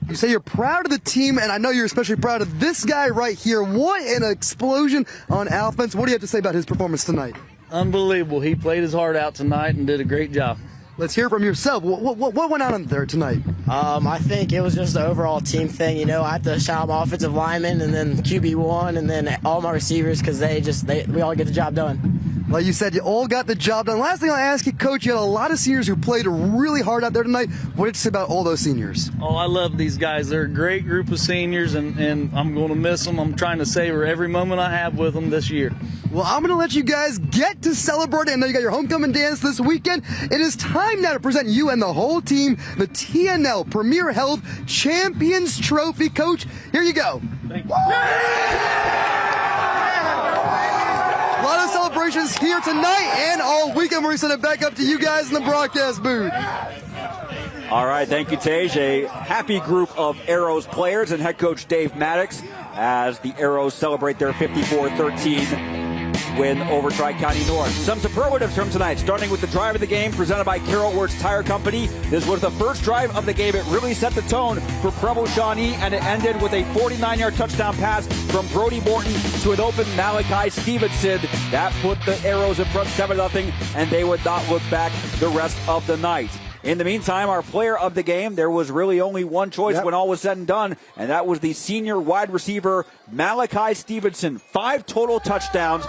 You say you're proud of the team, and I know you're especially proud of this guy right here. What an explosion on offense. What do you have to say about his performance tonight? Unbelievable. He played his heart out tonight and did a great job. Let's hear from yourself. What went on there tonight? I think it was just the overall team thing. You know, I have to shout out my offensive linemen and then QB1 and then all my receivers because we all get the job done. Like you said, you all got the job done. Last thing I'll ask you, Coach, you had a lot of seniors who played really hard out there tonight. What did you say about all those seniors? Oh, I love these guys. They're a great group of seniors, and I'm going to miss them. I'm trying to savor every moment I have with them this year. Well, I'm going to let you guys get to celebrate. I know you got your homecoming dance this weekend. It is time now to present you and the whole team the TNL Premier Health Champions Trophy. Coach, here you go. Thank you. A lot of celebrations here tonight and all weekend. We're going to send it back up to you guys in the broadcast booth. All right, thank you, Tej. A happy group of Arrows players and head coach Dave Maddox as the Arrows celebrate their 54-13 win over Tri-County North. Some superlatives from tonight, starting with the drive of the game presented by Carol Wirtz Tire Company. This was the first drive of the game. It really set the tone for Preble Shawnee, and it ended with a 49-yard touchdown pass from Brody Morton to an open Malachi Stevenson. That put the Arrows in front 7-0, and they would not look back the rest of the night. In the meantime, our player of the game, there was really only one choice when all was said and done, and that was the senior wide receiver, Malachi Stevenson. 5 total touchdowns,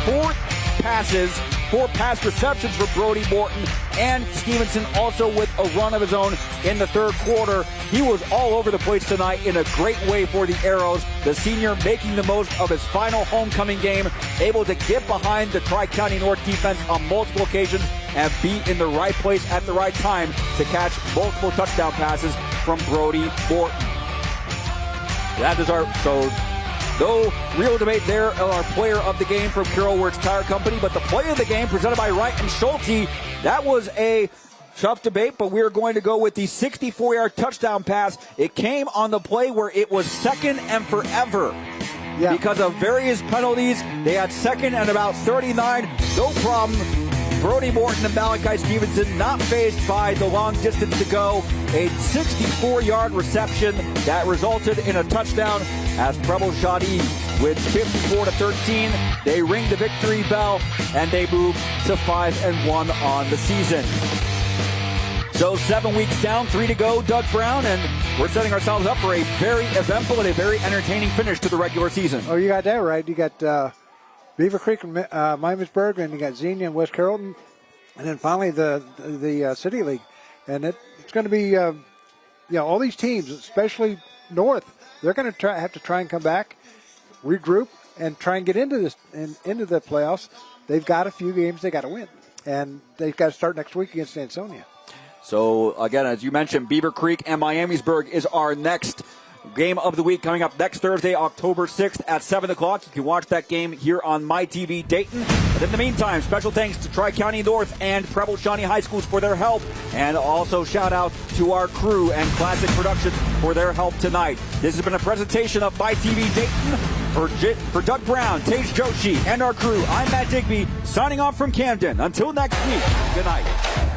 4 pass receptions for Brody Morton, and Stevenson also with a run of his own in the third quarter. He was all over the place tonight in a great way for the Arrows. The senior making the most of his final homecoming game, able to get behind the Tri-County North defense on multiple occasions and be in the right place at the right time to catch multiple touchdown passes from Brody Morton. That is no real debate there on our player of the game from Carol Wirtz Tire Company, but the play of the game presented by Wright and Schulte, that was a tough debate, but we're going to go with the 64-yard touchdown pass. It came on the play where it was second and forever. Because of various penalties, they had second and about 39, no problem. Brody Morton and Malachi Stevenson not fazed by the long distance to go. A 64-yard reception that resulted in a touchdown as Preble Shawnee wins 54-13. They ring the victory bell and they move to 5-1 on the season. So 7 weeks down, 3 to go, Doug Brown, and we're setting ourselves up for a very eventful and a very entertaining finish to the regular season. Oh, you got that right. You got Beaver Creek and Miamisburg, and you got Xenia and West Carrollton, and then finally the City League. And it's going to be, all these teams, especially North, they're going to have to try and come back, regroup, and try and get into the playoffs. They've got a few games they got to win, and they've got to start next week against Ansonia. So again, as you mentioned, Beaver Creek and Miamisburg is our next game of the week, coming up next Thursday, October 6th at 7 o'clock. You can watch that game here on My TV Dayton. But in the meantime, special thanks to Tri-County North and Preble Shawnee High Schools for their help. And also shout out to our crew and Classic Productions for their help tonight. This has been a presentation of By TV Dayton. For Doug Brown, Tage Joshi, and our crew, I'm Matt Digby, signing off from Camden. Until next week, good night.